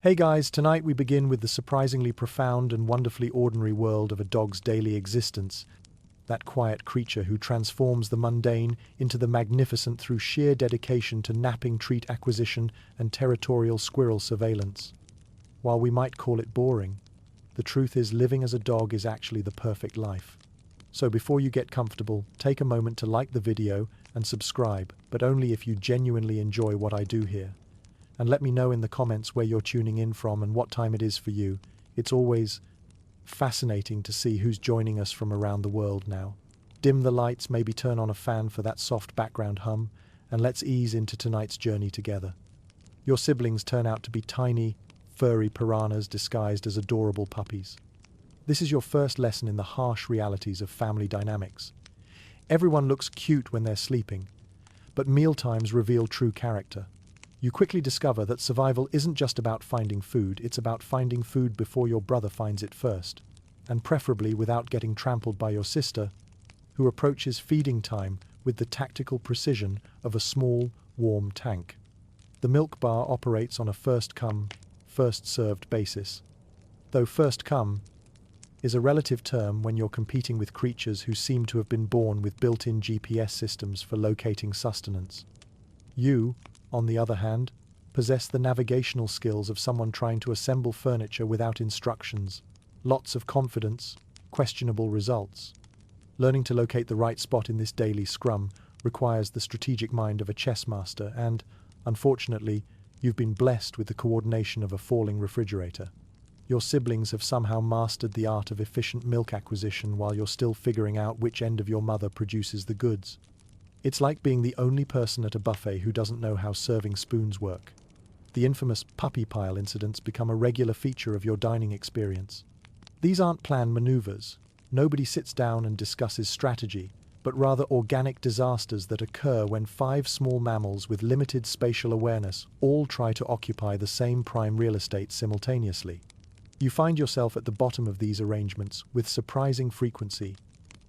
Hey guys, tonight we begin with the surprisingly profound and wonderfully ordinary world of a dog's daily existence, that quiet creature who transforms the mundane into the magnificent through sheer dedication to napping treat acquisition and territorial squirrel surveillance. While we might call it boring, the truth is living as a dog is actually the perfect life. So before you get comfortable, take a moment to like the video and subscribe, but only if you genuinely enjoy what I do here. And let me know in the comments where you're tuning in from and what time it is for you. It's always fascinating to see who's joining us from around the world now. Dim the lights, maybe turn on a fan for that soft background hum, and let's ease into tonight's journey together. Your siblings turn out to be tiny, furry piranhas disguised as adorable puppies. This is your first lesson in the harsh realities of family dynamics. Everyone looks cute when they're sleeping, but mealtimes reveal true character. You quickly discover that survival isn't just about finding food, it's about finding food before your brother finds it first, and preferably without getting trampled by your sister, who approaches feeding time with the tactical precision of a small, warm tank. The milk bar operates on a first-come, first-served basis. Though first come is a relative term when you're competing with creatures who seem to have been born with built-in GPS systems for locating sustenance. You, on the other hand, possess the navigational skills of someone trying to assemble furniture without instructions. Lots of confidence, questionable results. Learning to locate the right spot in this daily scrum requires the strategic mind of a chess master and, unfortunately, you've been blessed with the coordination of a falling refrigerator. Your siblings have somehow mastered the art of efficient milk acquisition while you're still figuring out which end of your mother produces the goods. It's like being the only person at a buffet who doesn't know how serving spoons work. The infamous puppy pile incidents become a regular feature of your dining experience. These aren't planned maneuvers. Nobody sits down and discusses strategy, but rather organic disasters that occur when five small mammals with limited spatial awareness all try to occupy the same prime real estate simultaneously. You find yourself at the bottom of these arrangements with surprising frequency,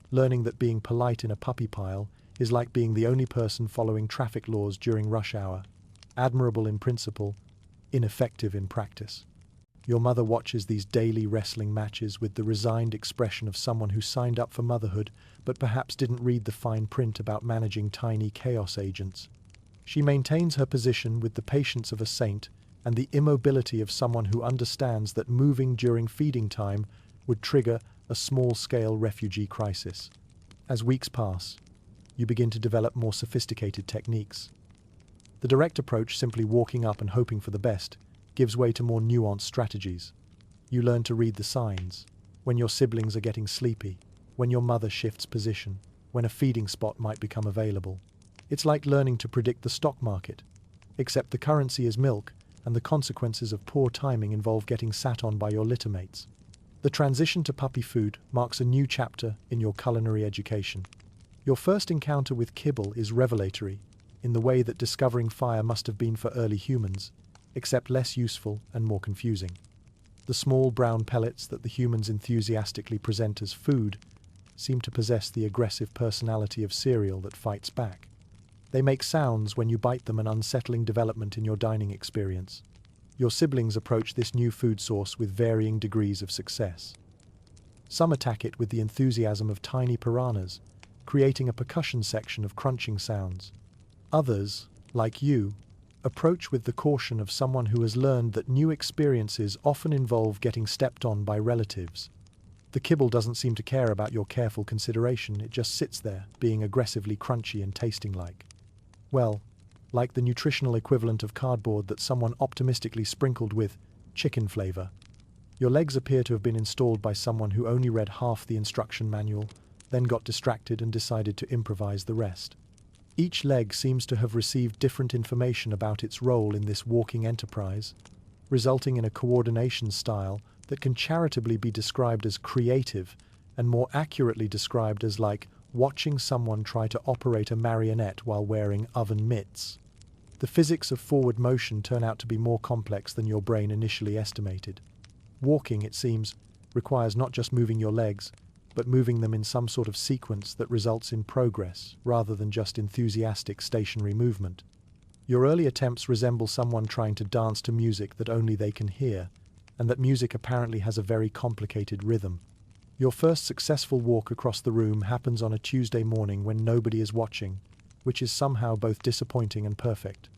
learning that being polite in a puppy pile is like being the only person following traffic laws during rush hour. Admirable in principle, ineffective in practice. Your mother watches these daily wrestling matches with the resigned expression of someone who signed up for motherhood but perhaps didn't read the fine print about managing tiny chaos agents. She maintains her position with the patience of a saint and the immobility of someone who understands that moving during feeding time would trigger a small-scale refugee crisis. As weeks pass, you begin to develop more sophisticated techniques. The direct approach, simply walking up and hoping for the best, gives way to more nuanced strategies. You learn to read the signs, when your siblings are getting sleepy, when your mother shifts position, when a feeding spot might become available. It's like learning to predict the stock market, except the currency is milk, and the consequences of poor timing involve getting sat on by your littermates. The transition to puppy food marks a new chapter in your culinary education. Your first encounter with kibble is revelatory, in the way that discovering fire must have been for early humans, except less useful and more confusing. The small brown pellets that the humans enthusiastically present as food seem to possess the aggressive personality of cereal that fights back. They make sounds when you bite them, an unsettling development in your dining experience. Your siblings approach this new food source with varying degrees of success. Some attack it with the enthusiasm of tiny piranhas, creating a percussion section of crunching sounds. Others, like you, approach with the caution of someone who has learned that new experiences often involve getting stepped on by relatives. The kibble doesn't seem to care about your careful consideration, it just sits there, being aggressively crunchy and tasting like, well, like the nutritional equivalent of cardboard that someone optimistically sprinkled with chicken flavor. Your legs appear to have been installed by someone who only read half the instruction manual, then got distracted and decided to improvise the rest. Each leg seems to have received different information about its role in this walking enterprise, resulting in a coordination style that can charitably be described as creative and more accurately described as like watching someone try to operate a marionette while wearing oven mitts. The physics of forward motion turn out to be more complex than your brain initially estimated. Walking, it seems, requires not just moving your legs, but moving them in some sort of sequence that results in progress rather than just enthusiastic stationary movement. Your early attempts resemble someone trying to dance to music that only they can hear, and that music apparently has a very complicated rhythm. Your first successful walk across the room happens on a Tuesday morning when nobody is watching, which is somehow both disappointing and perfect.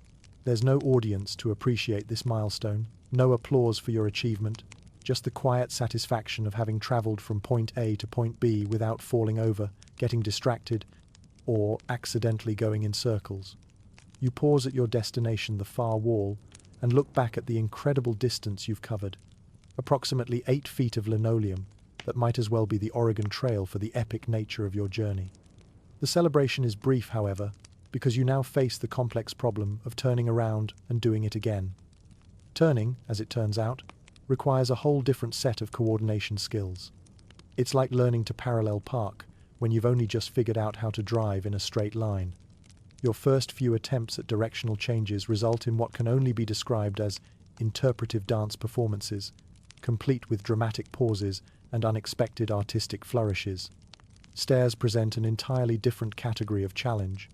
There's no audience to appreciate this milestone, no applause for your achievement, just the quiet satisfaction of having traveled from point A to point B without falling over, getting distracted, or accidentally going in circles. You pause at your destination, the far wall, and look back at the incredible distance you've covered. Approximately 8 feet of linoleum that might as well be the Oregon Trail for the epic nature of your journey. The celebration is brief, however, because you now face the complex problem of turning around and doing it again. Turning, as it turns out, requires a whole different set of coordination skills. It's like learning to parallel park when you've only just figured out how to drive in a straight line. Your first few attempts at directional changes result in what can only be described as interpretive dance performances, complete with dramatic pauses and unexpected artistic flourishes. Stairs present an entirely different category of challenge.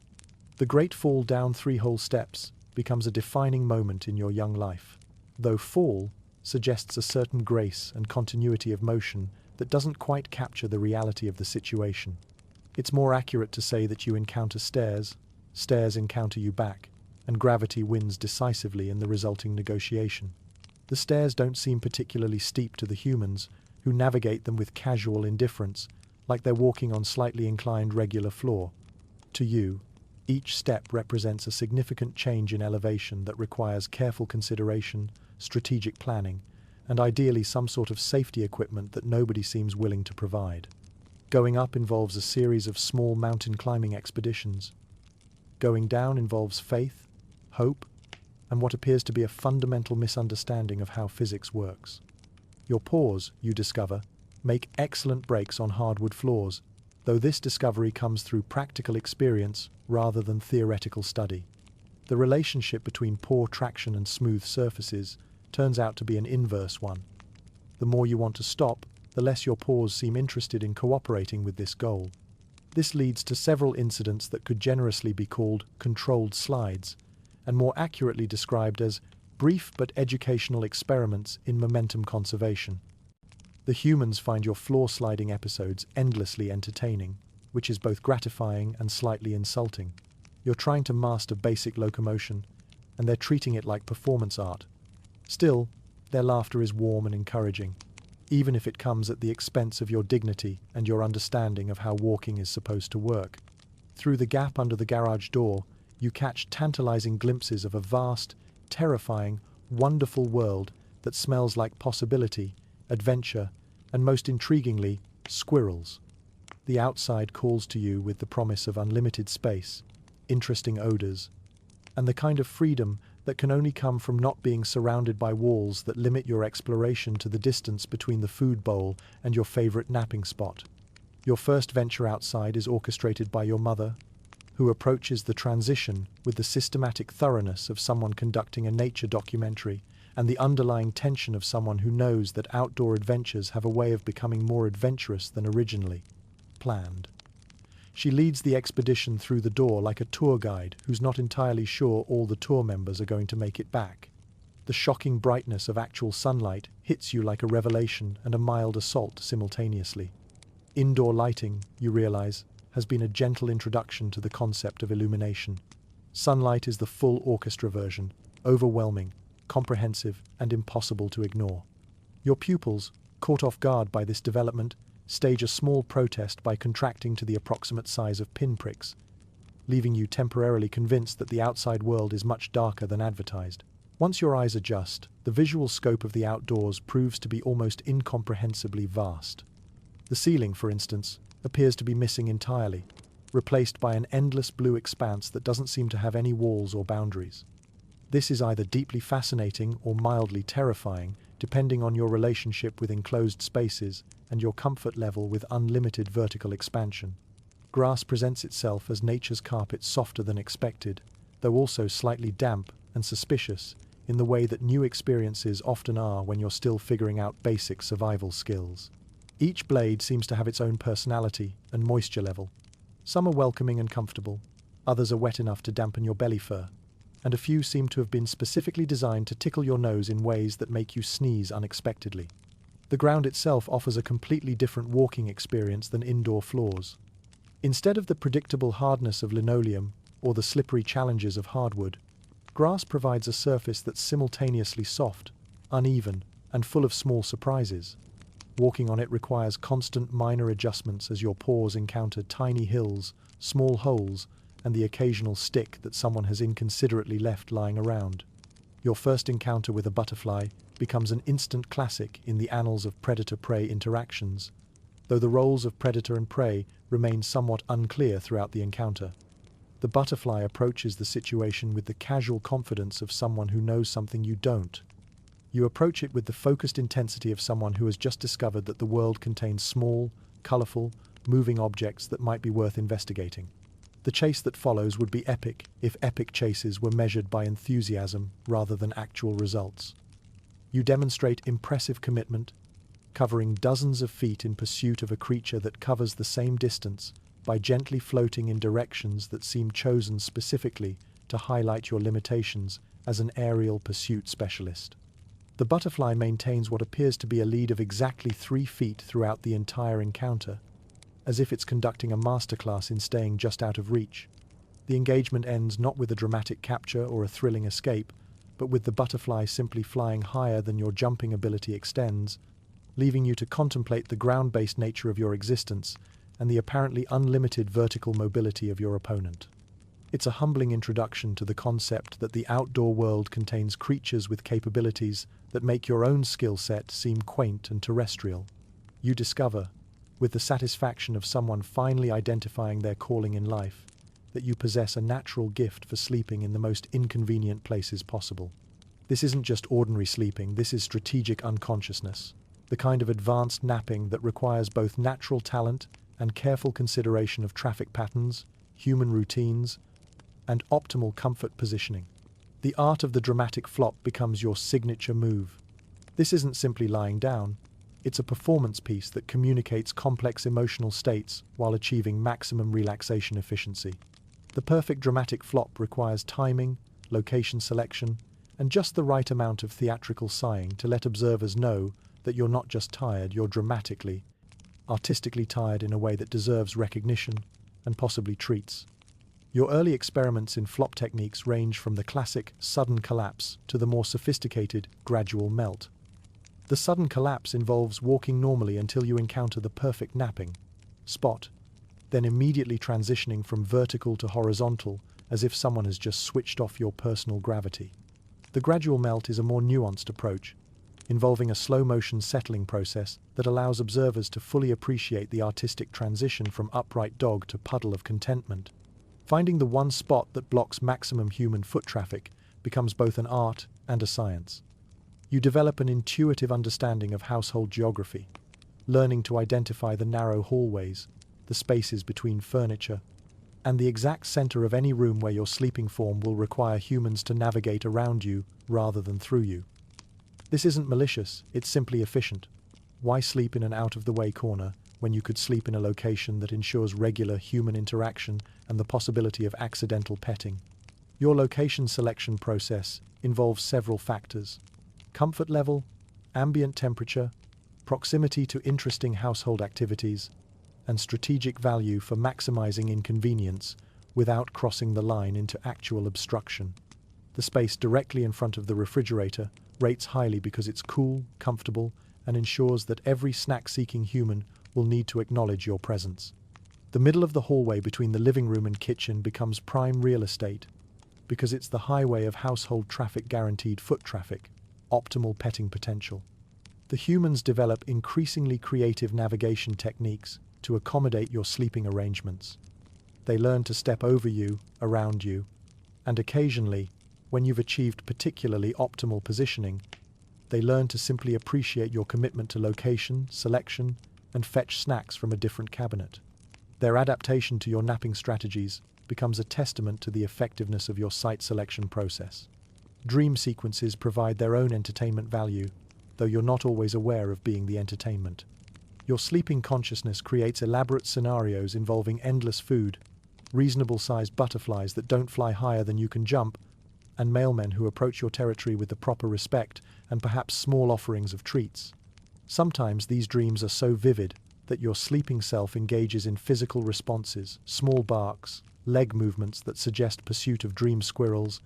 The great fall down 3 whole steps becomes a defining moment in your young life, though fall suggests a certain grace and continuity of motion that doesn't quite capture the reality of the situation. It's more accurate to say that you encounter stairs, stairs encounter you back, and gravity wins decisively in the resulting negotiation. The stairs don't seem particularly steep to the humans, who navigate them with casual indifference, like they're walking on slightly inclined regular floor. To you, each step represents a significant change in elevation that requires careful consideration, strategic planning, and ideally some sort of safety equipment that nobody seems willing to provide. Going up involves a series of small mountain climbing expeditions. Going down involves faith, hope, and what appears to be a fundamental misunderstanding of how physics works. Your paws, you discover, make excellent brakes on hardwood floors, though this discovery comes through practical experience rather than theoretical study. The relationship between poor traction and smooth surfaces turns out to be an inverse one. The more you want to stop, the less your paws seem interested in cooperating with this goal. This leads to several incidents that could generously be called controlled slides, and more accurately described as brief but educational experiments in momentum conservation. The humans find your floor sliding episodes endlessly entertaining, which is both gratifying and slightly insulting. You're trying to master basic locomotion, and they're treating it like performance art. Still, their laughter is warm and encouraging, even if it comes at the expense of your dignity and your understanding of how walking is supposed to work. Through the gap under the garage door, you catch tantalizing glimpses of a vast, terrifying, wonderful world that smells like possibility, adventure, and most intriguingly, squirrels. The outside calls to you with the promise of unlimited space, interesting odors, and the kind of freedom that can only come from not being surrounded by walls that limit your exploration to the distance between the food bowl and your favorite napping spot. Your first venture outside is orchestrated by your mother, who approaches the transition with the systematic thoroughness of someone conducting a nature documentary and the underlying tension of someone who knows that outdoor adventures have a way of becoming more adventurous than originally planned. She leads the expedition through the door like a tour guide who's not entirely sure all the tour members are going to make it back. The shocking brightness of actual sunlight hits you like a revelation and a mild assault simultaneously. Indoor lighting, you realize, has been a gentle introduction to the concept of illumination. Sunlight is the full orchestra version, overwhelming, comprehensive, and impossible to ignore. Your pupils, caught off guard by this development, stage a small protest by contracting to the approximate size of pinpricks, leaving you temporarily convinced that the outside world is much darker than advertised. Once your eyes adjust, the visual scope of the outdoors proves to be almost incomprehensibly vast. The ceiling, for instance, appears to be missing entirely, replaced by an endless blue expanse that doesn't seem to have any walls or boundaries. This is either deeply fascinating or mildly terrifying, depending on your relationship with enclosed spaces and your comfort level with unlimited vertical expansion. Grass presents itself as nature's carpet, softer than expected, though also slightly damp and suspicious in the way that new experiences often are when you're still figuring out basic survival skills. Each blade seems to have its own personality and moisture level. Some are welcoming and comfortable, others are wet enough to dampen your belly fur. and a few seem to have been specifically designed to tickle your nose in ways that make you sneeze unexpectedly. The ground itself offers a completely different walking experience than indoor floors. Instead of the predictable hardness of linoleum or the slippery challenges of hardwood, grass provides a surface that's simultaneously soft, uneven, and full of small surprises. Walking on it requires constant minor adjustments as your paws encounter tiny hills, small holes, and the occasional stick that someone has inconsiderately left lying around. Your first encounter with a butterfly becomes an instant classic in the annals of predator-prey interactions, though the roles of predator and prey remain somewhat unclear throughout the encounter. The butterfly approaches the situation with the casual confidence of someone who knows something you don't. You approach it with the focused intensity of someone who has just discovered that the world contains small, colorful, moving objects that might be worth investigating. The chase that follows would be epic if epic chases were measured by enthusiasm rather than actual results. You demonstrate impressive commitment, covering dozens of feet in pursuit of a creature that covers the same distance by gently floating in directions that seem chosen specifically to highlight your limitations as an aerial pursuit specialist. The butterfly maintains what appears to be a lead of exactly 3 feet throughout the entire encounter, as if it's conducting a masterclass in staying just out of reach. The engagement ends not with a dramatic capture or a thrilling escape, but with the butterfly simply flying higher than your jumping ability extends, leaving you to contemplate the ground-based nature of your existence and the apparently unlimited vertical mobility of your opponent. It's a humbling introduction to the concept that the outdoor world contains creatures with capabilities that make your own skill set seem quaint and terrestrial. You discover, with the satisfaction of someone finally identifying their calling in life, that you possess a natural gift for sleeping in the most inconvenient places possible. This isn't just ordinary sleeping, this is strategic unconsciousness, the kind of advanced napping that requires both natural talent and careful consideration of traffic patterns, human routines, and optimal comfort positioning. The art of the dramatic flop becomes your signature move. This isn't simply lying down, it's a performance piece that communicates complex emotional states while achieving maximum relaxation efficiency. The perfect dramatic flop requires timing, location selection, and just the right amount of theatrical sighing to let observers know that you're not just tired, you're dramatically, artistically tired in a way that deserves recognition and possibly treats. Your early experiments in flop techniques range from the classic sudden collapse to the more sophisticated gradual melt. The sudden collapse involves walking normally until you encounter the perfect napping spot, then immediately transitioning from vertical to horizontal as if someone has just switched off your personal gravity. The gradual melt is a more nuanced approach, involving a slow-motion settling process that allows observers to fully appreciate the artistic transition from upright dog to puddle of contentment. Finding the one spot that blocks maximum human foot traffic becomes both an art and a science. You develop an intuitive understanding of household geography, learning to identify the narrow hallways, the spaces between furniture, and the exact center of any room where your sleeping form will require humans to navigate around you rather than through you. This isn't malicious, it's simply efficient. Why sleep in an out-of-the-way corner when you could sleep in a location that ensures regular human interaction and the possibility of accidental petting? Your location selection process involves several factors: comfort level, ambient temperature, proximity to interesting household activities, and strategic value for maximizing inconvenience without crossing the line into actual obstruction. The space directly in front of the refrigerator rates highly because it's cool, comfortable, and ensures that every snack-seeking human will need to acknowledge your presence. The middle of the hallway between the living room and kitchen becomes prime real estate because it's the highway of household traffic, guaranteed foot traffic, optimal petting potential. The humans develop increasingly creative navigation techniques to accommodate your sleeping arrangements. They learn to step over you, around you, and occasionally, when you've achieved particularly optimal positioning, they learn to simply appreciate your commitment to location, selection, and fetch snacks from a different cabinet. Their adaptation to your napping strategies becomes a testament to the effectiveness of your site selection process. Dream sequences provide their own entertainment value, though you're not always aware of being the entertainment. Your sleeping consciousness creates elaborate scenarios involving endless food, reasonable-sized butterflies that don't fly higher than you can jump, and mailmen who approach your territory with the proper respect and perhaps small offerings of treats. Sometimes these dreams are so vivid that your sleeping self engages in physical responses, small barks, leg movements that suggest pursuit of dream squirrels,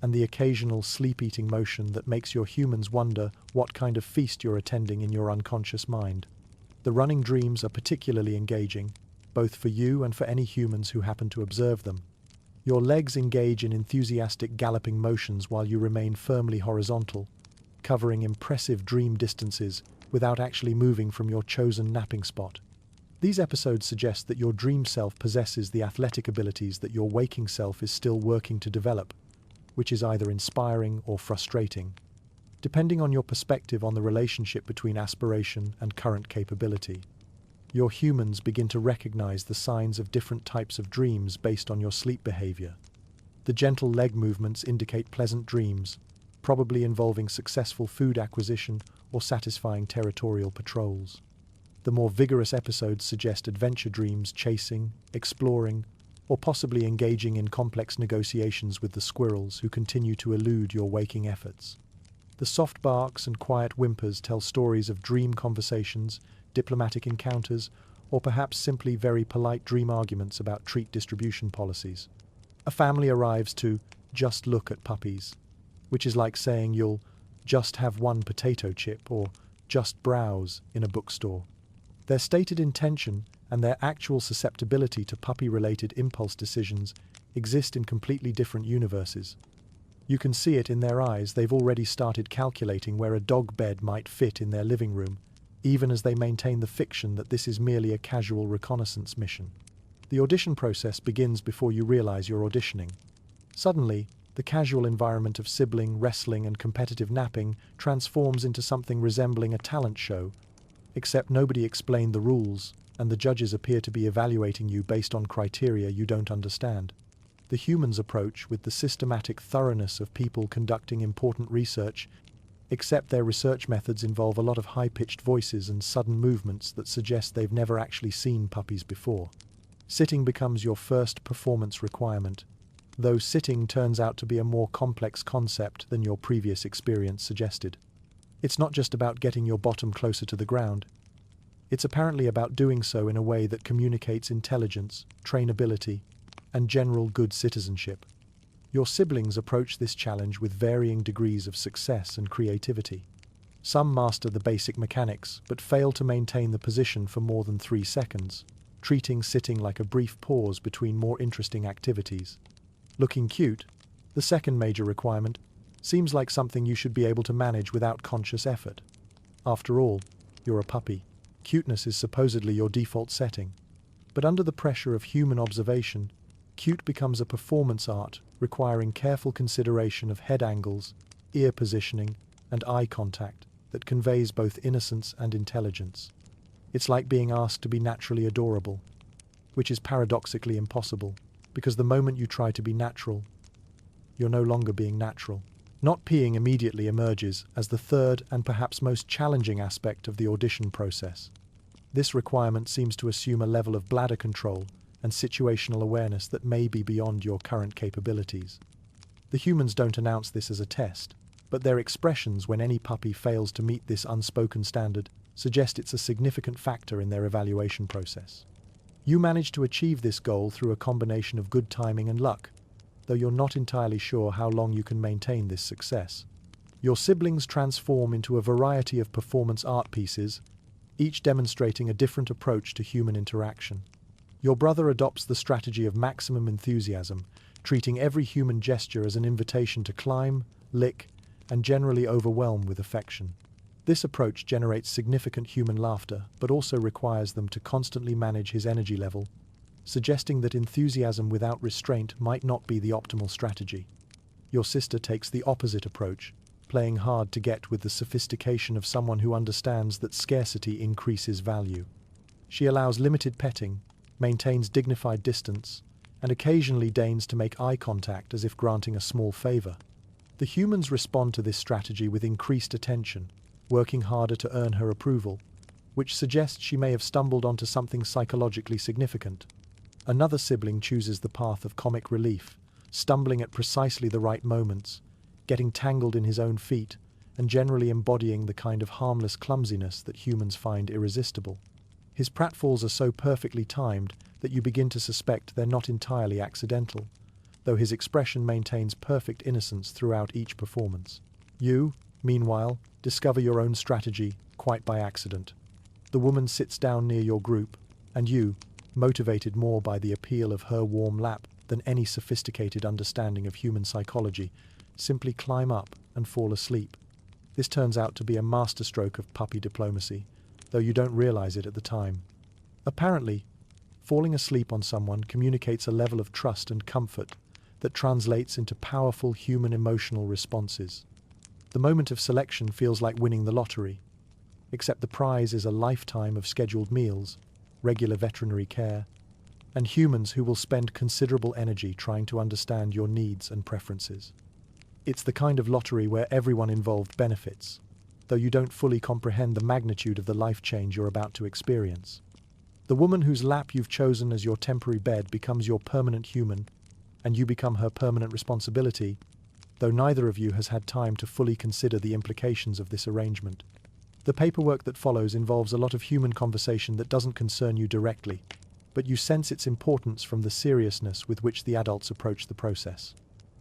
and the occasional sleep-eating motion that makes your humans wonder what kind of feast you're attending in your unconscious mind. The running dreams are particularly engaging, both for you and for any humans who happen to observe them. Your legs engage in enthusiastic galloping motions while you remain firmly horizontal, covering impressive dream distances without actually moving from your chosen napping spot. These episodes suggest that your dream self possesses the athletic abilities that your waking self is still working to develop, which is either inspiring or frustrating, depending on your perspective on the relationship between aspiration and current capability. Your humans begin to recognize the signs of different types of dreams based on your sleep behavior. The gentle leg movements indicate pleasant dreams, probably involving successful food acquisition or satisfying territorial patrols. The more vigorous episodes suggest adventure dreams, chasing, exploring, or possibly engaging in complex negotiations with the squirrels who continue to elude your waking efforts. The soft barks and quiet whimpers tell stories of dream conversations, diplomatic encounters, or perhaps simply very polite dream arguments about treat distribution policies. A family arrives to just look at puppies, which is like saying you'll just have one potato chip or just browse in a bookstore. Their stated intention and their actual susceptibility to puppy-related impulse decisions exist in completely different universes. You can see it in their eyes. They've already started calculating where a dog bed might fit in their living room, even as they maintain the fiction that this is merely a casual reconnaissance mission. The audition process begins before you realize you're auditioning. Suddenly, the casual environment of sibling, wrestling, and competitive napping transforms into something resembling a talent show, except nobody explained the rules, and the judges appear to be evaluating you based on criteria you don't understand. The humans approach with the systematic thoroughness of people conducting important research, except their research methods involve a lot of high-pitched voices and sudden movements that suggest they've never actually seen puppies before. Sitting becomes your first performance requirement, though sitting turns out to be a more complex concept than your previous experience suggested. It's not just about getting your bottom closer to the ground. It's apparently about doing so in a way that communicates intelligence, trainability, and general good citizenship. Your siblings approach this challenge with varying degrees of success and creativity. Some master the basic mechanics, but fail to maintain the position for more than 3 seconds, treating sitting like a brief pause between more interesting activities. Looking cute, the second major requirement, seems like something you should be able to manage without conscious effort. After all, you're a puppy. Cuteness is supposedly your default setting. But under the pressure of human observation, cute becomes a performance art requiring careful consideration of head angles, ear positioning, and eye contact that conveys both innocence and intelligence. It's like being asked to be naturally adorable, which is paradoxically impossible, because the moment you try to be natural, you're no longer being natural. Not peeing immediately emerges as the third and perhaps most challenging aspect of the audition process. This requirement seems to assume a level of bladder control and situational awareness that may be beyond your current capabilities. The humans don't announce this as a test, but their expressions when any puppy fails to meet this unspoken standard suggest it's a significant factor in their evaluation process. You manage to achieve this goal through a combination of good timing and luck, though you're not entirely sure how long you can maintain this success. Your siblings transform into a variety of performance art pieces, each demonstrating a different approach to human interaction. Your brother adopts the strategy of maximum enthusiasm, treating every human gesture as an invitation to climb, lick, and generally overwhelm with affection. This approach generates significant human laughter, but also requires them to constantly manage his energy level, suggesting that enthusiasm without restraint might not be the optimal strategy. Your sister takes the opposite approach, playing hard to get with the sophistication of someone who understands that scarcity increases value. She allows limited petting, maintains dignified distance, and occasionally deigns to make eye contact as if granting a small favor. The humans respond to this strategy with increased attention, working harder to earn her approval, which suggests she may have stumbled onto something psychologically significant. Another sibling chooses the path of comic relief, stumbling at precisely the right moments, getting tangled in his own feet, and generally embodying the kind of harmless clumsiness that humans find irresistible. His pratfalls are so perfectly timed that you begin to suspect they're not entirely accidental, though his expression maintains perfect innocence throughout each performance. You, meanwhile, discover your own strategy quite by accident. The woman sits down near your group, and you, motivated more by the appeal of her warm lap than any sophisticated understanding of human psychology, simply climb up and fall asleep. This turns out to be a masterstroke of puppy diplomacy, though you don't realize it at the time. Apparently, falling asleep on someone communicates a level of trust and comfort that translates into powerful human emotional responses. The moment of selection feels like winning the lottery, except the prize is a lifetime of scheduled meals, regular veterinary care, and humans who will spend considerable energy trying to understand your needs and preferences. It's the kind of lottery where everyone involved benefits, though you don't fully comprehend the magnitude of the life change you're about to experience. The woman whose lap you've chosen as your temporary bed becomes your permanent human, and you become her permanent responsibility, though neither of you has had time to fully consider the implications of this arrangement. The paperwork that follows involves a lot of human conversation that doesn't concern you directly, but you sense its importance from the seriousness with which the adults approach the process.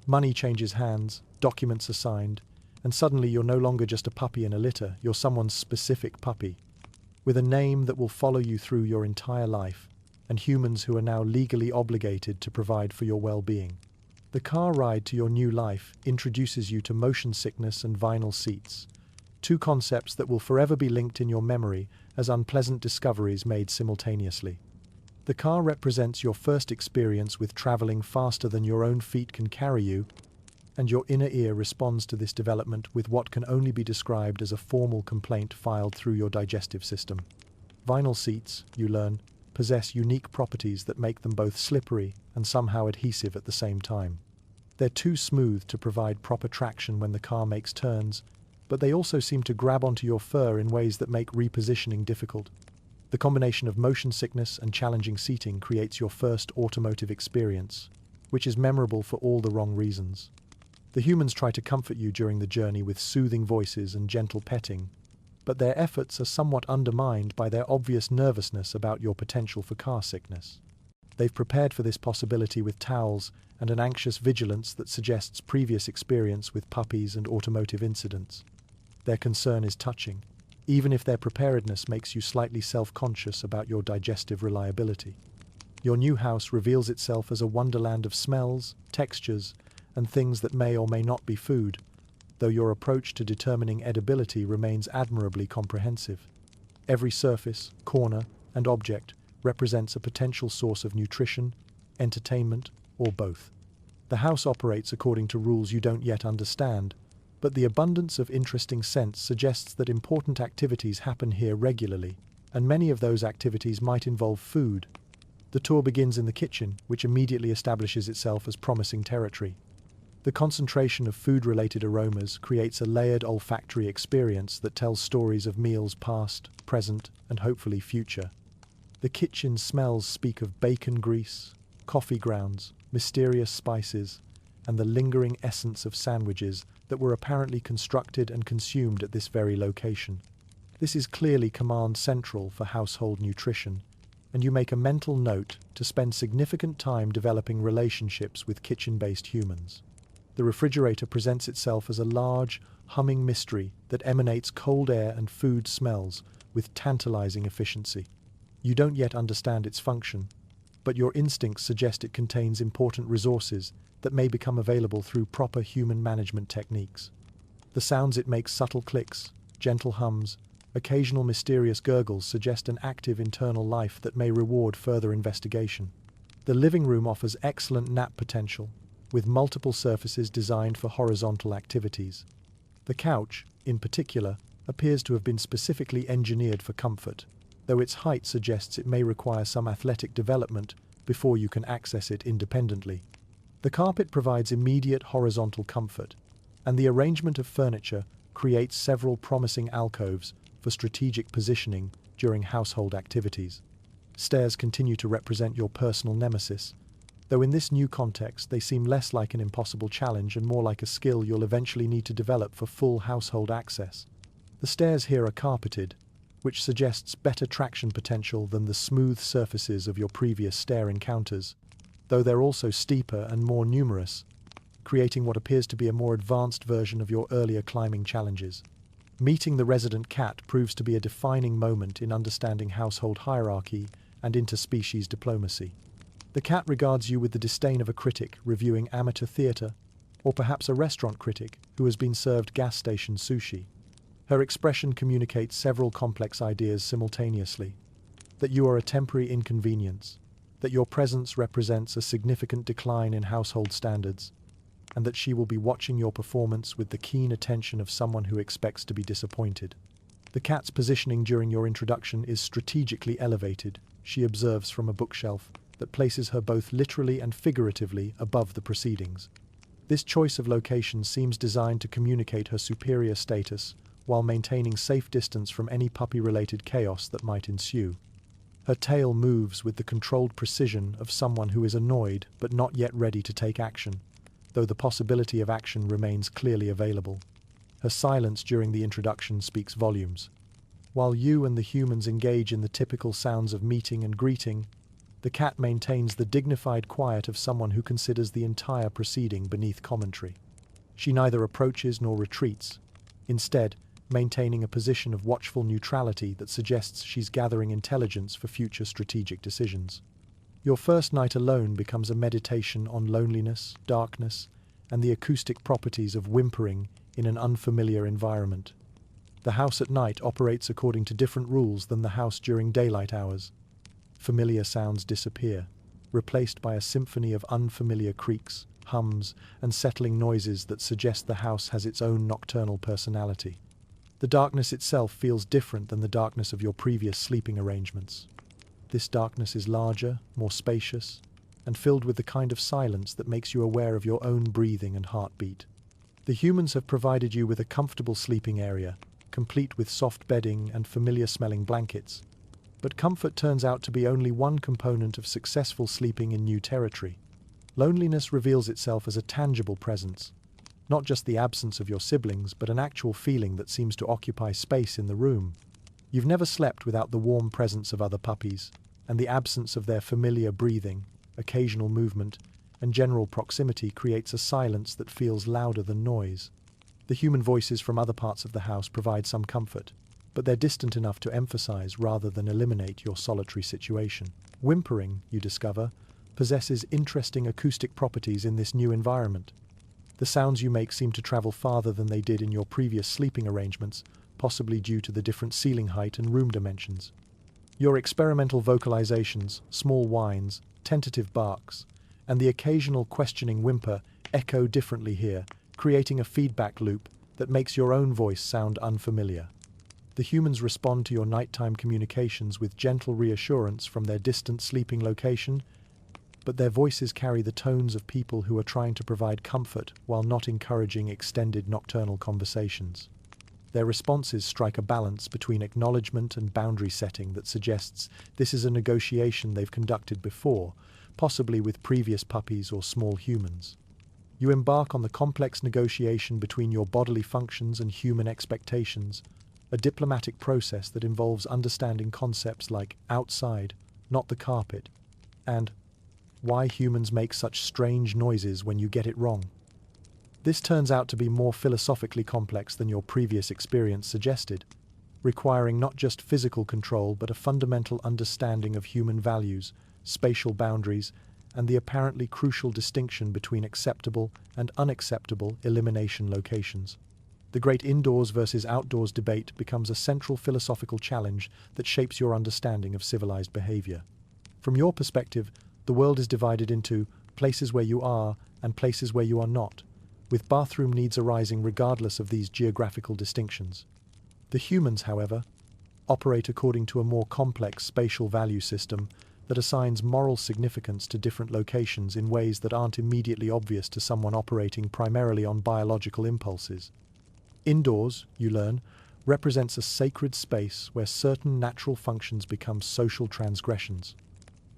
Money changes hands, documents are signed, and suddenly you're no longer just a puppy in a litter, you're someone's specific puppy, with a name that will follow you through your entire life, and humans who are now legally obligated to provide for your well-being. The car ride to your new life introduces you to motion sickness and vinyl seats, two concepts that will forever be linked in your memory as unpleasant discoveries made simultaneously. The car represents your first experience with traveling faster than your own feet can carry you, and your inner ear responds to this development with what can only be described as a formal complaint filed through your digestive system. Vinyl seats, you learn, possess unique properties that make them both slippery and somehow adhesive at the same time. They're too smooth to provide proper traction when the car makes turns, but they also seem to grab onto your fur in ways that make repositioning difficult. The combination of motion sickness and challenging seating creates your first automotive experience, which is memorable for all the wrong reasons. The humans try to comfort you during the journey with soothing voices and gentle petting, but their efforts are somewhat undermined by their obvious nervousness about your potential for car sickness. They've prepared for this possibility with towels and an anxious vigilance that suggests previous experience with puppies and automotive incidents. Their concern is touching, even if their preparedness makes you slightly self-conscious about your digestive reliability. Your new house reveals itself as a wonderland of smells, textures, and things that may or may not be food, though your approach to determining edibility remains admirably comprehensive. Every surface, corner, and object represents a potential source of nutrition, entertainment, or both. The house operates according to rules you don't yet understand, but the abundance of interesting scents suggests that important activities happen here regularly, and many of those activities might involve food. The tour begins in the kitchen, which immediately establishes itself as promising territory. The concentration of food-related aromas creates a layered olfactory experience that tells stories of meals past, present, and hopefully future. The kitchen smells speak of bacon grease, coffee grounds, mysterious spices, and the lingering essence of sandwiches that were apparently constructed and consumed at this very location. This is clearly command central for household nutrition, and you make a mental note to spend significant time developing relationships with kitchen-based humans. The refrigerator presents itself as a large, humming mystery that emanates cold air and food smells with tantalizing efficiency. You don't yet understand its function, but your instincts suggest it contains important resources that may become available through proper human management techniques. The sounds it makes, subtle clicks, gentle hums, occasional mysterious gurgles, suggest an active internal life that may reward further investigation. The living room offers excellent nap potential, with multiple surfaces designed for horizontal activities. The couch, in particular, appears to have been specifically engineered for comfort, though its height suggests it may require some athletic development before you can access it independently. The carpet provides immediate horizontal comfort, and the arrangement of furniture creates several promising alcoves for strategic positioning during household activities. Stairs continue to represent your personal nemesis, though in this new context they seem less like an impossible challenge and more like a skill you'll eventually need to develop for full household access. The stairs here are carpeted, which suggests better traction potential than the smooth surfaces of your previous stair encounters, though they're also steeper and more numerous, creating what appears to be a more advanced version of your earlier climbing challenges. Meeting the resident cat proves to be a defining moment in understanding household hierarchy and interspecies diplomacy. The cat regards you with the disdain of a critic reviewing amateur theatre, or perhaps a restaurant critic who has been served gas station sushi. Her expression communicates several complex ideas simultaneously: that you are a temporary inconvenience, that your presence represents a significant decline in household standards, and that she will be watching your performance with the keen attention of someone who expects to be disappointed. The cat's positioning during your introduction is strategically elevated, she observes from a bookshelf that places her both literally and figuratively above the proceedings. This choice of location seems designed to communicate her superior status while maintaining safe distance from any puppy-related chaos that might ensue. Her tail moves with the controlled precision of someone who is annoyed but not yet ready to take action, though the possibility of action remains clearly available. Her silence during the introduction speaks volumes. While you and the humans engage in the typical sounds of meeting and greeting, the cat maintains the dignified quiet of someone who considers the entire proceeding beneath commentary. She neither approaches nor retreats, instead maintaining a position of watchful neutrality that suggests she's gathering intelligence for future strategic decisions. Your first night alone becomes a meditation on loneliness, darkness, and the acoustic properties of whimpering in an unfamiliar environment. The house at night operates according to different rules than the house during daylight hours. Familiar sounds disappear, replaced by a symphony of unfamiliar creaks, hums, and settling noises that suggest the house has its own nocturnal personality. The darkness itself feels different than the darkness of your previous sleeping arrangements. This darkness is larger, more spacious, and filled with the kind of silence that makes you aware of your own breathing and heartbeat. The humans have provided you with a comfortable sleeping area, complete with soft bedding and familiar-smelling blankets. But comfort turns out to be only one component of successful sleeping in new territory. Loneliness reveals itself as a tangible presence, not just the absence of your siblings, but an actual feeling that seems to occupy space in the room. You've never slept without the warm presence of other puppies, and the absence of their familiar breathing, occasional movement, and general proximity creates a silence that feels louder than noise. The human voices from other parts of the house provide some comfort, but they're distant enough to emphasize rather than eliminate your solitary situation. Whimpering, you discover, possesses interesting acoustic properties in this new environment. The sounds you make seem to travel farther than they did in your previous sleeping arrangements, possibly due to the different ceiling height and room dimensions. Your experimental vocalizations, small whines, tentative barks, and the occasional questioning whimper echo differently here, creating a feedback loop that makes your own voice sound unfamiliar. The humans respond to your nighttime communications with gentle reassurance from their distant sleeping location, but their voices carry the tones of people who are trying to provide comfort while not encouraging extended nocturnal conversations. Their responses strike a balance between acknowledgement and boundary setting that suggests this is a negotiation they've conducted before, possibly with previous puppies or small humans. You embark on the complex negotiation between your bodily functions and human expectations, a diplomatic process that involves understanding concepts like outside, not the carpet, and why humans make such strange noises when you get it wrong. This turns out to be more philosophically complex than your previous experience suggested, requiring not just physical control but a fundamental understanding of human values, spatial boundaries, and the apparently crucial distinction between acceptable and unacceptable elimination locations. The great indoors versus outdoors debate becomes a central philosophical challenge that shapes your understanding of civilized behavior. From your perspective, the world is divided into places where you are and places where you are not, with bathroom needs arising regardless of these geographical distinctions. The humans, however, operate according to a more complex spatial value system that assigns moral significance to different locations in ways that aren't immediately obvious to someone operating primarily on biological impulses. Indoors, you learn, represents a sacred space where certain natural functions become social transgressions.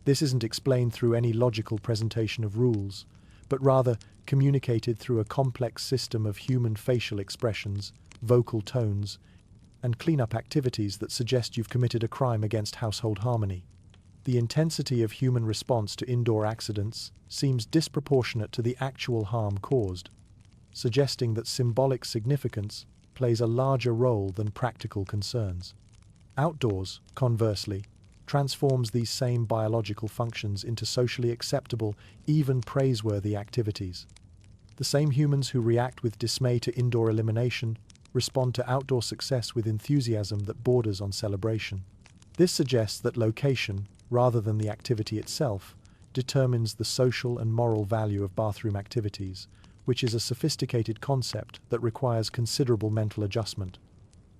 This isn't explained through any logical presentation of rules, but rather communicated through a complex system of human facial expressions, vocal tones, and cleanup activities that suggest you've committed a crime against household harmony. The intensity of human response to indoor accidents seems disproportionate to the actual harm caused, suggesting that symbolic significance plays a larger role than practical concerns. Outdoors, conversely, transforms these same biological functions into socially acceptable, even praiseworthy activities. The same humans who react with dismay to indoor elimination respond to outdoor success with enthusiasm that borders on celebration. This suggests that location, rather than the activity itself, determines the social and moral value of bathroom activities, which is a sophisticated concept that requires considerable mental adjustment.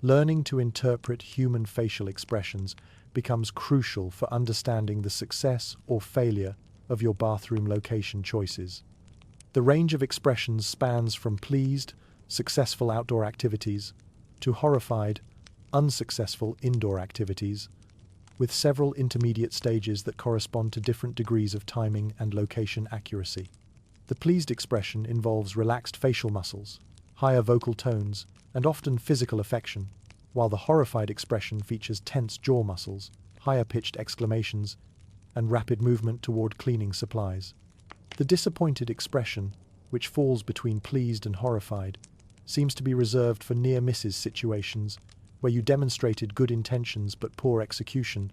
Learning to interpret human facial expressions becomes crucial for understanding the success or failure of your bathroom location choices. The range of expressions spans from pleased, successful outdoor activities to horrified, unsuccessful indoor activities, with several intermediate stages that correspond to different degrees of timing and location accuracy. The pleased expression involves relaxed facial muscles, higher vocal tones, and often physical affection, while the horrified expression features tense jaw muscles, higher-pitched exclamations, and rapid movement toward cleaning supplies. The disappointed expression, which falls between pleased and horrified, seems to be reserved for near misses situations where you demonstrated good intentions but poor execution,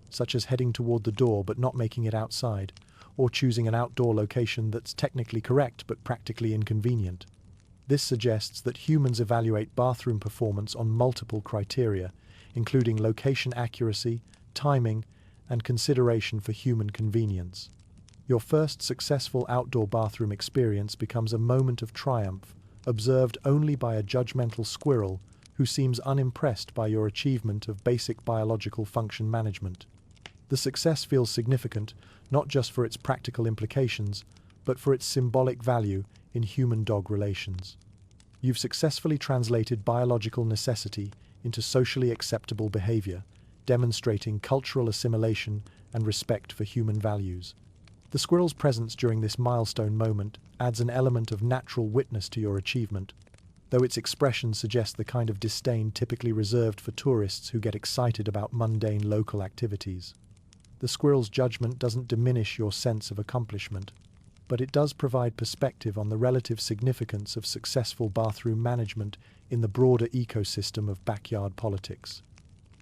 such as heading toward the door but not making it outside, or choosing an outdoor location that's technically correct but practically inconvenient. This suggests that humans evaluate bathroom performance on multiple criteria, including location accuracy, timing, and consideration for human convenience. Your first successful outdoor bathroom experience becomes a moment of triumph, observed only by a judgmental squirrel who seems unimpressed by your achievement of basic biological function management. The success feels significant not just for its practical implications, but for its symbolic value in human-dog relations. You've successfully translated biological necessity into socially acceptable behavior, demonstrating cultural assimilation and respect for human values. The squirrel's presence during this milestone moment adds an element of natural witness to your achievement, though its expression suggests the kind of disdain typically reserved for tourists who get excited about mundane local activities. The squirrel's judgment doesn't diminish your sense of accomplishment, but it does provide perspective on the relative significance of successful bathroom management in the broader ecosystem of backyard politics.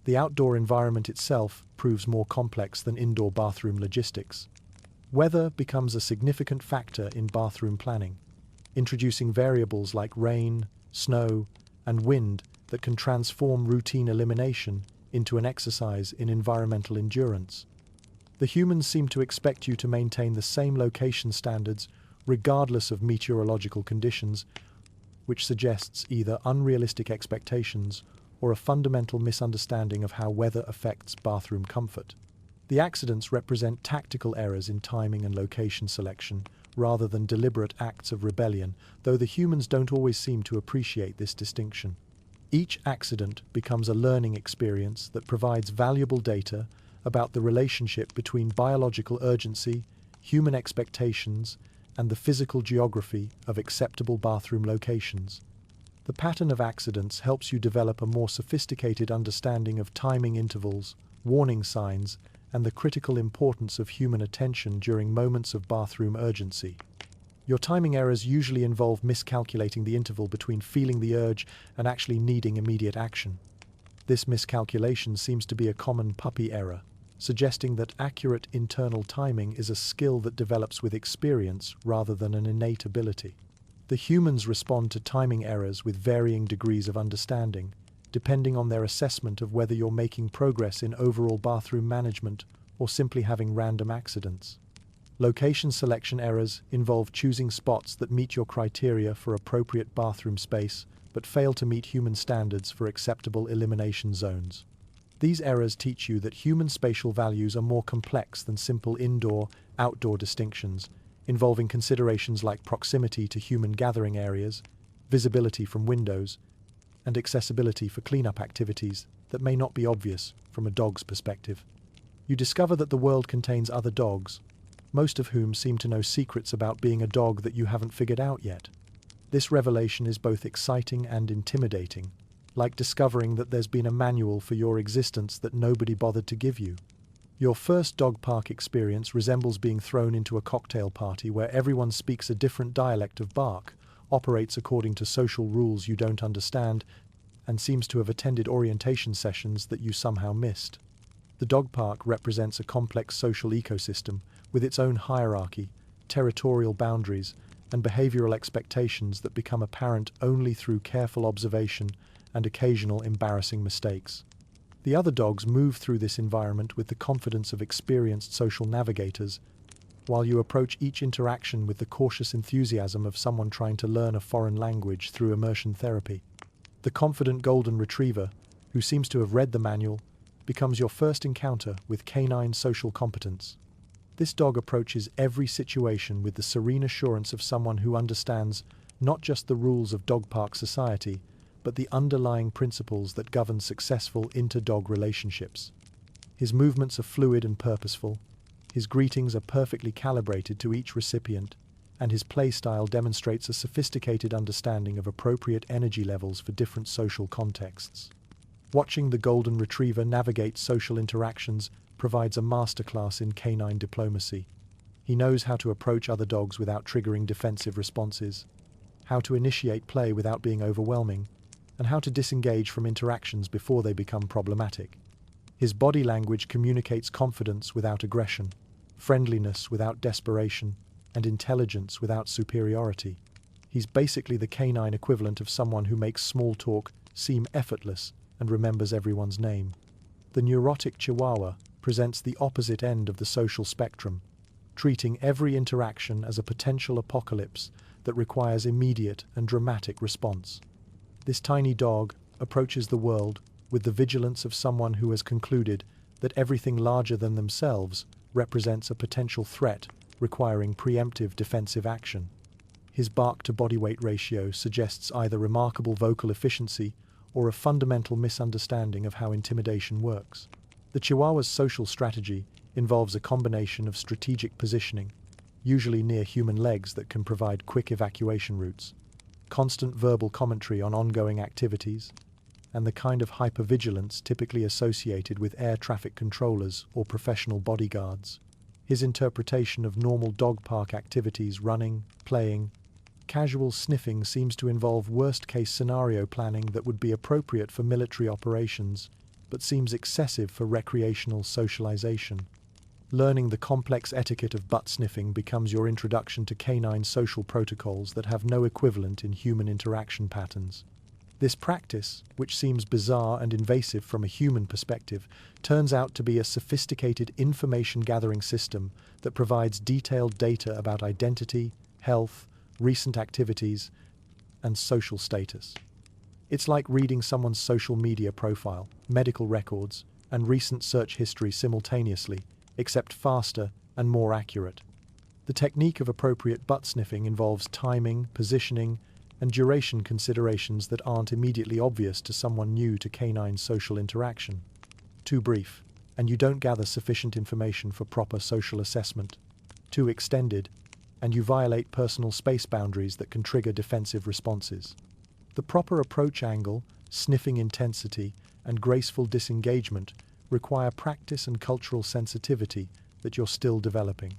The outdoor environment itself proves more complex than indoor bathroom logistics. Weather becomes a significant factor in bathroom planning, introducing variables like rain, snow, and wind that can transform routine elimination into an exercise in environmental endurance. The humans seem to expect you to maintain the same location standards regardless of meteorological conditions, which suggests either unrealistic expectations or a fundamental misunderstanding of how weather affects bathroom comfort. The accidents represent tactical errors in timing and location selection rather than deliberate acts of rebellion, though the humans don't always seem to appreciate this distinction. Each accident becomes a learning experience that provides valuable data about the relationship between biological urgency, human expectations, and the physical geography of acceptable bathroom locations. The pattern of accidents helps you develop a more sophisticated understanding of timing intervals, warning signs, and the critical importance of human attention during moments of bathroom urgency. Your timing errors usually involve miscalculating the interval between feeling the urge and actually needing immediate action. This miscalculation seems to be a common puppy error, suggesting that accurate internal timing is a skill that develops with experience rather than an innate ability. The humans respond to timing errors with varying degrees of understanding, depending on their assessment of whether you're making progress in overall bathroom management or simply having random accidents. Location selection errors involve choosing spots that meet your criteria for appropriate bathroom space but fail to meet human standards for acceptable elimination zones. These errors teach you that human spatial values are more complex than simple indoor-outdoor distinctions, involving considerations like proximity to human gathering areas, visibility from windows, and accessibility for cleanup activities that may not be obvious from a dog's perspective. You discover that the world contains other dogs, most of whom seem to know secrets about being a dog that you haven't figured out yet. This revelation is both exciting and intimidating, like discovering that there's been a manual for your existence that nobody bothered to give you. Your first dog park experience resembles being thrown into a cocktail party where everyone speaks a different dialect of bark, operates according to social rules you don't understand, and seems to have attended orientation sessions that you somehow missed. The dog park represents a complex social ecosystem with its own hierarchy, territorial boundaries, and behavioral expectations that become apparent only through careful observation and occasional embarrassing mistakes. The other dogs move through this environment with the confidence of experienced social navigators, while you approach each interaction with the cautious enthusiasm of someone trying to learn a foreign language through immersion therapy. The confident golden retriever, who seems to have read the manual, becomes your first encounter with canine social competence. This dog approaches every situation with the serene assurance of someone who understands not just the rules of dog park society, but the underlying principles that govern successful inter-dog relationships. His movements are fluid and purposeful, his greetings are perfectly calibrated to each recipient, and his play style demonstrates a sophisticated understanding of appropriate energy levels for different social contexts. Watching the golden retriever navigate social interactions provides a masterclass in canine diplomacy. He knows how to approach other dogs without triggering defensive responses, how to initiate play without being overwhelming, and how to disengage from interactions before they become problematic. His body language communicates confidence without aggression, friendliness without desperation, and intelligence without superiority. He's basically the canine equivalent of someone who makes small talk seem effortless and remembers everyone's name. The neurotic Chihuahua presents the opposite end of the social spectrum, treating every interaction as a potential apocalypse that requires immediate and dramatic response. This tiny dog approaches the world with the vigilance of someone who has concluded that everything larger than themselves represents a potential threat requiring preemptive defensive action. His bark-to-body weight ratio suggests either remarkable vocal efficiency or a fundamental misunderstanding of how intimidation works. The Chihuahua's social strategy involves a combination of strategic positioning, usually near human legs that can provide quick evacuation routes, constant verbal commentary on ongoing activities, and the kind of hypervigilance typically associated with air traffic controllers or professional bodyguards. His interpretation of normal dog park activities, running, playing, casual sniffing, seems to involve worst-case scenario planning that would be appropriate for military operations, but seems excessive for recreational socialization. Learning the complex etiquette of butt sniffing becomes your introduction to canine social protocols that have no equivalent in human interaction patterns. This practice, which seems bizarre and invasive from a human perspective, turns out to be a sophisticated information-gathering system that provides detailed data about identity, health, recent activities, and social status. It's like reading someone's social media profile, medical records, and recent search history simultaneously, except faster and more accurate. The technique of appropriate butt sniffing involves timing, positioning, and duration considerations that aren't immediately obvious to someone new to canine social interaction. Too brief, and you don't gather sufficient information for proper social assessment. Too extended, and you violate personal space boundaries that can trigger defensive responses. The proper approach angle, sniffing intensity, and graceful disengagement require practice and cultural sensitivity that you're still developing.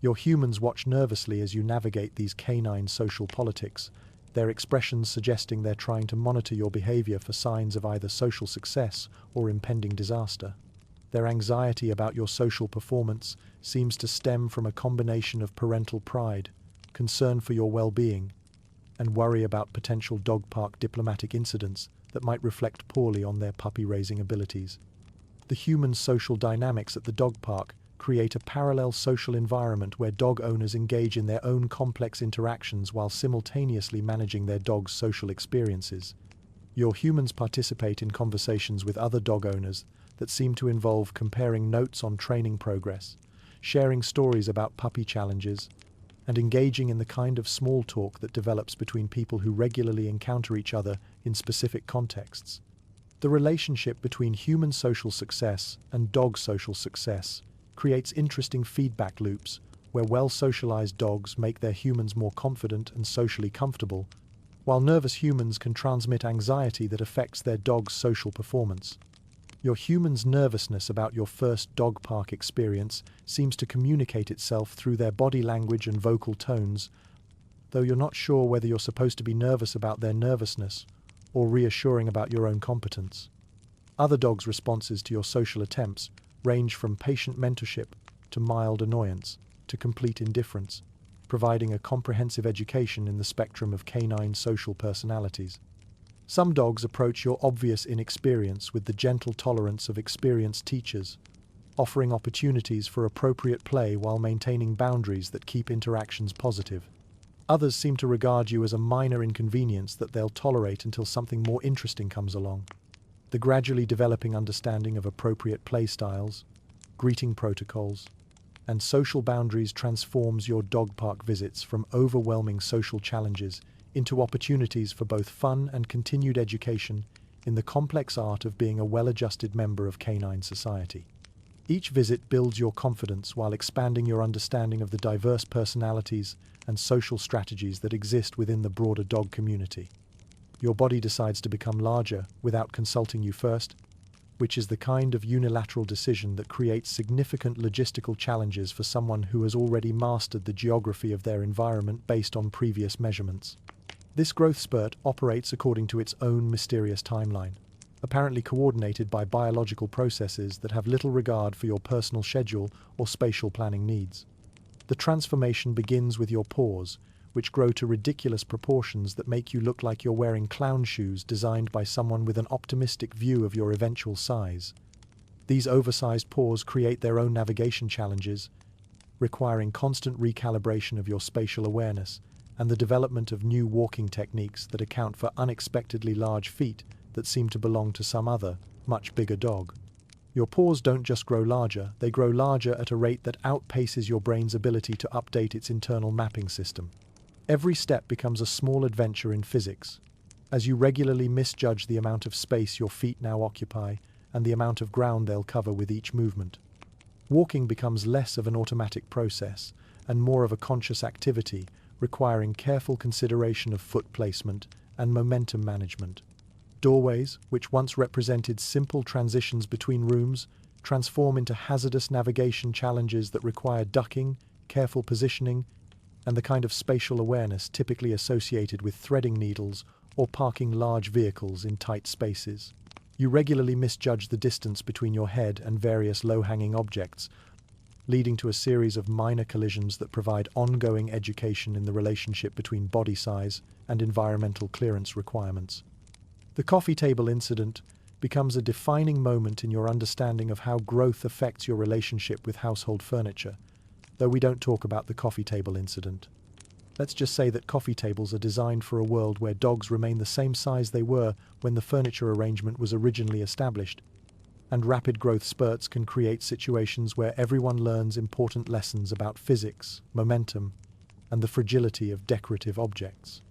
Your humans watch nervously as you navigate these canine social politics, their expressions suggesting they're trying to monitor your behavior for signs of either social success or impending disaster. Their anxiety about your social performance seems to stem from a combination of parental pride, concern for your well-being, and worry about potential dog park diplomatic incidents that might reflect poorly on their puppy-raising abilities. The human social dynamics at the dog park create a parallel social environment where dog owners engage in their own complex interactions while simultaneously managing their dog's social experiences. Your humans participate in conversations with other dog owners that seem to involve comparing notes on training progress, sharing stories about puppy challenges, and engaging in the kind of small talk that develops between people who regularly encounter each other in specific contexts. The relationship between human social success and dog social success creates interesting feedback loops where well-socialized dogs make their humans more confident and socially comfortable, while nervous humans can transmit anxiety that affects their dog's social performance. Your human's nervousness about your first dog park experience seems to communicate itself through their body language and vocal tones, though you're not sure whether you're supposed to be nervous about their nervousness or reassuring about your own competence. Other dogs' responses to your social attempts range from patient mentorship to mild annoyance to complete indifference, providing a comprehensive education in the spectrum of canine social personalities. Some dogs approach your obvious inexperience with the gentle tolerance of experienced teachers, offering opportunities for appropriate play while maintaining boundaries that keep interactions positive. Others seem to regard you as a minor inconvenience that they'll tolerate until something more interesting comes along. The gradually developing understanding of appropriate play styles, greeting protocols, and social boundaries transforms your dog park visits from overwhelming social challenges into opportunities for both fun and continued education in the complex art of being a well-adjusted member of canine society. Each visit builds your confidence while expanding your understanding of the diverse personalities and social strategies that exist within the broader dog community. Your body decides to become larger without consulting you first, which is the kind of unilateral decision that creates significant logistical challenges for someone who has already mastered the geography of their environment based on previous measurements. This growth spurt operates according to its own mysterious timeline, apparently coordinated by biological processes that have little regard for your personal schedule or spatial planning needs. The transformation begins with your paws, which grow to ridiculous proportions that make you look like you're wearing clown shoes designed by someone with an optimistic view of your eventual size. These oversized paws create their own navigation challenges, requiring constant recalibration of your spatial awareness and the development of new walking techniques that account for unexpectedly large feet that seem to belong to some other, much bigger dog. Your paws don't just grow larger, they grow larger at a rate that outpaces your brain's ability to update its internal mapping system. Every step becomes a small adventure in physics, as you regularly misjudge the amount of space your feet now occupy and the amount of ground they'll cover with each movement. Walking becomes less of an automatic process and more of a conscious activity, requiring careful consideration of foot placement and momentum management. Doorways, which once represented simple transitions between rooms, transform into hazardous navigation challenges that require ducking, careful positioning, and the kind of spatial awareness typically associated with threading needles or parking large vehicles in tight spaces. You regularly misjudge the distance between your head and various low-hanging objects, leading to a series of minor collisions that provide ongoing education in the relationship between body size and environmental clearance requirements. The coffee table incident becomes a defining moment in your understanding of how growth affects your relationship with household furniture, though we don't talk about the coffee table incident. Let's just say that coffee tables are designed for a world where dogs remain the same size they were when the furniture arrangement was originally established, and rapid growth spurts can create situations where everyone learns important lessons about physics, momentum, and the fragility of decorative objects.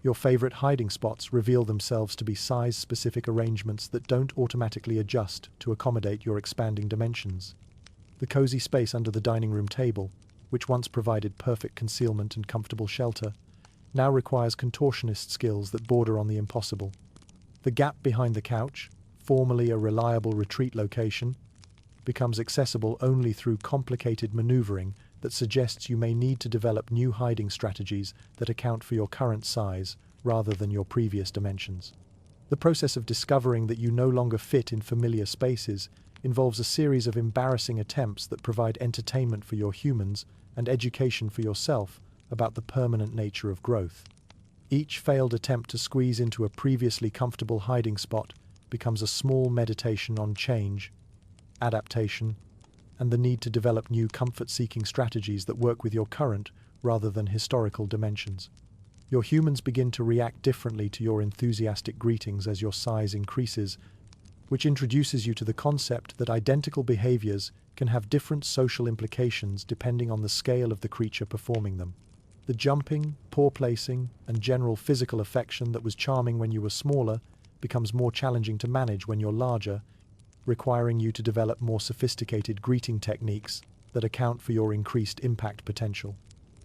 Your favorite hiding spots reveal themselves to be size-specific arrangements that don't automatically adjust to accommodate your expanding dimensions. The cozy space under the dining room table, which once provided perfect concealment and comfortable shelter, now requires contortionist skills that border on the impossible. The gap behind the couch, formerly a reliable retreat location, becomes accessible only through complicated maneuvering that suggests you may need to develop new hiding strategies that account for your current size rather than your previous dimensions. The process of discovering that you no longer fit in familiar spaces involves a series of embarrassing attempts that provide entertainment for your humans and education for yourself about the permanent nature of growth. Each failed attempt to squeeze into a previously comfortable hiding spot becomes a small meditation on change, adaptation, and the need to develop new comfort-seeking strategies that work with your current rather than historical dimensions. Your humans begin to react differently to your enthusiastic greetings as your size increases, which introduces you to the concept that identical behaviors can have different social implications depending on the scale of the creature performing them. The jumping, paw placing, and general physical affection that was charming when you were smaller becomes more challenging to manage when you're larger, requiring you to develop more sophisticated greeting techniques that account for your increased impact potential.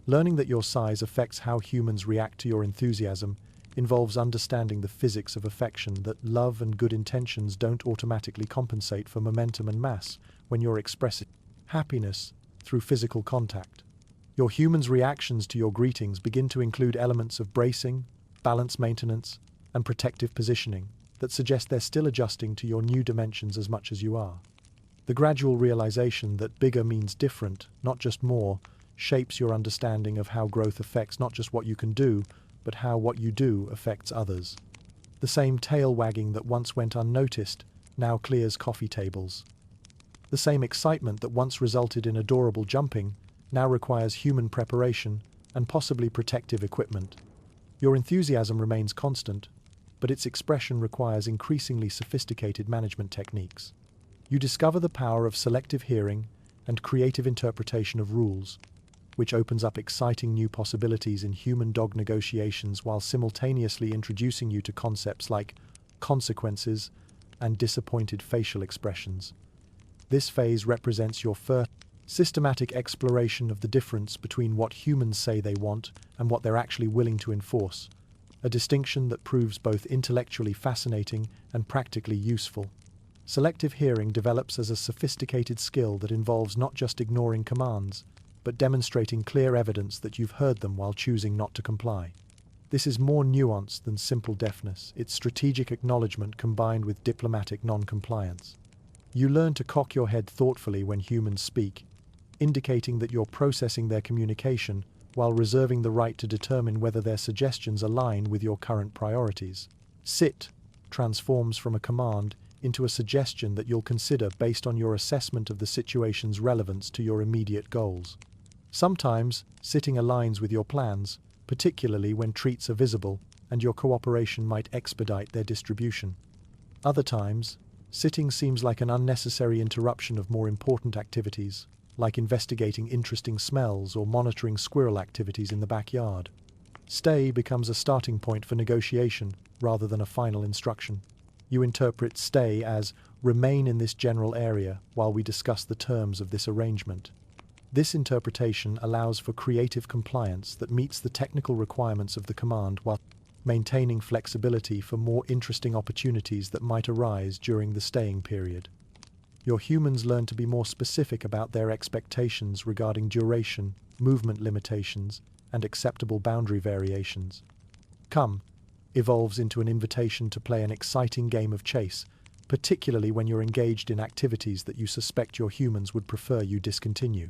Learning that your size affects how humans react to your enthusiasm involves understanding the physics of affection, that love and good intentions don't automatically compensate for momentum and mass when you're expressing happiness through physical contact. Your human's reactions to your greetings begin to include elements of bracing, balance maintenance, and protective positioning that suggest they're still adjusting to your new dimensions as much as you are. The gradual realization that bigger means different, not just more, shapes your understanding of how growth affects not just what you can do, but how what you do affects others. The same tail wagging that once went unnoticed now clears coffee tables. The same excitement that once resulted in adorable jumping now requires human preparation and possibly protective equipment. Your enthusiasm remains constant, but its expression requires increasingly sophisticated management techniques. You discover the power of selective hearing and creative interpretation of rules, which opens up exciting new possibilities in human-dog negotiations while simultaneously introducing you to concepts like consequences and disappointed facial expressions. This phase represents your first systematic exploration of the difference between what humans say they want and what they're actually willing to enforce, a distinction that proves both intellectually fascinating and practically useful. Selective hearing develops as a sophisticated skill that involves not just ignoring commands, but demonstrating clear evidence that you've heard them while choosing not to comply. This is more nuanced than simple deafness. It's strategic acknowledgement combined with diplomatic non-compliance. You learn to cock your head thoughtfully when humans speak, indicating that you're processing their communication while reserving the right to determine whether their suggestions align with your current priorities. Sit transforms from a command into a suggestion that you'll consider based on your assessment of the situation's relevance to your immediate goals. Sometimes, sitting aligns with your plans, particularly when treats are visible and your cooperation might expedite their distribution. Other times, sitting seems like an unnecessary interruption of more important activities, like investigating interesting smells or monitoring squirrel activities in the backyard. Stay becomes a starting point for negotiation rather than a final instruction. You interpret stay as remain in this general area while we discuss the terms of this arrangement. This interpretation allows for creative compliance that meets the technical requirements of the command while maintaining flexibility for more interesting opportunities that might arise during the staying period. Your humans learn to be more specific about their expectations regarding duration, movement limitations, and acceptable boundary variations. Come evolves into an invitation to play an exciting game of chase, particularly when you're engaged in activities that you suspect your humans would prefer you discontinue.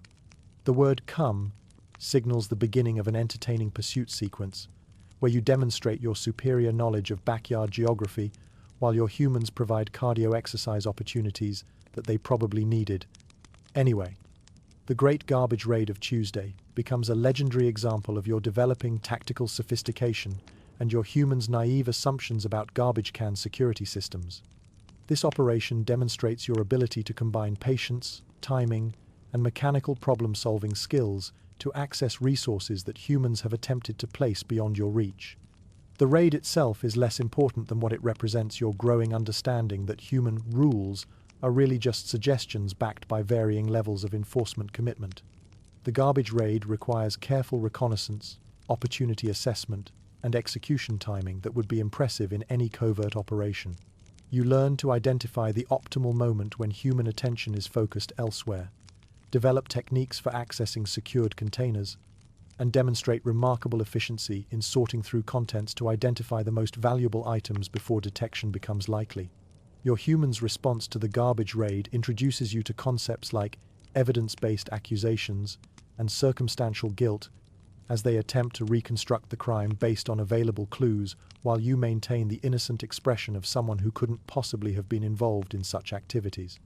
The word come signals the beginning of an entertaining pursuit sequence, where you demonstrate your superior knowledge of backyard geography while your humans provide cardio exercise opportunities that they probably needed. Anyway, the Great Garbage Raid of Tuesday becomes a legendary example of your developing tactical sophistication and your humans' naive assumptions about garbage can security systems. This operation demonstrates your ability to combine patience, timing, and mechanical problem-solving skills to access resources that humans have attempted to place beyond your reach. The raid itself is less important than what it represents: your growing understanding that human rules are really just suggestions backed by varying levels of enforcement commitment. The garbage raid requires careful reconnaissance, opportunity assessment, and execution timing that would be impressive in any covert operation. You learn to identify the optimal moment when human attention is focused elsewhere, develop techniques for accessing secured containers, and demonstrate remarkable efficiency in sorting through contents to identify the most valuable items before detection becomes likely. Your human's response to the garbage raid introduces you to concepts like evidence-based accusations and circumstantial guilt as they attempt to reconstruct the crime based on available clues, while you maintain the innocent expression of someone who couldn't possibly have been involved in such activities.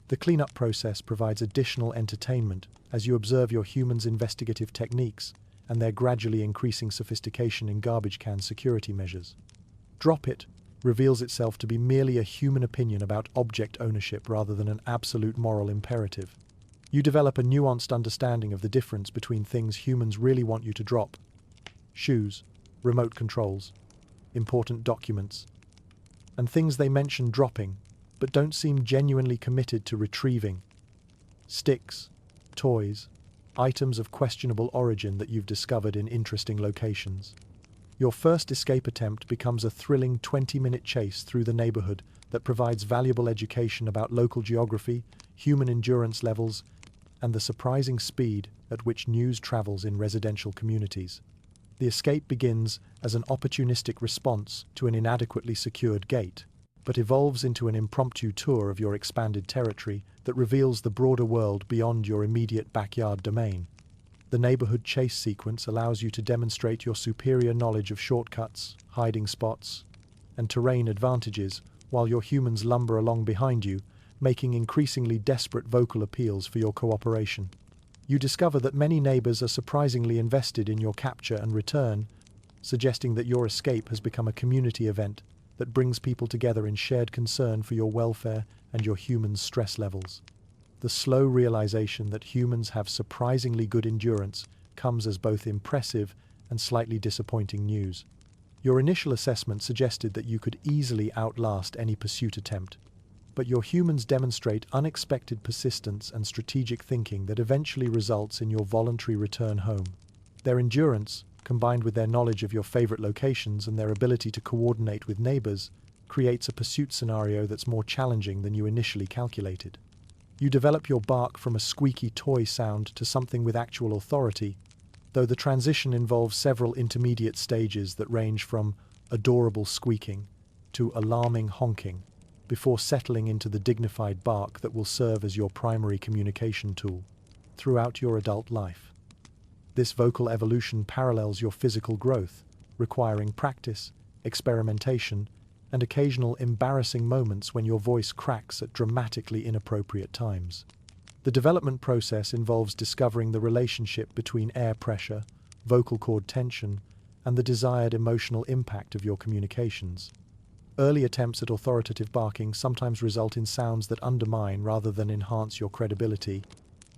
The cleanup process provides additional entertainment as you observe your humans' investigative techniques and their gradually increasing sophistication in garbage can security measures. Drop It reveals itself to be merely a human opinion about object ownership rather than an absolute moral imperative. You develop a nuanced understanding of the difference between things humans really want you to drop: shoes, remote controls, important documents, and things they mention dropping, but don't seem genuinely committed to retrieving. Sticks, toys, items of questionable origin that you've discovered in interesting locations. Your first escape attempt becomes a thrilling 20-minute chase through the neighborhood that provides valuable education about local geography, human endurance levels, and the surprising speed at which news travels in residential communities. The escape begins as an opportunistic response to an inadequately secured gate, but evolves into an impromptu tour of your expanded territory that reveals the broader world beyond your immediate backyard domain. The neighborhood chase sequence allows you to demonstrate your superior knowledge of shortcuts, hiding spots, and terrain advantages, while your humans lumber along behind you, making increasingly desperate vocal appeals for your cooperation. You discover that many neighbors are surprisingly invested in your capture and return, suggesting that your escape has become a community event that brings people together in shared concern for your welfare and your humans' stress levels. The slow realization that humans have surprisingly good endurance comes as both impressive and slightly disappointing news. Your initial assessment suggested that you could easily outlast any pursuit attempt, but your humans demonstrate unexpected persistence and strategic thinking that eventually results in your voluntary return home. Their endurance, combined with their knowledge of your favorite locations and their ability to coordinate with neighbors, creates a pursuit scenario that's more challenging than you initially calculated. You develop your bark from a squeaky toy sound to something with actual authority, though the transition involves several intermediate stages that range from adorable squeaking to alarming honking, before settling into the dignified bark that will serve as your primary communication tool throughout your adult life. This vocal evolution parallels your physical growth, requiring practice, experimentation, and occasional embarrassing moments when your voice cracks at dramatically inappropriate times. The development process involves discovering the relationship between air pressure, vocal cord tension, and the desired emotional impact of your communications. Early attempts at authoritative barking sometimes result in sounds that undermine rather than enhance your credibility,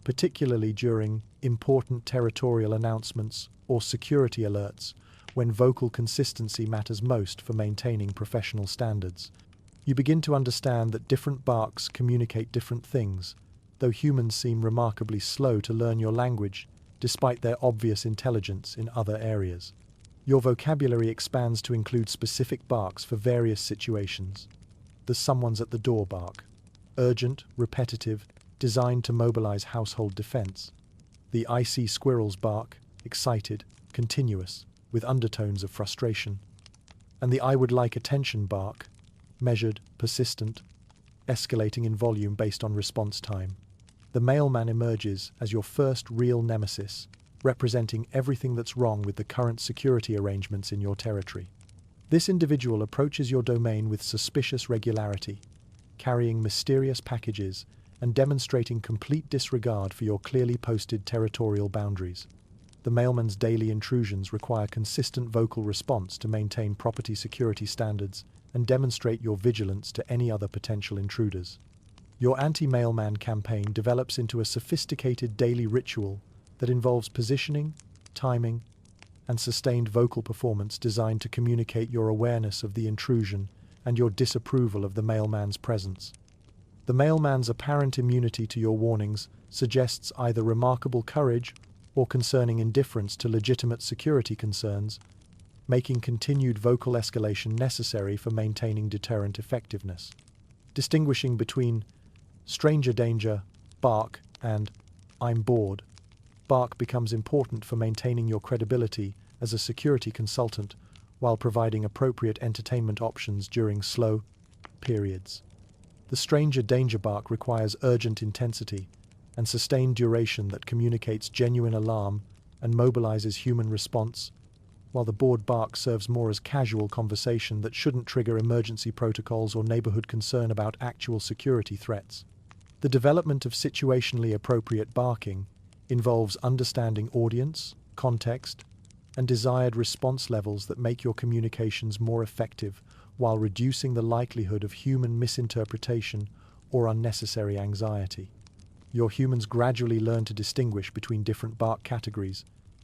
particularly during important territorial announcements or security alerts, when vocal consistency matters most for maintaining professional standards. You begin to understand that different barks communicate different things, though humans seem remarkably slow to learn your language, despite their obvious intelligence in other areas. Your vocabulary expands to include specific barks for various situations. The someone's at the door bark, urgent, repetitive, designed to mobilize household defense. The I see squirrel's bark, excited, continuous, with undertones of frustration. And the I would like attention bark, measured, persistent, escalating in volume based on response time. The mailman emerges as your first real nemesis, representing everything that's wrong with the current security arrangements in your territory. This individual approaches your domain with suspicious regularity, carrying mysterious packages and demonstrating complete disregard for your clearly posted territorial boundaries. The mailman's daily intrusions require consistent vocal response to maintain property security standards and demonstrate your vigilance to any other potential intruders. Your anti-mailman campaign develops into a sophisticated daily ritual that involves positioning, timing, and sustained vocal performance designed to communicate your awareness of the intrusion and your disapproval of the mailman's presence. The mailman's apparent immunity to your warnings suggests either remarkable courage or concerning indifference to legitimate security concerns, making continued vocal escalation necessary for maintaining deterrent effectiveness. Distinguishing between stranger danger, bark, and I'm bored, bark becomes important for maintaining your credibility as a security consultant while providing appropriate entertainment options during slow periods. The stranger danger bark requires urgent intensity and sustained duration that communicates genuine alarm and mobilizes human response, while the bored bark serves more as casual conversation that shouldn't trigger emergency protocols or neighborhood concern about actual security threats. The development of situationally appropriate barking involves understanding audience, context, and desired response levels that make your communications more effective while reducing the likelihood of human misinterpretation or unnecessary anxiety. Your humans gradually learn to distinguish between different bark categories,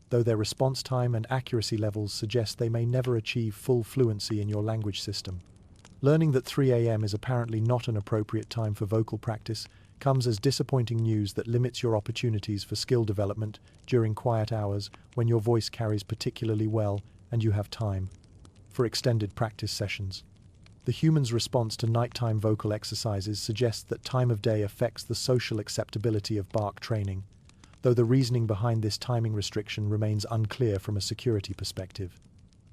though their response time and accuracy levels suggest they may never achieve full fluency in your language system. Learning that 3 a.m. is apparently not an appropriate time for vocal practice comes as disappointing news that limits your opportunities for skill development during quiet hours when your voice carries particularly well and you have time for extended practice sessions. The human's response to nighttime vocal exercises suggests that time of day affects the social acceptability of bark training, though the reasoning behind this timing restriction remains unclear from a security perspective.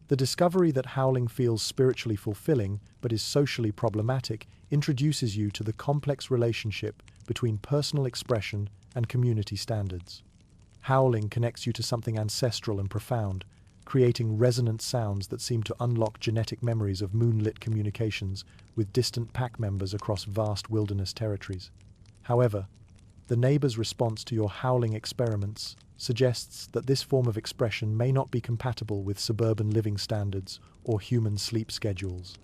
The discovery that howling feels spiritually fulfilling but is socially problematic introduces you to the complex relationship between personal expression and community standards. Howling connects you to something ancestral and profound, creating resonant sounds that seem to unlock genetic memories of moonlit communications with distant pack members across vast wilderness territories. However, the neighbor's response to your howling experiments suggests that this form of expression may not be compatible with suburban living standards or human sleep schedules.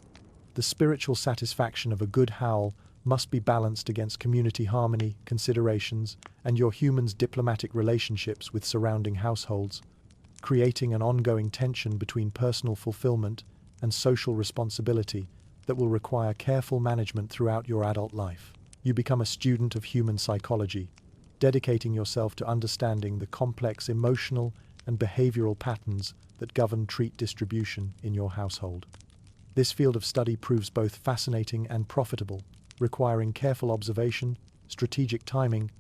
The spiritual satisfaction of a good howl must be balanced against community harmony considerations and your human's diplomatic relationships with surrounding households, creating an ongoing tension between personal fulfillment and social responsibility that will require careful management throughout your adult life. You become a student of human psychology, dedicating yourself to understanding the complex emotional and behavioral patterns that govern treat distribution in your household. This field of study proves both fascinating and profitable, requiring careful observation, strategic timing,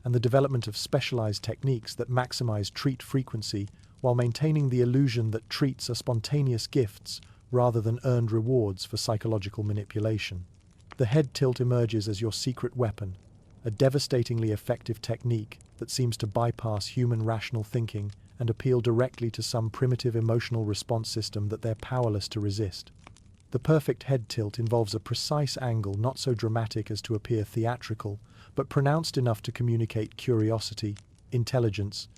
and the development of specialized techniques that maximize treat frequency while maintaining the illusion that treats are spontaneous gifts rather than earned rewards for psychological manipulation. The head tilt emerges as your secret weapon, a devastatingly effective technique that seems to bypass human rational thinking and appeal directly to some primitive emotional response system that they're powerless to resist. The perfect head tilt involves a precise angle not so dramatic as to appear theatrical, but pronounced enough to communicate curiosity, intelligence,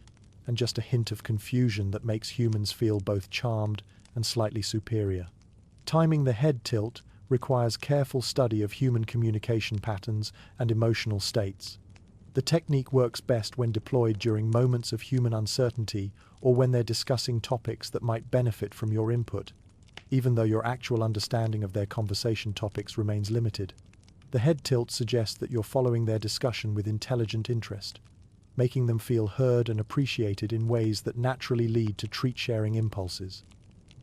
and just a hint of confusion that makes humans feel both charmed and slightly superior. Timing the head tilt requires careful study of human communication patterns and emotional states. The technique works best when deployed during moments of human uncertainty or when they're discussing topics that might benefit from your input, even though your actual understanding of their conversation topics remains limited. The head tilt suggests that you're following their discussion with intelligent interest, making them feel heard and appreciated in ways that naturally lead to treat-sharing impulses.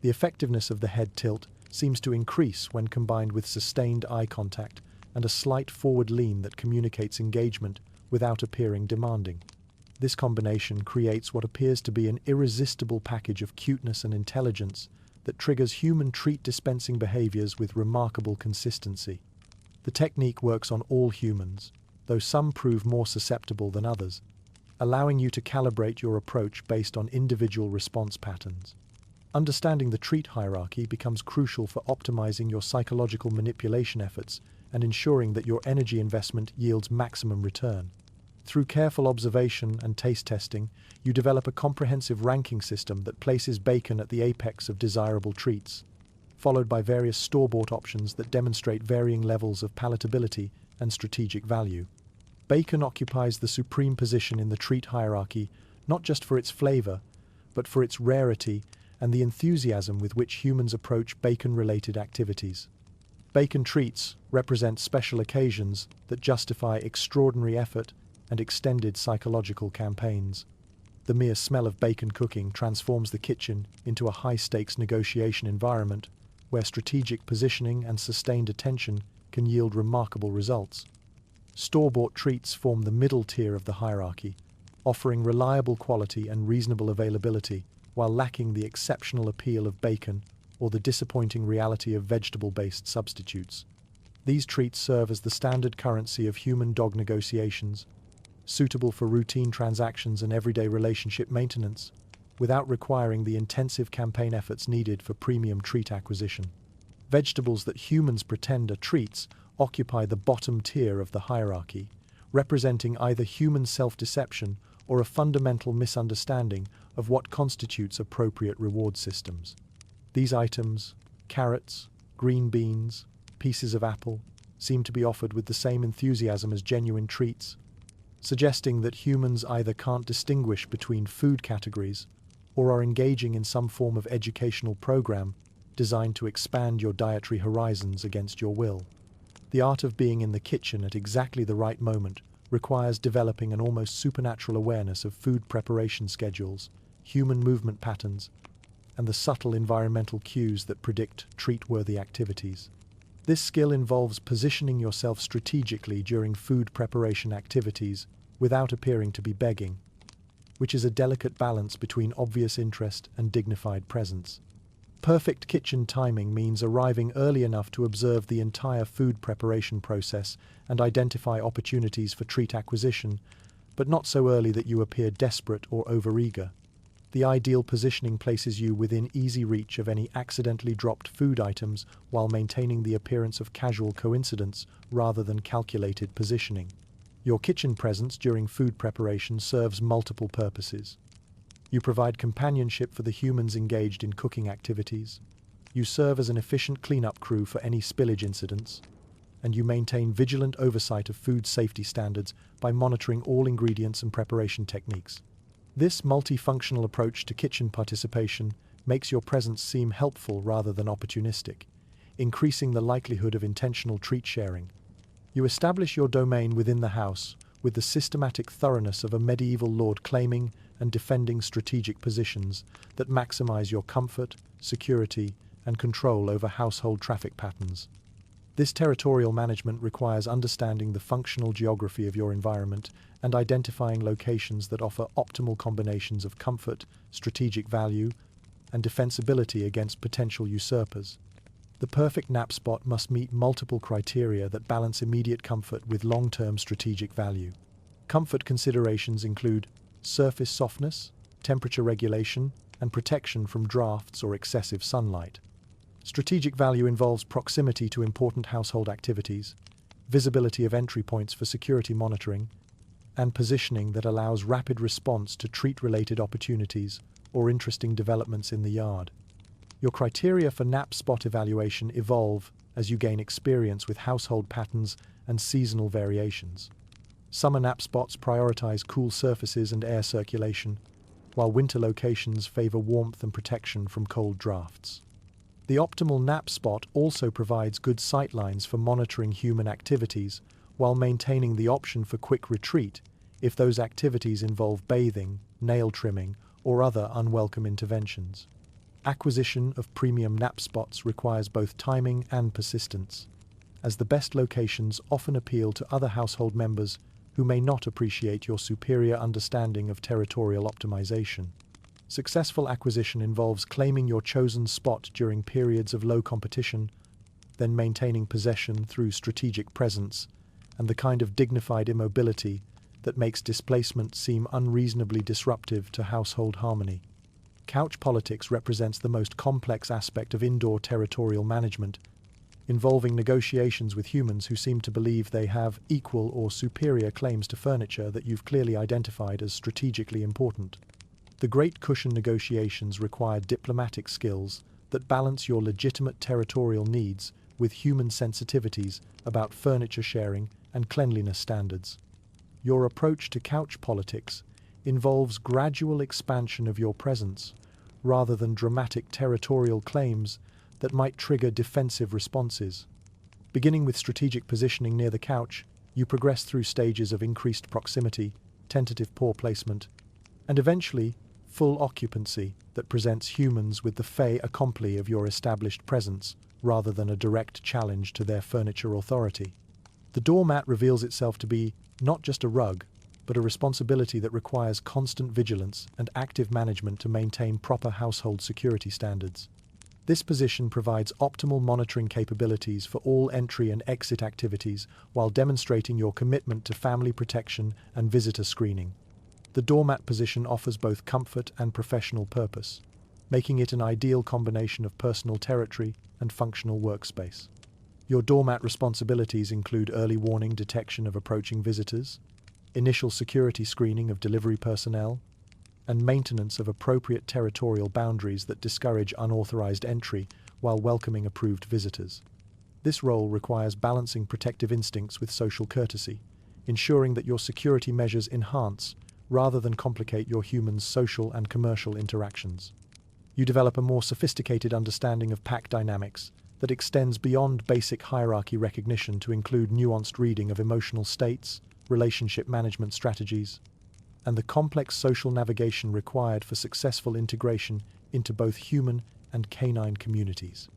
The effectiveness of the head tilt seems to increase when combined with sustained eye contact and a slight forward lean that communicates engagement without appearing demanding. This combination creates what appears to be an irresistible package of cuteness and intelligence that triggers human treat-dispensing behaviors with remarkable consistency. The technique works on all humans, though some prove more susceptible than others, allowing you to calibrate your approach based on individual response patterns. Understanding the treat hierarchy becomes crucial for optimizing your psychological manipulation efforts and ensuring that your energy investment yields maximum return. Through careful observation and taste testing, you develop a comprehensive ranking system that places bacon at the apex of desirable treats, followed by various store-bought options that demonstrate varying levels of palatability and strategic value. Bacon occupies the supreme position in the treat hierarchy, not just for its flavor, but for its rarity and the enthusiasm with which humans approach bacon-related activities. Bacon treats represent special occasions that justify extraordinary effort and extended psychological campaigns. The mere smell of bacon cooking transforms the kitchen into a high-stakes negotiation environment where strategic positioning and sustained attention can yield remarkable results. Store-bought treats form the middle tier of the hierarchy, offering reliable quality and reasonable availability while lacking the exceptional appeal of bacon or the disappointing reality of vegetable-based substitutes. These treats serve as the standard currency of human-dog negotiations, suitable for routine transactions and everyday relationship maintenance, without requiring the intensive campaign efforts needed for premium treat acquisition. Vegetables that humans pretend are treats occupy the bottom tier of the hierarchy, representing either human self-deception or a fundamental misunderstanding of what constitutes appropriate reward systems. These items, carrots, green beans, pieces of apple, seem to be offered with the same enthusiasm as genuine treats, suggesting that humans either can't distinguish between food categories or are engaging in some form of educational program designed to expand your dietary horizons against your will. The art of being in the kitchen at exactly the right moment requires developing an almost supernatural awareness of food preparation schedules, human movement patterns, and the subtle environmental cues that predict treat-worthy activities. This skill involves positioning yourself strategically during food preparation activities without appearing to be begging, which is a delicate balance between obvious interest and dignified presence. Perfect kitchen timing means arriving early enough to observe the entire food preparation process and identify opportunities for treat acquisition, but not so early that you appear desperate or overeager. The ideal positioning places you within easy reach of any accidentally dropped food items while maintaining the appearance of casual coincidence rather than calculated positioning. Your kitchen presence during food preparation serves multiple purposes. You provide companionship for the humans engaged in cooking activities. You serve as an efficient cleanup crew for any spillage incidents. And you maintain vigilant oversight of food safety standards by monitoring all ingredients and preparation techniques. This multifunctional approach to kitchen participation makes your presence seem helpful rather than opportunistic, increasing the likelihood of intentional treat sharing. You establish your domain within the house with the systematic thoroughness of a medieval lord, claiming and defending strategic positions that maximize your comfort, security, and control over household traffic patterns. This territorial management requires understanding the functional geography of your environment and identifying locations that offer optimal combinations of comfort, strategic value, and defensibility against potential usurpers. The perfect nap spot must meet multiple criteria that balance immediate comfort with long-term strategic value. Comfort considerations include surface softness, temperature regulation, and protection from drafts or excessive sunlight. Strategic value involves proximity to important household activities, visibility of entry points for security monitoring, and positioning that allows rapid response to treat-related opportunities or interesting developments in the yard. Your criteria for nap spot evaluation evolve as you gain experience with household patterns and seasonal variations. Summer nap spots prioritize cool surfaces and air circulation, while winter locations favor warmth and protection from cold drafts. The optimal nap spot also provides good sightlines for monitoring human activities, while maintaining the option for quick retreat if those activities involve bathing, nail trimming, or other unwelcome interventions. Acquisition of premium nap spots requires both timing and persistence, as the best locations often appeal to other household members who may not appreciate your superior understanding of territorial optimization. Successful acquisition involves claiming your chosen spot during periods of low competition, then maintaining possession through strategic presence and the kind of dignified immobility that makes displacement seem unreasonably disruptive to household harmony. Couch politics represents the most complex aspect of indoor territorial management, involving negotiations with humans who seem to believe they have equal or superior claims to furniture that you've clearly identified as strategically important. The great cushion negotiations require diplomatic skills that balance your legitimate territorial needs with human sensitivities about furniture sharing and cleanliness standards. Your approach to couch politics involves gradual expansion of your presence rather than dramatic territorial claims that might trigger defensive responses. Beginning with strategic positioning near the couch, you progress through stages of increased proximity, tentative paw placement, and eventually full occupancy that presents humans with the fait accompli of your established presence rather than a direct challenge to their furniture authority. The doormat reveals itself to be not just a rug, but a responsibility that requires constant vigilance and active management to maintain proper household security standards. This position provides optimal monitoring capabilities for all entry and exit activities while demonstrating your commitment to family protection and visitor screening. The doormat position offers both comfort and professional purpose, making it an ideal combination of personal territory and functional workspace. Your doormat responsibilities include early warning detection of approaching visitors, initial security screening of delivery personnel, and maintenance of appropriate territorial boundaries that discourage unauthorized entry while welcoming approved visitors. This role requires balancing protective instincts with social courtesy, ensuring that your security measures enhance rather than complicate your humans' social and commercial interactions. You develop a more sophisticated understanding of pack dynamics that extends beyond basic hierarchy recognition to include nuanced reading of emotional states, relationship management strategies, and the complex social navigation required for successful integration into both human and canine communities.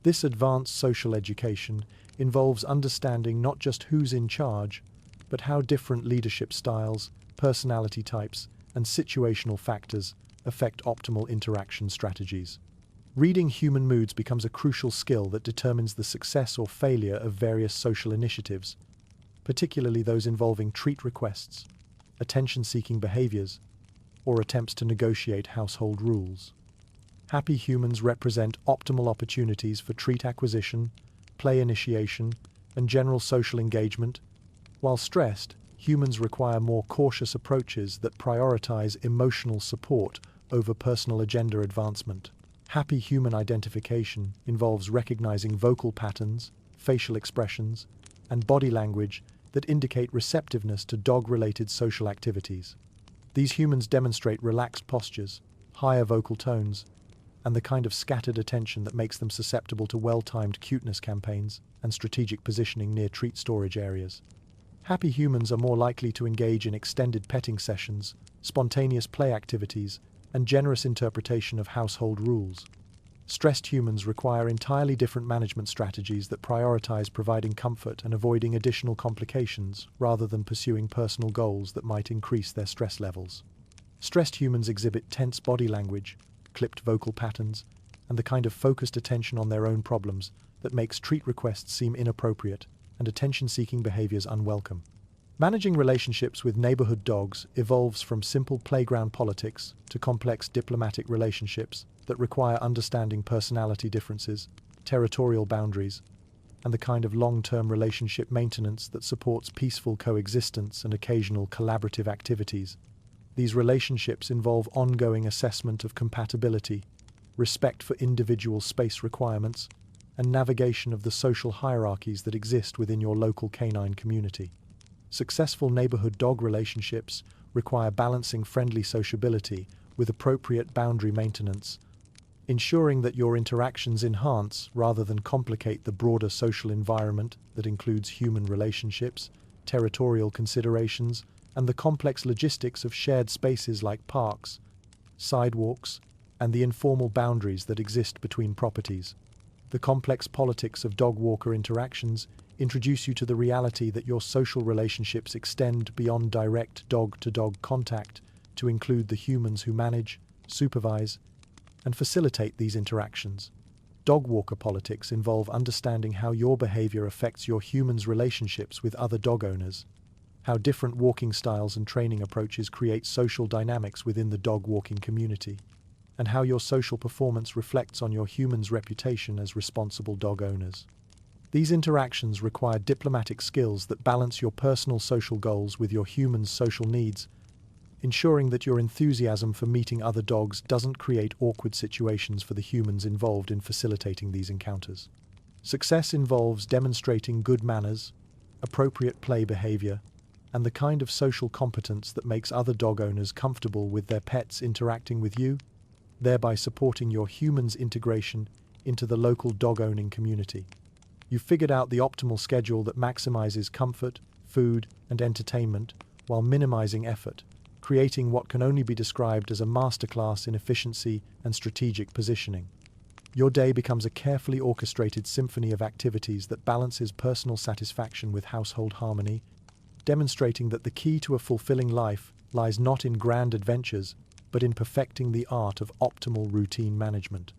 This advanced social education involves understanding not just who's in charge, but how different leadership styles, personality types, and situational factors affect optimal interaction strategies. Reading human moods becomes a crucial skill that determines the success or failure of various social initiatives, particularly those involving treat requests, attention-seeking behaviors, or attempts to negotiate household rules. Happy humans represent optimal opportunities for treat acquisition, play initiation, and general social engagement. While stressed, humans require more cautious approaches that prioritize emotional support over personal agenda advancement. Happy human identification involves recognizing vocal patterns, facial expressions, and body language that indicate receptiveness to dog-related social activities. These humans demonstrate relaxed postures, higher vocal tones, and the kind of scattered attention that makes them susceptible to well-timed cuteness campaigns and strategic positioning near treat storage areas. Happy humans are more likely to engage in extended petting sessions, spontaneous play activities, and generous interpretation of household rules. Stressed humans require entirely different management strategies that prioritize providing comfort and avoiding additional complications rather than pursuing personal goals that might increase their stress levels. Stressed humans exhibit tense body language, clipped vocal patterns, and the kind of focused attention on their own problems that makes treat requests seem inappropriate and attention-seeking behaviors unwelcome. Managing relationships with neighborhood dogs evolves from simple playground politics to complex diplomatic relationships that require understanding personality differences, territorial boundaries, and the kind of long-term relationship maintenance that supports peaceful coexistence and occasional collaborative activities. These relationships involve ongoing assessment of compatibility, respect for individual space requirements, and navigation of the social hierarchies that exist within your local canine community. Successful neighborhood dog relationships require balancing friendly sociability with appropriate boundary maintenance, ensuring that your interactions enhance rather than complicate the broader social environment that includes human relationships, territorial considerations, and the complex logistics of shared spaces like parks, sidewalks, and the informal boundaries that exist between properties. The complex politics of dog-walker interactions introduce you to the reality that your social relationships extend beyond direct dog-to-dog contact to include the humans who manage, supervise, and facilitate these interactions. Dog-walker politics involve understanding how your behavior affects your humans' relationships with other dog owners, how different walking styles and training approaches create social dynamics within the dog-walking community, and how your social performance reflects on your humans' reputation as responsible dog owners. These interactions require diplomatic skills that balance your personal social goals with your humans' social needs, ensuring that your enthusiasm for meeting other dogs doesn't create awkward situations for the humans involved in facilitating these encounters. Success involves demonstrating good manners, appropriate play behavior, and the kind of social competence that makes other dog owners comfortable with their pets interacting with you, thereby supporting your humans' integration into the local dog-owning community. You've figured out the optimal schedule that maximizes comfort, food, and entertainment while minimizing effort, creating what can only be described as a masterclass in efficiency and strategic positioning. Your day becomes a carefully orchestrated symphony of activities that balances personal satisfaction with household harmony, demonstrating that the key to a fulfilling life lies not in grand adventures, but in perfecting the art of optimal routine management.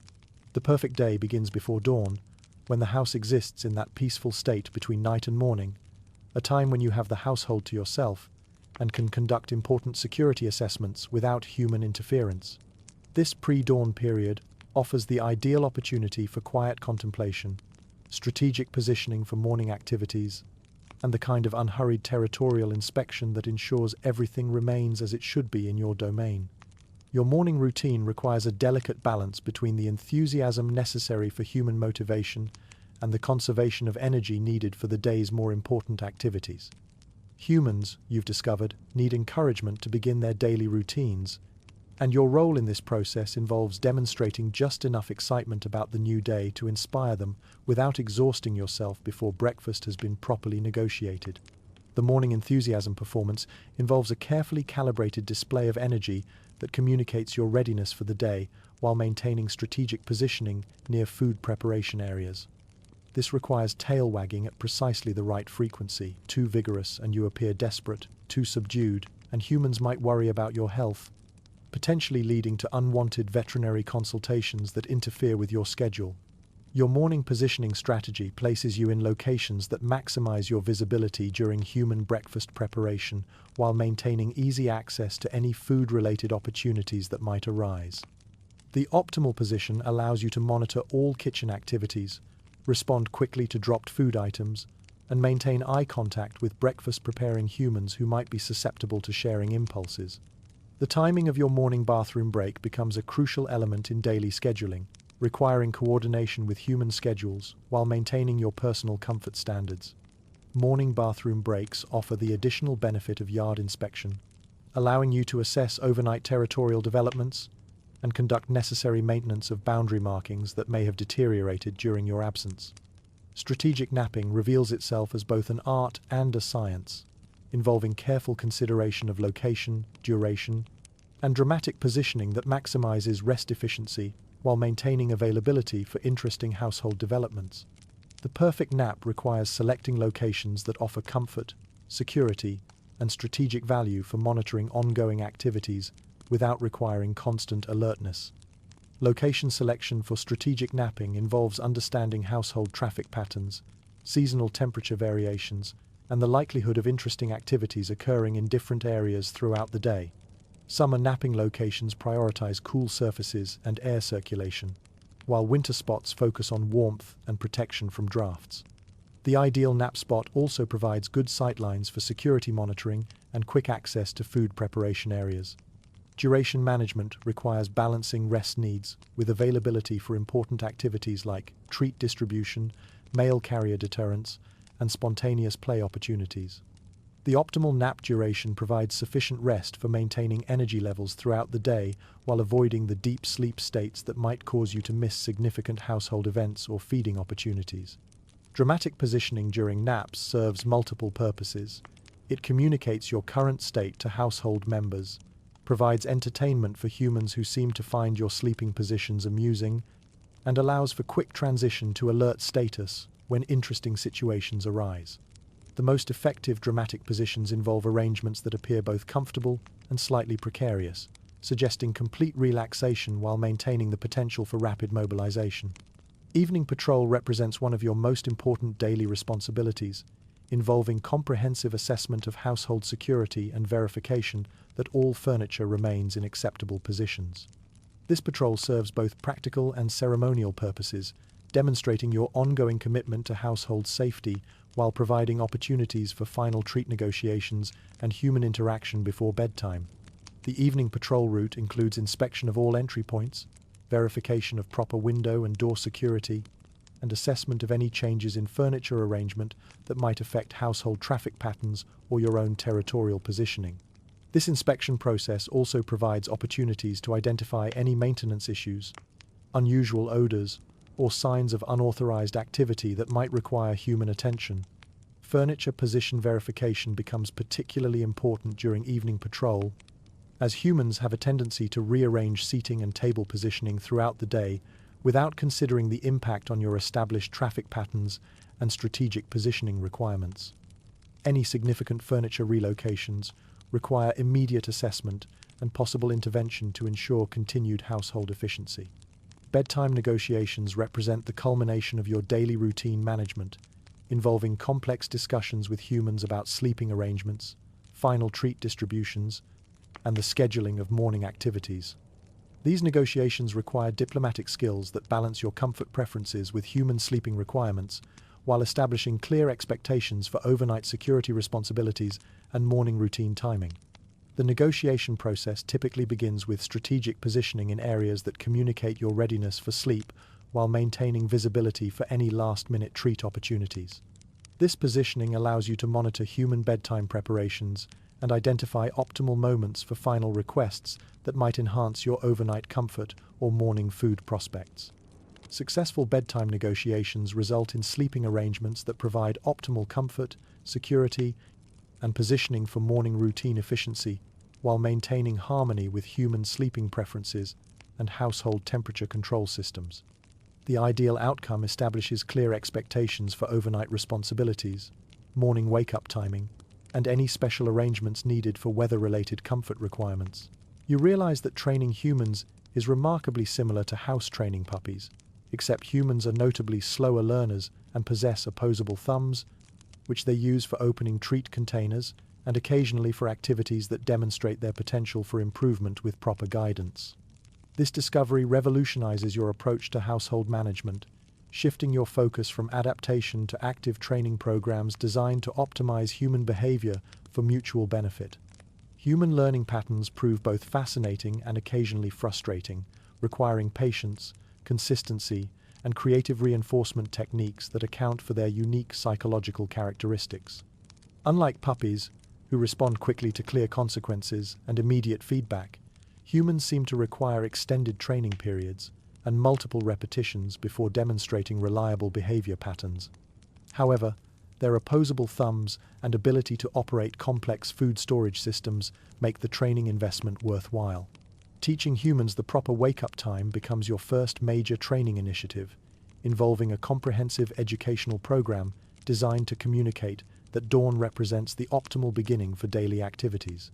The perfect day begins before dawn, when the house exists in that peaceful state between night and morning, a time when you have the household to yourself and can conduct important security assessments without human interference. This pre-dawn period offers the ideal opportunity for quiet contemplation, strategic positioning for morning activities, and the kind of unhurried territorial inspection that ensures everything remains as it should be in your domain. Your morning routine requires a delicate balance between the enthusiasm necessary for human motivation and the conservation of energy needed for the day's more important activities. Humans, you've discovered, need encouragement to begin their daily routines, And your role in this process involves demonstrating just enough excitement about the new day to inspire them without exhausting yourself before breakfast has been properly negotiated. The morning enthusiasm performance involves a carefully calibrated display of energy that communicates your readiness for the day while maintaining strategic positioning near food preparation areas. This requires tail wagging at precisely the right frequency. Too vigorous and you appear desperate, too subdued, and humans might worry about your health, potentially leading to unwanted veterinary consultations that interfere with your schedule. Your morning positioning strategy places you in locations that maximize your visibility during human breakfast preparation while maintaining easy access to any food-related opportunities that might arise. The optimal position allows you to monitor all kitchen activities, respond quickly to dropped food items, and maintain eye contact with breakfast-preparing humans who might be susceptible to sharing impulses. The timing of your morning bathroom break becomes a crucial element in daily scheduling, requiring coordination with human schedules while maintaining your personal comfort standards. Morning bathroom breaks offer the additional benefit of yard inspection, allowing you to assess overnight territorial developments and conduct necessary maintenance of boundary markings that may have deteriorated during your absence. Strategic napping reveals itself as both an art and a science, involving careful consideration of location, duration, and dramatic positioning that maximizes rest efficiency while maintaining availability for interesting household developments. The perfect nap requires selecting locations that offer comfort, security, and strategic value for monitoring ongoing activities without requiring constant alertness. Location selection for strategic napping involves understanding household traffic patterns, seasonal temperature variations, and the likelihood of interesting activities occurring in different areas throughout the day. Summer napping locations prioritize cool surfaces and air circulation, while winter spots focus on warmth and protection from drafts. The ideal nap spot also provides good sightlines for security monitoring and quick access to food preparation areas. Duration management requires balancing rest needs with availability for important activities like treat distribution, mail carrier deterrence, and spontaneous play opportunities. The optimal nap duration provides sufficient rest for maintaining energy levels throughout the day while avoiding the deep sleep states that might cause you to miss significant household events or feeding opportunities. Dramatic positioning during naps serves multiple purposes. It communicates your current state to household members, provides entertainment for humans who seem to find your sleeping positions amusing, and allows for quick transition to alert status when interesting situations arise. The most effective dramatic positions involve arrangements that appear both comfortable and slightly precarious, suggesting complete relaxation while maintaining the potential for rapid mobilization. Evening patrol represents one of your most important daily responsibilities, involving comprehensive assessment of household security and verification that all furniture remains in acceptable positions. This patrol serves both practical and ceremonial purposes, demonstrating your ongoing commitment to household safety while providing opportunities for final treat negotiations and human interaction before bedtime. The evening patrol route includes inspection of all entry points, verification of proper window and door security, and assessment of any changes in furniture arrangement that might affect household traffic patterns or your own territorial positioning. This inspection process also provides opportunities to identify any maintenance issues, unusual odors, or signs of unauthorized activity that might require human attention. Furniture position verification becomes particularly important during evening patrol, as humans have a tendency to rearrange seating and table positioning throughout the day without considering the impact on your established traffic patterns and strategic positioning requirements. Any significant furniture relocations require immediate assessment and possible intervention to ensure continued household efficiency. Bedtime negotiations represent the culmination of your daily routine management, involving complex discussions with humans about sleeping arrangements, final treat distributions, and the scheduling of morning activities. These negotiations require diplomatic skills that balance your comfort preferences with human sleeping requirements, while establishing clear expectations for overnight security responsibilities and morning routine timing. The negotiation process typically begins with strategic positioning in areas that communicate your readiness for sleep while maintaining visibility for any last-minute treat opportunities. This positioning allows you to monitor human bedtime preparations and identify optimal moments for final requests that might enhance your overnight comfort or morning food prospects. Successful bedtime negotiations result in sleeping arrangements that provide optimal comfort, security, and positioning for morning routine efficiency, while maintaining harmony with human sleeping preferences and household temperature control systems. The ideal outcome establishes clear expectations for overnight responsibilities, morning wake-up timing, and any special arrangements needed for weather-related comfort requirements. You realize that training humans is remarkably similar to house training puppies, except humans are notably slower learners and possess opposable thumbs, which they use for opening treat containers and occasionally for activities that demonstrate their potential for improvement with proper guidance. This discovery revolutionizes your approach to household management, shifting your focus from adaptation to active training programs designed to optimize human behavior for mutual benefit. Human learning patterns prove both fascinating and occasionally frustrating, requiring patience, consistency, and creative reinforcement techniques that account for their unique psychological characteristics. Unlike puppies, who respond quickly to clear consequences and immediate feedback, humans seem to require extended training periods and multiple repetitions before demonstrating reliable behavior patterns. However, their opposable thumbs and ability to operate complex food storage systems make the training investment worthwhile. Teaching humans the proper wake-up time becomes your first major training initiative, involving a comprehensive educational program designed to communicate that dawn represents the optimal beginning for daily activities.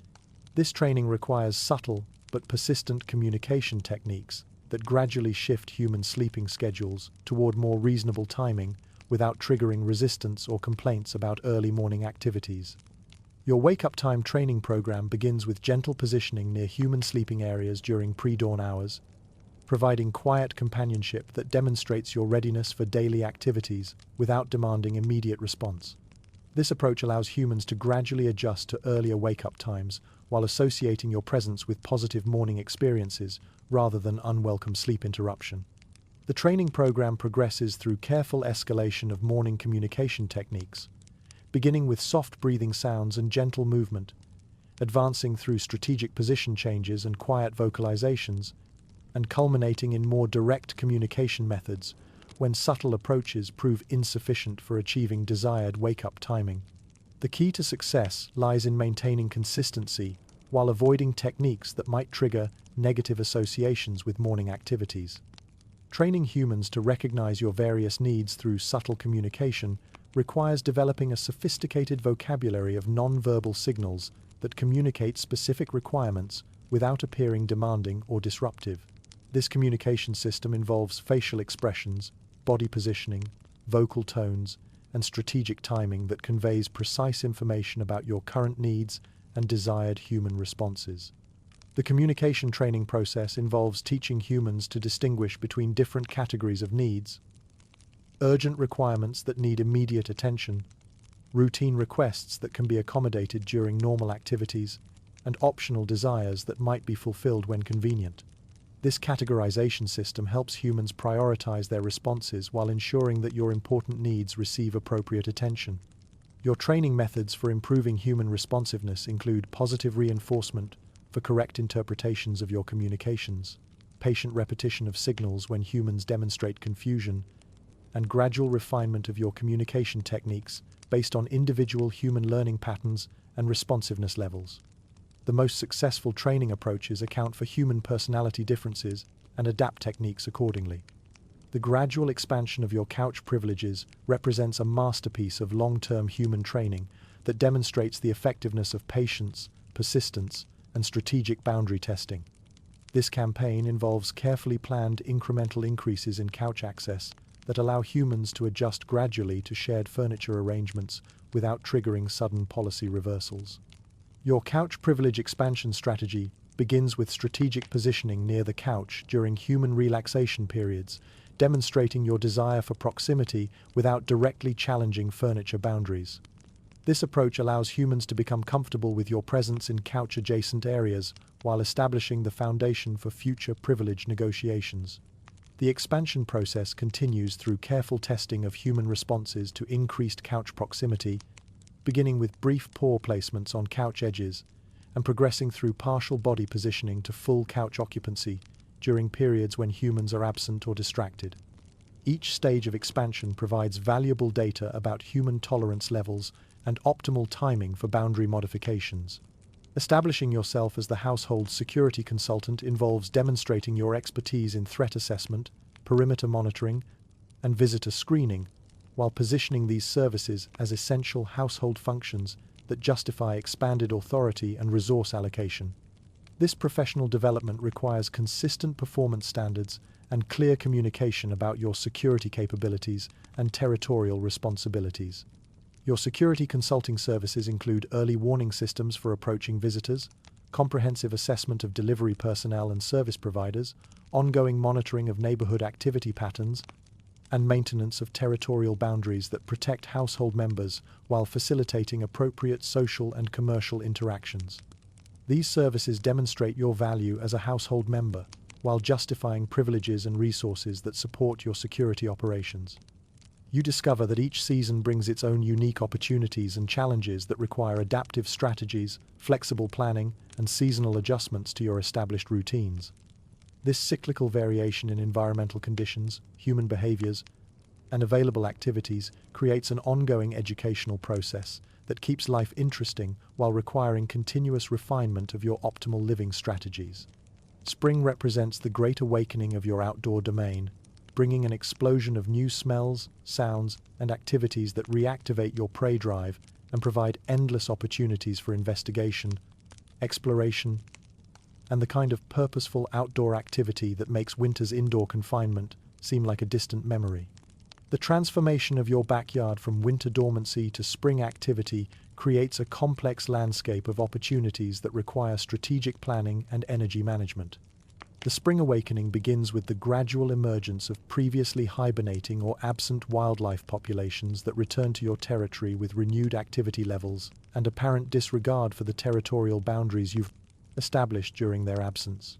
This training requires subtle but persistent communication techniques that gradually shift human sleeping schedules toward more reasonable timing without triggering resistance or complaints about early morning activities. Your wake-up time training program begins with gentle positioning near human sleeping areas during pre-dawn hours, providing quiet companionship that demonstrates your readiness for daily activities without demanding immediate response. This approach allows humans to gradually adjust to earlier wake-up times while associating your presence with positive morning experiences rather than unwelcome sleep interruption. The training program progresses through careful escalation of morning communication techniques, beginning with soft breathing sounds and gentle movement, advancing through strategic position changes and quiet vocalizations, and culminating in more direct communication methods when subtle approaches prove insufficient for achieving desired wake-up timing. The key to success lies in maintaining consistency while avoiding techniques that might trigger negative associations with morning activities. Training humans to recognize your various needs through subtle communication requires developing a sophisticated vocabulary of non-verbal signals that communicate specific requirements without appearing demanding or disruptive. This communication system involves facial expressions, body positioning, vocal tones, and strategic timing that conveys precise information about your current needs and desired human responses. The communication training process involves teaching humans to distinguish between different categories of needs: urgent requirements that need immediate attention, routine requests that can be accommodated during normal activities, and optional desires that might be fulfilled when convenient. This categorization system helps humans prioritize their responses while ensuring that your important needs receive appropriate attention. Your training methods for improving human responsiveness include positive reinforcement for correct interpretations of your communications, patient repetition of signals when humans demonstrate confusion, and gradual refinement of your communication techniques based on individual human learning patterns and responsiveness levels. The most successful training approaches account for human personality differences and adapt techniques accordingly. The gradual expansion of your couch privileges represents a masterpiece of long-term human training that demonstrates the effectiveness of patience, persistence, and strategic boundary testing. This campaign involves carefully planned incremental increases in couch access that allow humans to adjust gradually to shared furniture arrangements without triggering sudden policy reversals. Your couch privilege expansion strategy begins with strategic positioning near the couch during human relaxation periods, demonstrating your desire for proximity without directly challenging furniture boundaries. This approach allows humans to become comfortable with your presence in couch-adjacent areas while establishing the foundation for future privilege negotiations. The expansion process continues through careful testing of human responses to increased couch proximity, beginning with brief paw placements on couch edges and progressing through partial body positioning to full couch occupancy during periods when humans are absent or distracted. Each stage of expansion provides valuable data about human tolerance levels and optimal timing for boundary modifications. Establishing yourself as the household security consultant involves demonstrating your expertise in threat assessment, perimeter monitoring, and visitor screening, while positioning these services as essential household functions that justify expanded authority and resource allocation. This professional development requires consistent performance standards and clear communication about your security capabilities and territorial responsibilities. Your security consulting services include early warning systems for approaching visitors, comprehensive assessment of delivery personnel and service providers, ongoing monitoring of neighborhood activity patterns, and maintenance of territorial boundaries that protect household members while facilitating appropriate social and commercial interactions. These services demonstrate your value as a household member, while justifying privileges and resources that support your security operations. You discover that each season brings its own unique opportunities and challenges that require adaptive strategies, flexible planning, and seasonal adjustments to your established routines. This cyclical variation in environmental conditions, human behaviors, and available activities creates an ongoing educational process that keeps life interesting while requiring continuous refinement of your optimal living strategies. Spring represents the great awakening of your outdoor domain, bringing an explosion of new smells, sounds, and activities that reactivate your prey drive and provide endless opportunities for investigation, exploration, and the kind of purposeful outdoor activity that makes winter's indoor confinement seem like a distant memory. The transformation of your backyard from winter dormancy to spring activity creates a complex landscape of opportunities that require strategic planning and energy management. The spring awakening begins with the gradual emergence of previously hibernating or absent wildlife populations that return to your territory with renewed activity levels and apparent disregard for the territorial boundaries you've established during their absence.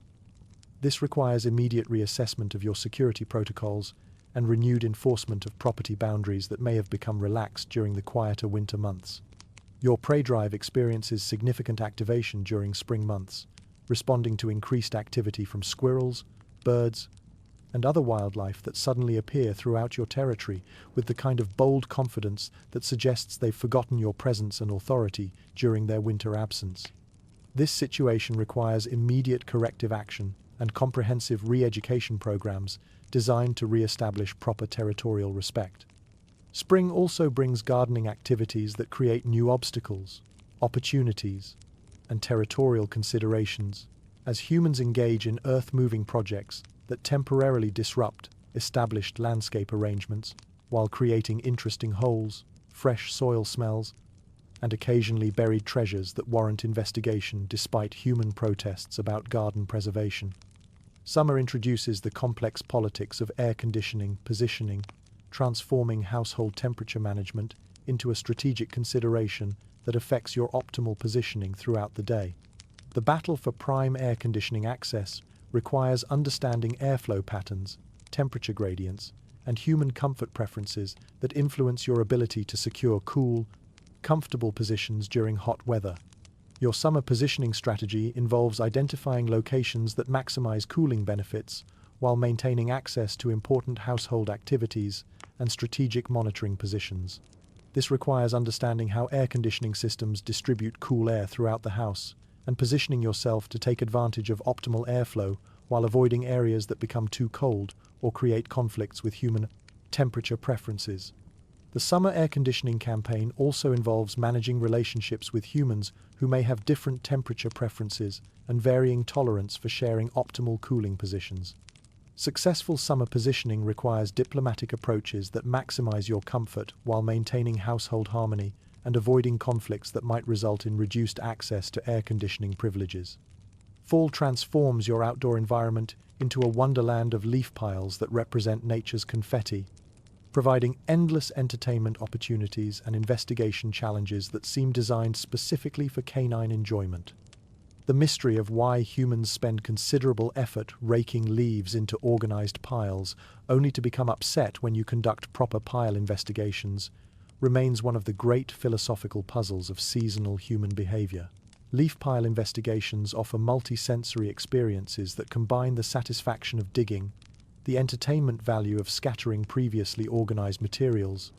This requires immediate reassessment of your security protocols and renewed enforcement of property boundaries that may have become relaxed during the quieter winter months. Your prey drive experiences significant activation during spring months, responding to increased activity from squirrels, birds, and other wildlife that suddenly appear throughout your territory with the kind of bold confidence that suggests they've forgotten your presence and authority during their winter absence. This situation requires immediate corrective action and comprehensive re-education programs designed to re-establish proper territorial respect. Spring also brings gardening activities that create new obstacles, opportunities, and territorial considerations as humans engage in earth-moving projects that temporarily disrupt established landscape arrangements while creating interesting holes, fresh soil smells, and occasionally buried treasures that warrant investigation despite human protests about garden preservation. Summer introduces the complex politics of air conditioning, positioning, transforming household temperature management into a strategic consideration that affects your optimal positioning throughout the day. The battle for prime air conditioning access requires understanding airflow patterns, temperature gradients, and human comfort preferences that influence your ability to secure cool, comfortable positions during hot weather. Your summer positioning strategy involves identifying locations that maximize cooling benefits while maintaining access to important household activities and strategic monitoring positions. This requires understanding how air conditioning systems distribute cool air throughout the house and positioning yourself to take advantage of optimal airflow while avoiding areas that become too cold or create conflicts with human temperature preferences. The summer air conditioning campaign also involves managing relationships with humans who may have different temperature preferences and varying tolerance for sharing optimal cooling positions. Successful summer positioning requires diplomatic approaches that maximize your comfort while maintaining household harmony and avoiding conflicts that might result in reduced access to air conditioning privileges. Fall transforms your outdoor environment into a wonderland of leaf piles that represent nature's confetti, providing endless entertainment opportunities and investigation challenges that seem designed specifically for canine enjoyment. The mystery of why humans spend considerable effort raking leaves into organized piles, only to become upset when you conduct proper pile investigations, remains one of the great philosophical puzzles of seasonal human behavior. Leaf pile investigations offer multi-sensory experiences that combine the satisfaction of digging, the entertainment value of scattering previously organized materials,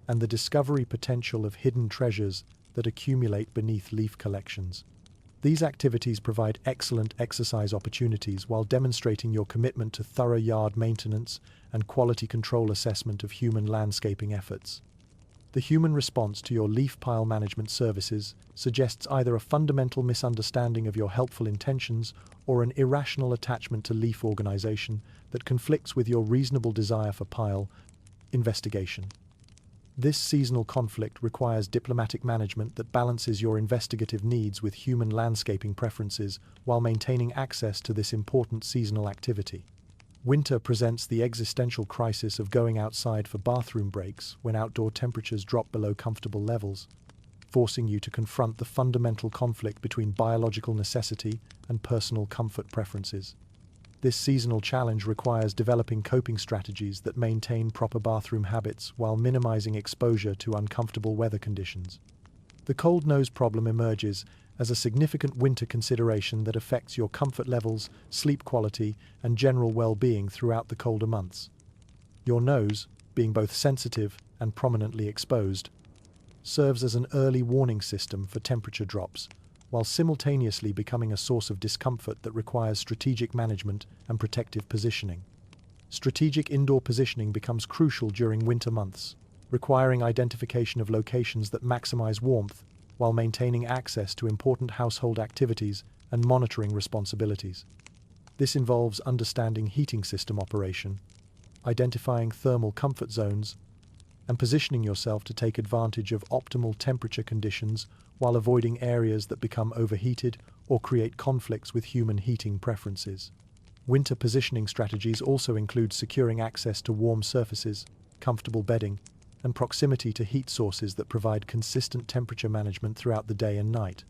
and the discovery potential of hidden treasures that accumulate beneath leaf collections. These activities provide excellent exercise opportunities while demonstrating your commitment to thorough yard maintenance and quality control assessment of human landscaping efforts. The human response to your leaf pile management services suggests either a fundamental misunderstanding of your helpful intentions or an irrational attachment to leaf organization that conflicts with your reasonable desire for pile investigation. This seasonal conflict requires diplomatic management that balances your investigative needs with human landscaping preferences while maintaining access to this important seasonal activity. Winter presents the existential crisis of going outside for bathroom breaks when outdoor temperatures drop below comfortable levels, forcing you to confront the fundamental conflict between biological necessity and personal comfort preferences. This seasonal challenge requires developing coping strategies that maintain proper bathroom habits while minimizing exposure to uncomfortable weather conditions. The cold nose problem emerges as a significant winter consideration that affects your comfort levels, sleep quality, and general well-being throughout the colder months. Your nose, being both sensitive and prominently exposed, serves as an early warning system for temperature drops, while simultaneously becoming a source of discomfort that requires strategic management and protective positioning. Strategic indoor positioning becomes crucial during winter months, requiring identification of locations that maximize warmth while maintaining access to important household activities and monitoring responsibilities. This involves understanding heating system operation, identifying thermal comfort zones, and positioning yourself to take advantage of optimal temperature conditions while avoiding areas that become overheated or create conflicts with human heating preferences. Winter positioning strategies also include securing access to warm surfaces, comfortable bedding, and proximity to heat sources that provide consistent temperature management throughout the day and night.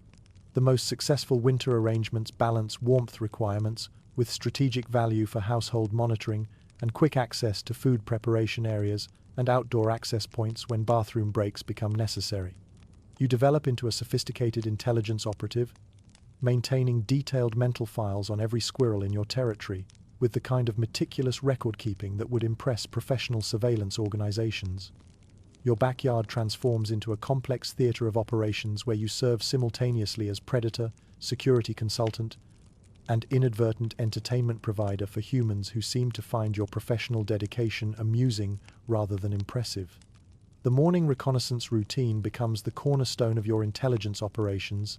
The most successful winter arrangements balance warmth requirements with strategic value for household monitoring and quick access to food preparation areas and outdoor access points when bathroom breaks become necessary. You develop into a sophisticated intelligence operative, maintaining detailed mental files on every squirrel in your territory, with the kind of meticulous record-keeping that would impress professional surveillance organizations. Your backyard transforms into a complex theater of operations where you serve simultaneously as predator, security consultant, and inadvertent entertainment provider for humans who seem to find your professional dedication amusing rather than impressive. The morning reconnaissance routine becomes the cornerstone of your intelligence operations,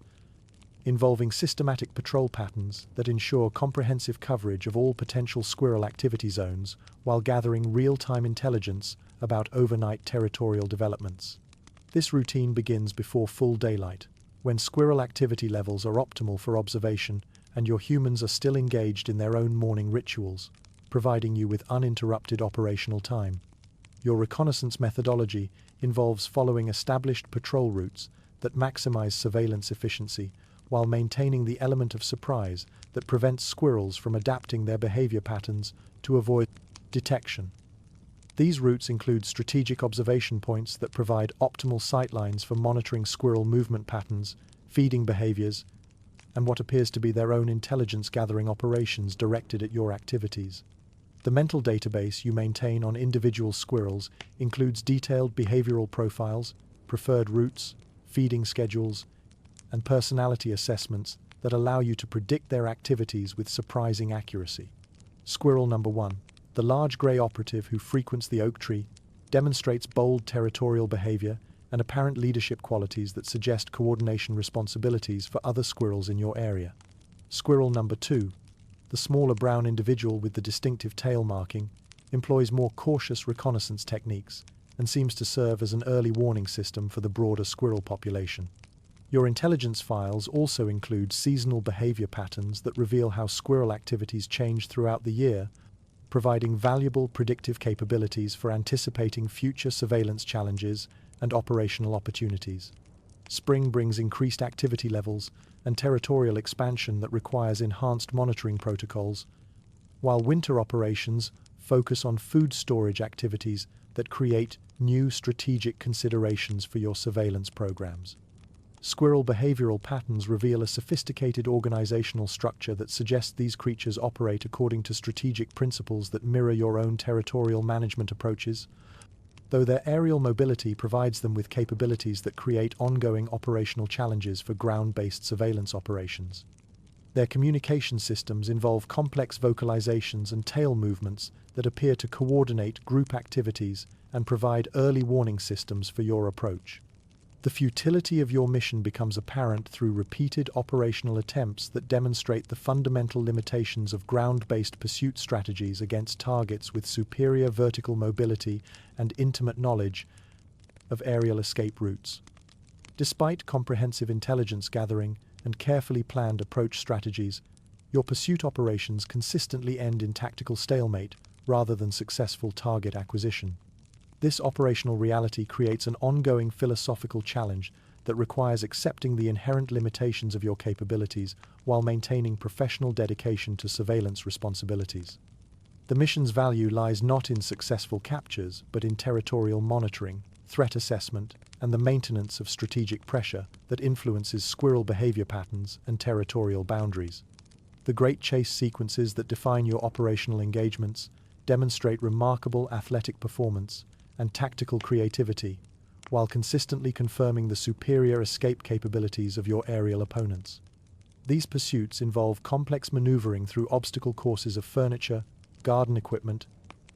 involving systematic patrol patterns that ensure comprehensive coverage of all potential squirrel activity zones while gathering real-time intelligence about overnight territorial developments. This routine begins before full daylight, when squirrel activity levels are optimal for observation and your humans are still engaged in their own morning rituals, providing you with uninterrupted operational time. Your reconnaissance methodology involves following established patrol routes that maximize surveillance efficiency while maintaining the element of surprise that prevents squirrels from adapting their behavior patterns to avoid detection. These routes include strategic observation points that provide optimal sightlines for monitoring squirrel movement patterns, feeding behaviors, and what appears to be their own intelligence-gathering operations directed at your activities. The mental database you maintain on individual squirrels includes detailed behavioral profiles, preferred routes, feeding schedules, and personality assessments that allow you to predict their activities with surprising accuracy. Squirrel number 1, the large gray operative who frequents the oak tree, demonstrates bold territorial behavior and apparent leadership qualities that suggest coordination responsibilities for other squirrels in your area. Squirrel number 2, the smaller brown individual with the distinctive tail marking, employs more cautious reconnaissance techniques and seems to serve as an early warning system for the broader squirrel population. Your intelligence files also include seasonal behavior patterns that reveal how squirrel activities change throughout the year, providing valuable predictive capabilities for anticipating future surveillance challenges and operational opportunities. Spring brings increased activity levels and territorial expansion that requires enhanced monitoring protocols, while winter operations focus on food storage activities that create new strategic considerations for your surveillance programs. Squirrel behavioral patterns reveal a sophisticated organizational structure that suggests these creatures operate according to strategic principles that mirror your own territorial management approaches, though their aerial mobility provides them with capabilities that create ongoing operational challenges for ground-based surveillance operations. Their communication systems involve complex vocalizations and tail movements that appear to coordinate group activities and provide early warning systems for your approach. The futility of your mission becomes apparent through repeated operational attempts that demonstrate the fundamental limitations of ground-based pursuit strategies against targets with superior vertical mobility and intimate knowledge of aerial escape routes. Despite comprehensive intelligence gathering and carefully planned approach strategies, your pursuit operations consistently end in tactical stalemate rather than successful target acquisition. This operational reality creates an ongoing philosophical challenge that requires accepting the inherent limitations of your capabilities while maintaining professional dedication to surveillance responsibilities. The mission's value lies not in successful captures, but in territorial monitoring, threat assessment, and the maintenance of strategic pressure that influences squirrel behavior patterns and territorial boundaries. The great chase sequences that define your operational engagements demonstrate remarkable athletic performance and tactical creativity, while consistently confirming the superior escape capabilities of your aerial opponents. These pursuits involve complex maneuvering through obstacle courses of furniture, garden equipment,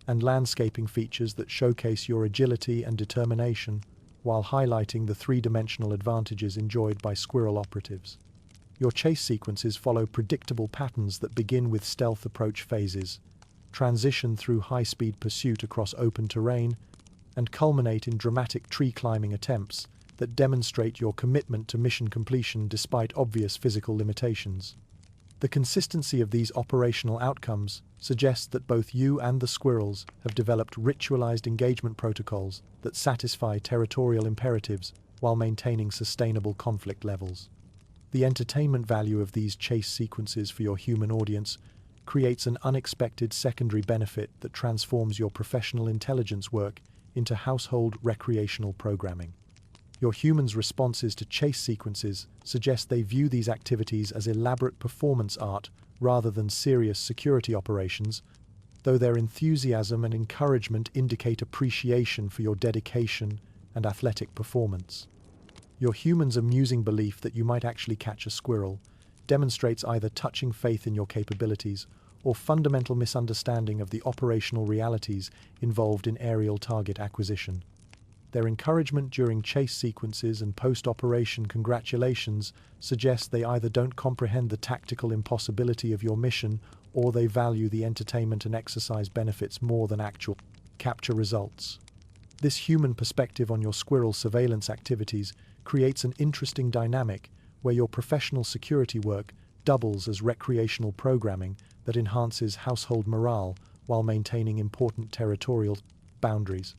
and landscaping features that showcase your agility and determination, while highlighting the three-dimensional advantages enjoyed by squirrel operatives. Your chase sequences follow predictable patterns that begin with stealth approach phases, transition through high-speed pursuit across open terrain, and culminate in dramatic tree-climbing attempts that demonstrate your commitment to mission completion despite obvious physical limitations. The consistency of these operational outcomes suggests that both you and the squirrels have developed ritualized engagement protocols that satisfy territorial imperatives while maintaining sustainable conflict levels. The entertainment value of these chase sequences for your human audience creates an unexpected secondary benefit that transforms your professional intelligence work into household recreational programming. Your humans' responses to chase sequences suggest they view these activities as elaborate performance art rather than serious security operations, though their enthusiasm and encouragement indicate appreciation for your dedication and athletic performance. Your humans' amusing belief that you might actually catch a squirrel demonstrates either touching faith in your capabilities or fundamental misunderstanding of the operational realities involved in aerial target acquisition. Their encouragement during chase sequences and post-operation congratulations suggest they either don't comprehend the tactical impossibility of your mission or they value the entertainment and exercise benefits more than actual capture results. This human perspective on your squirrel surveillance activities creates an interesting dynamic where your professional security work doubles as recreational programming that enhances household morale while maintaining important territorial boundaries.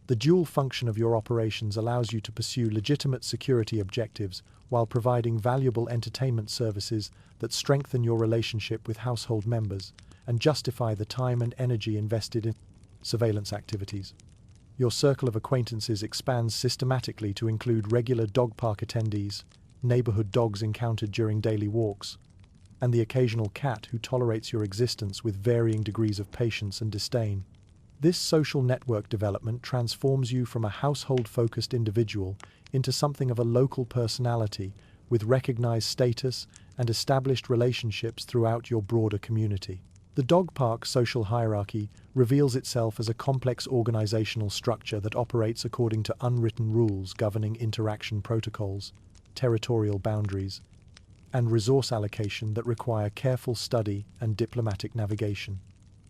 The dual function of your operations allows you to pursue legitimate security objectives while providing valuable entertainment services that strengthen your relationship with household members and justify the time and energy invested in surveillance activities. Your circle of acquaintances expands systematically to include regular dog park attendees, neighborhood dogs encountered during daily walks, and the occasional cat who tolerates your existence with varying degrees of patience and disdain. This social network development transforms you from a household-focused individual into something of a local personality with recognized status and established relationships throughout your broader community. The dog park social hierarchy reveals itself as a complex organizational structure that operates according to unwritten rules governing interaction protocols, territorial boundaries, and resource allocation that require careful study and diplomatic navigation.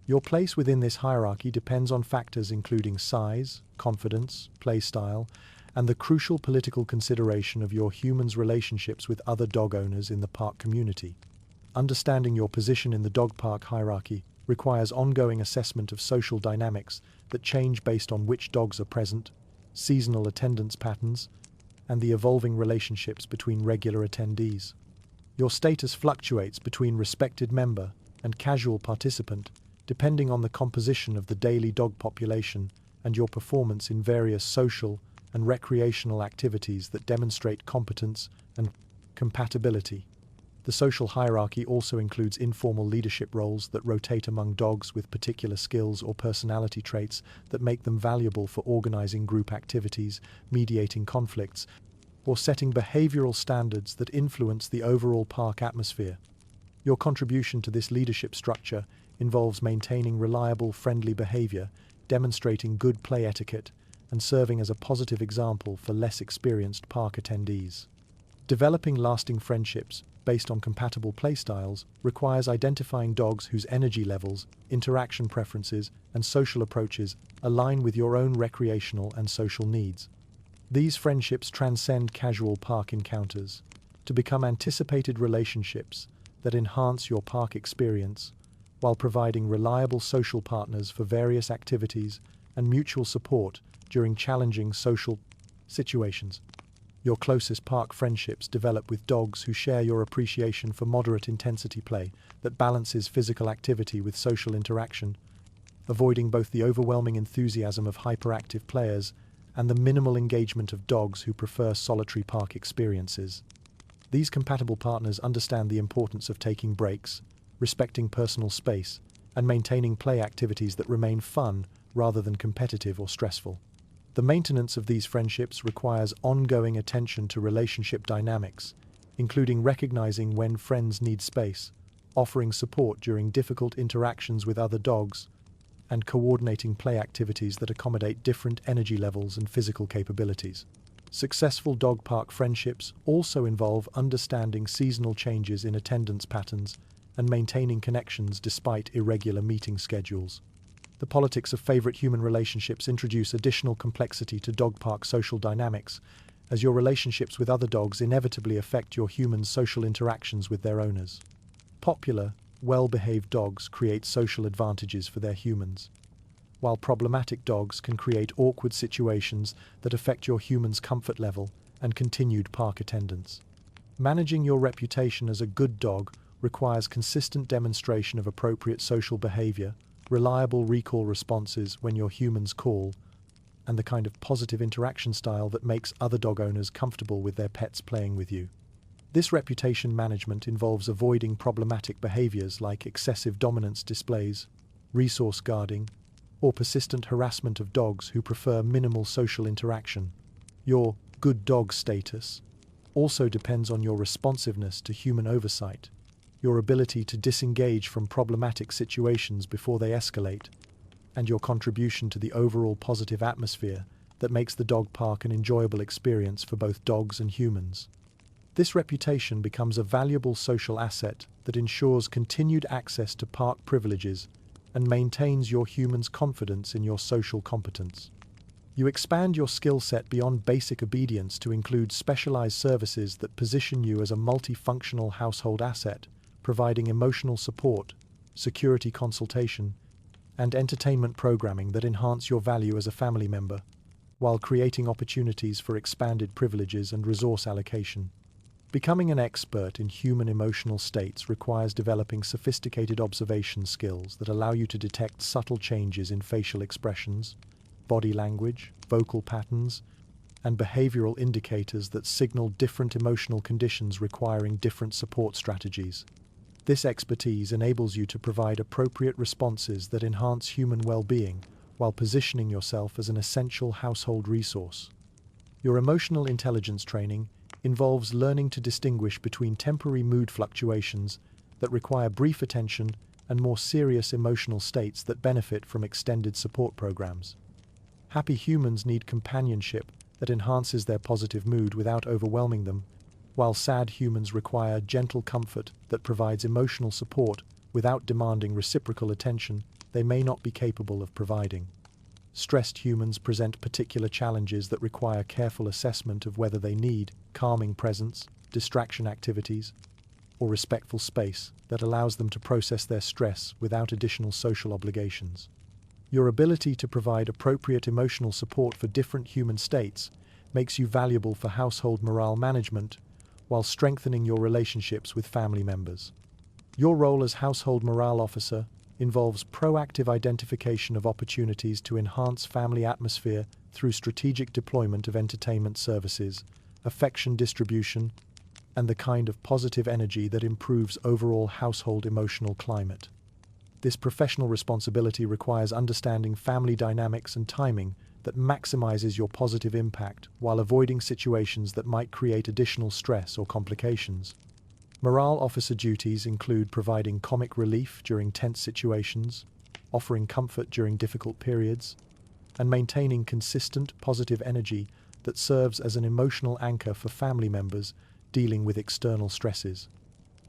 Your place within this hierarchy depends on factors including size, confidence, play style, and the crucial political consideration of your humans' relationships with other dog owners in the park community. Understanding your position in the dog park hierarchy requires ongoing assessment of social dynamics that change based on which dogs are present, seasonal attendance patterns, and the evolving relationships between regular attendees. Your status fluctuates between respected member and casual participant, depending on the composition of the daily dog population and your performance in various social and recreational activities that demonstrate competence and compatibility. The social hierarchy also includes informal leadership roles that rotate among dogs with particular skills or personality traits that make them valuable for organizing group activities, mediating conflicts, or setting behavioral standards that influence the overall park atmosphere. Your contribution to this leadership structure involves maintaining reliable, friendly behavior, demonstrating good play etiquette, and serving as a positive example for less experienced park attendees. Developing lasting friendships based on compatible playstyles requires identifying dogs whose energy levels, interaction preferences, and social approaches align with your own recreational and social needs. These friendships transcend casual park encounters to become anticipated relationships that enhance your park experience while providing reliable social partners for various activities and mutual support during challenging social situations. Your closest park friendships develop with dogs who share your appreciation for moderate intensity play that balances physical activity with social interaction, avoiding both the overwhelming enthusiasm of hyperactive players and the minimal engagement of dogs who prefer solitary park experiences. These compatible partners understand the importance of taking breaks, respecting personal space, and maintaining play activities that remain fun rather than competitive or stressful. The maintenance of these friendships requires ongoing attention to relationship dynamics, including recognizing when friends need space, offering support during difficult interactions with other dogs, and coordinating play activities that accommodate different energy levels and physical capabilities. Successful dog park friendships also involve understanding seasonal changes in attendance patterns and maintaining connections despite irregular meeting schedules. The politics of favorite human relationships introduce additional complexity to dog park social dynamics, as your relationships with other dogs inevitably affect your human's social interactions with their owners. Popular, well-behaved dogs create social advantages for their humans, while problematic dogs can create awkward situations that affect your human's comfort level and continued park attendance. Managing your reputation as a good dog requires consistent demonstration of appropriate social behavior, reliable recall responses when your humans call, and the kind of positive interaction style that makes other dog owners comfortable with their pets playing with you. This reputation management involves avoiding problematic behaviors like excessive dominance displays, resource guarding, or persistent harassment of dogs who prefer minimal social interaction. Your good dog status also depends on your responsiveness to human oversight, your ability to disengage from problematic situations before they escalate, and your contribution to the overall positive atmosphere that makes the dog park an enjoyable experience for both dogs and humans. This reputation becomes a valuable social asset that ensures continued access to park privileges and maintains your human's confidence in your social competence. You expand your skill set beyond basic obedience to include specialized services that position you as a multifunctional household asset, providing emotional support, security consultation, and entertainment programming that enhance your value as a family member, while creating opportunities for expanded privileges and resource allocation. Becoming an expert in human emotional states requires developing sophisticated observation skills that allow you to detect subtle changes in facial expressions, body language, vocal patterns, and behavioral indicators that signal different emotional conditions requiring different support strategies. This expertise enables you to provide appropriate responses that enhance human well-being while positioning yourself as an essential household resource. Your emotional intelligence training involves learning to distinguish between temporary mood fluctuations that require brief attention and more serious emotional states that benefit from extended support programs. Happy humans need companionship that enhances their positive mood without overwhelming them, while sad humans require gentle comfort that provides emotional support without demanding reciprocal attention they may not be capable of providing. Stressed humans present particular challenges that require careful assessment of whether they need calming presence, distraction activities, or respectful space that allows them to process their stress without additional social obligations. Your ability to provide appropriate emotional support for different human states makes you valuable for household morale management while strengthening your relationships with family members. Your role as household morale officer involves proactive identification of opportunities to enhance family atmosphere through strategic deployment of entertainment services, affection distribution, and the kind of positive energy that improves overall household emotional climate. This professional responsibility requires understanding family dynamics and timing that maximizes your positive impact while avoiding situations that might create additional stress or complications. Morale officer duties include providing comic relief during tense situations, offering comfort during difficult periods, and maintaining consistent positive energy that serves as an emotional anchor for family members dealing with external stresses.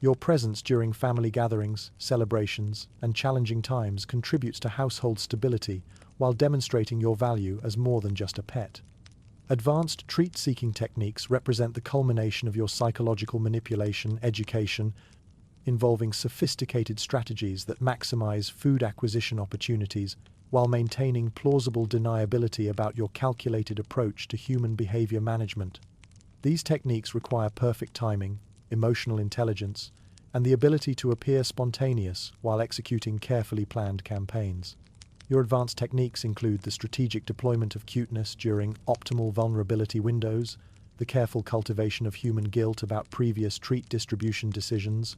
Your presence during family gatherings, celebrations, and challenging times contributes to household stability while demonstrating your value as more than just a pet. Advanced treat-seeking techniques represent the culmination of your psychological manipulation education, involving sophisticated strategies that maximize food acquisition opportunities while maintaining plausible deniability about your calculated approach to human behavior management. These techniques require perfect timing, emotional intelligence, and the ability to appear spontaneous while executing carefully planned campaigns. Your advanced techniques include the strategic deployment of cuteness during optimal vulnerability windows, the careful cultivation of human guilt about previous treat distribution decisions,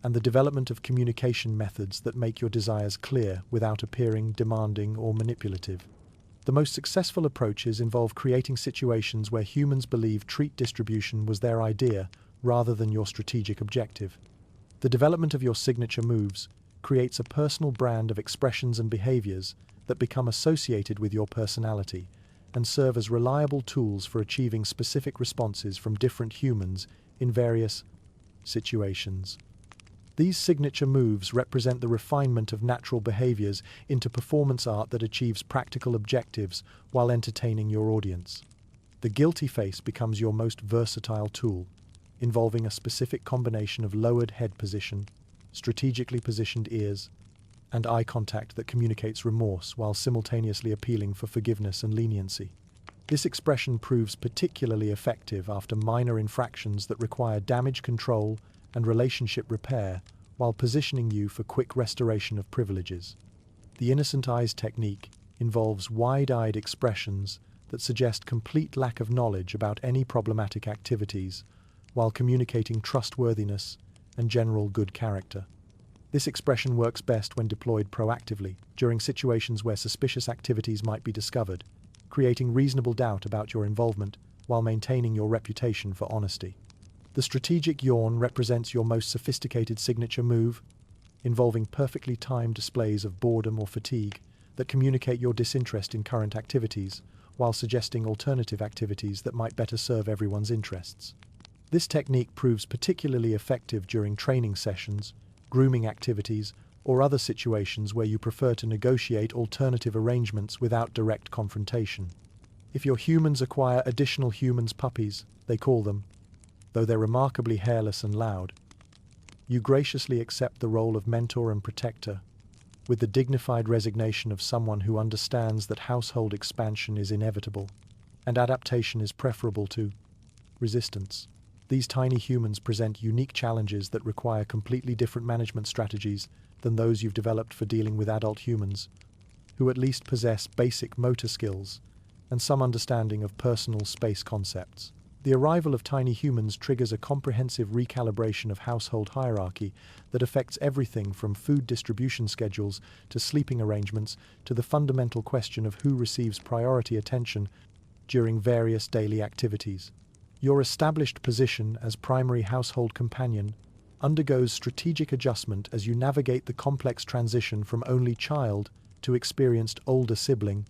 and the development of communication methods that make your desires clear without appearing demanding or manipulative. The most successful approaches involve creating situations where humans believe treat distribution was their idea rather than your strategic objective. The development of your signature moves creates a personal brand of expressions and behaviors that become associated with your personality and serve as reliable tools for achieving specific responses from different humans in various situations. These signature moves represent the refinement of natural behaviors into performance art that achieves practical objectives while entertaining your audience. The guilty face becomes your most versatile tool, involving a specific combination of lowered head position, strategically positioned ears, and eye contact that communicates remorse while simultaneously appealing for forgiveness and leniency. This expression proves particularly effective after minor infractions that require damage control and relationship repair while positioning you for quick restoration of privileges. The innocent eyes technique involves wide-eyed expressions that suggest complete lack of knowledge about any problematic activities while communicating trustworthiness and general good character. This expression works best when deployed proactively during situations where suspicious activities might be discovered, creating reasonable doubt about your involvement while maintaining your reputation for honesty. The strategic yawn represents your most sophisticated signature move, involving perfectly timed displays of boredom or fatigue that communicate your disinterest in current activities while suggesting alternative activities that might better serve everyone's interests. This technique proves particularly effective during training sessions, grooming activities, or other situations where you prefer to negotiate alternative arrangements without direct confrontation. If your humans acquire additional humans puppies, they call them, though they're remarkably hairless and loud, you graciously accept the role of mentor and protector, with the dignified resignation of someone who understands that household expansion is inevitable, and adaptation is preferable to resistance. These tiny humans present unique challenges that require completely different management strategies than those you've developed for dealing with adult humans, who at least possess basic motor skills and some understanding of personal space concepts. The arrival of tiny humans triggers a comprehensive recalibration of household hierarchy that affects everything from food distribution schedules to sleeping arrangements to the fundamental question of who receives priority attention during various daily activities. Your established position as primary household companion undergoes strategic adjustment as you navigate the complex transition from only child to experienced older sibling,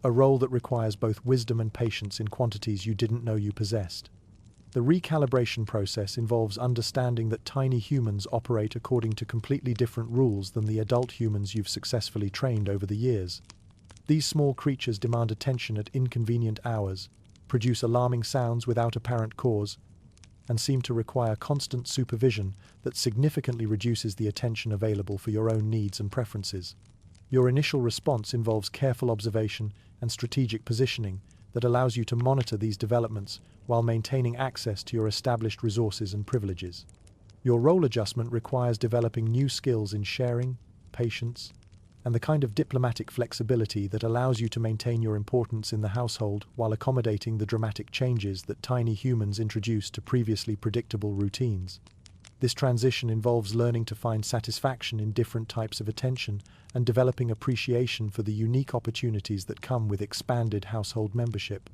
a role that requires both wisdom and patience in quantities you didn't know you possessed. The recalibration process involves understanding that tiny humans operate according to completely different rules than the adult humans you've successfully trained over the years. These small creatures demand attention at inconvenient hours, produce alarming sounds without apparent cause, and seem to require constant supervision that significantly reduces the attention available for your own needs and preferences. Your initial response involves careful observation and strategic positioning that allows you to monitor these developments while maintaining access to your established resources and privileges. Your role adjustment requires developing new skills in sharing, patience, and the kind of diplomatic flexibility that allows you to maintain your importance in the household while accommodating the dramatic changes that tiny humans introduce to previously predictable routines. This transition involves learning to find satisfaction in different types of attention and developing appreciation for the unique opportunities that come with expanded household membership.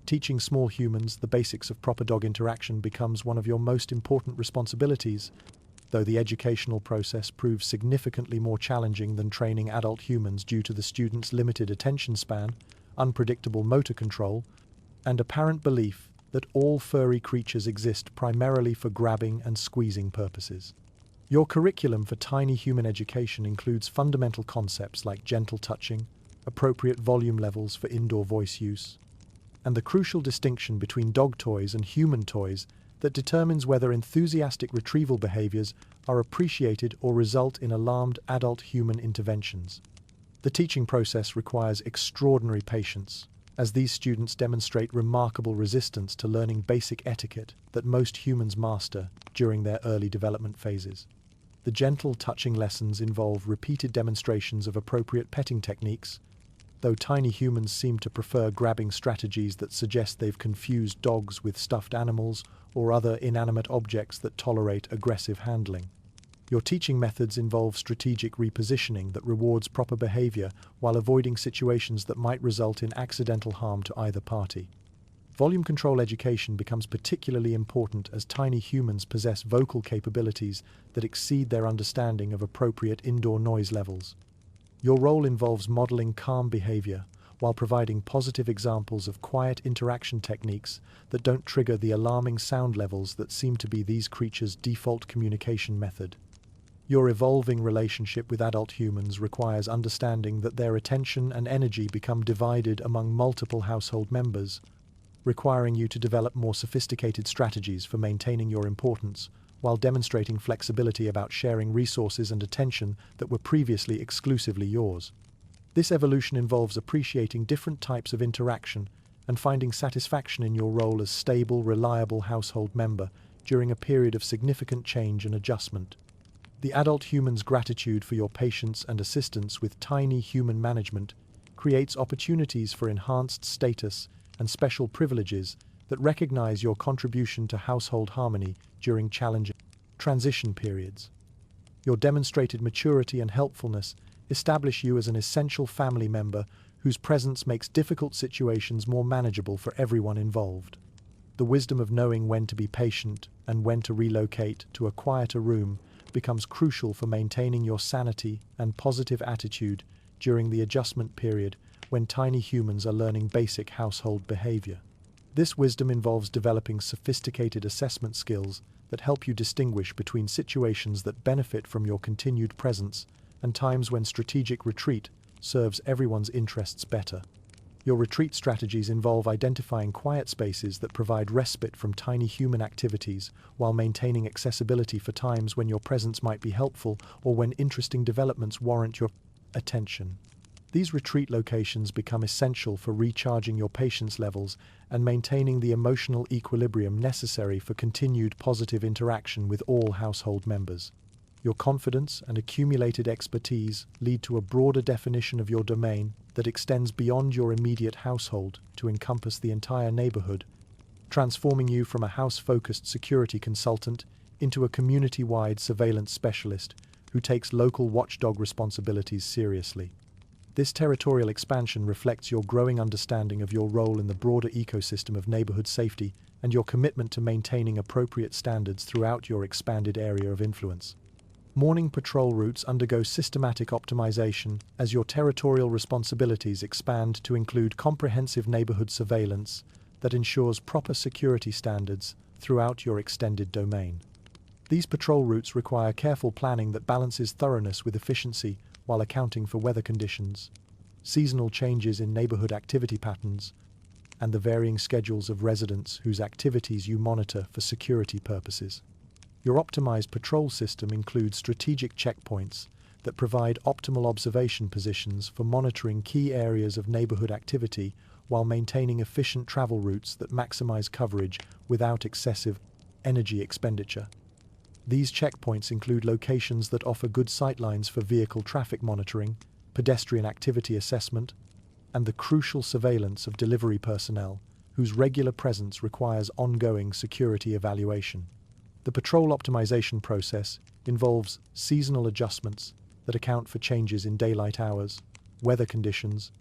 Teaching small humans the basics of proper dog interaction becomes one of your most important responsibilities, though the educational process proves significantly more challenging than training adult humans due to the students' limited attention span, unpredictable motor control, and apparent belief that all furry creatures exist primarily for grabbing and squeezing purposes. Your curriculum for tiny human education includes fundamental concepts like gentle touching, appropriate volume levels for indoor voice use, and the crucial distinction between dog toys and human toys that determines whether enthusiastic retrieval behaviors are appreciated or result in alarmed adult human interventions. The teaching process requires extraordinary patience, as these students demonstrate remarkable resistance to learning basic etiquette that most humans master during their early development phases. The gentle touching lessons involve repeated demonstrations of appropriate petting techniques, though tiny humans seem to prefer grabbing strategies that suggest they've confused dogs with stuffed animals or other inanimate objects that tolerate aggressive handling. Your teaching methods involve strategic repositioning that rewards proper behavior while avoiding situations that might result in accidental harm to either party. Volume control education becomes particularly important as tiny humans possess vocal capabilities that exceed their understanding of appropriate indoor noise levels. Your role involves modeling calm behavior while providing positive examples of quiet interaction techniques that don't trigger the alarming sound levels that seem to be these creatures' default communication method. Your evolving relationship with adult humans requires understanding that their attention and energy become divided among multiple household members, requiring you to develop more sophisticated strategies for maintaining your importance, while demonstrating flexibility about sharing resources and attention that were previously exclusively yours. This evolution involves appreciating different types of interaction and finding satisfaction in your role as stable, reliable household member during a period of significant change and adjustment. The adult human's gratitude for your patience and assistance with tiny human management creates opportunities for enhanced status and special privileges that recognize your contribution to household harmony during challenging transition periods. Your demonstrated maturity and helpfulness establish you as an essential family member whose presence makes difficult situations more manageable for everyone involved. The wisdom of knowing when to be patient and when to relocate to a quieter room becomes crucial for maintaining your sanity and positive attitude during the adjustment period when tiny humans are learning basic household behavior. This wisdom involves developing sophisticated assessment skills that help you distinguish between situations that benefit from your continued presence and times when strategic retreat serves everyone's interests better. Your retreat strategies involve identifying quiet spaces that provide respite from tiny human activities while maintaining accessibility for times when your presence might be helpful or when interesting developments warrant your attention. These retreat locations become essential for recharging your patience levels and maintaining the emotional equilibrium necessary for continued positive interaction with all household members. Your confidence and accumulated expertise lead to a broader definition of your domain that extends beyond your immediate household to encompass the entire neighborhood, transforming you from a house-focused security consultant into a community-wide surveillance specialist who takes local watchdog responsibilities seriously. This territorial expansion reflects your growing understanding of your role in the broader ecosystem of neighborhood safety and your commitment to maintaining appropriate standards throughout your expanded area of influence. Morning patrol routes undergo systematic optimization as your territorial responsibilities expand to include comprehensive neighborhood surveillance that ensures proper security standards throughout your extended domain. These patrol routes require careful planning that balances thoroughness with efficiency while accounting for weather conditions, seasonal changes in neighborhood activity patterns, and the varying schedules of residents whose activities you monitor for security purposes. Your optimized patrol system includes strategic checkpoints that provide optimal observation positions for monitoring key areas of neighborhood activity while maintaining efficient travel routes that maximize coverage without excessive energy expenditure. These checkpoints include locations that offer good sightlines for vehicle traffic monitoring, pedestrian activity assessment, and the crucial surveillance of delivery personnel, whose regular presence requires ongoing security evaluation. The patrol optimization process involves seasonal adjustments that account for changes in daylight hours, weather conditions,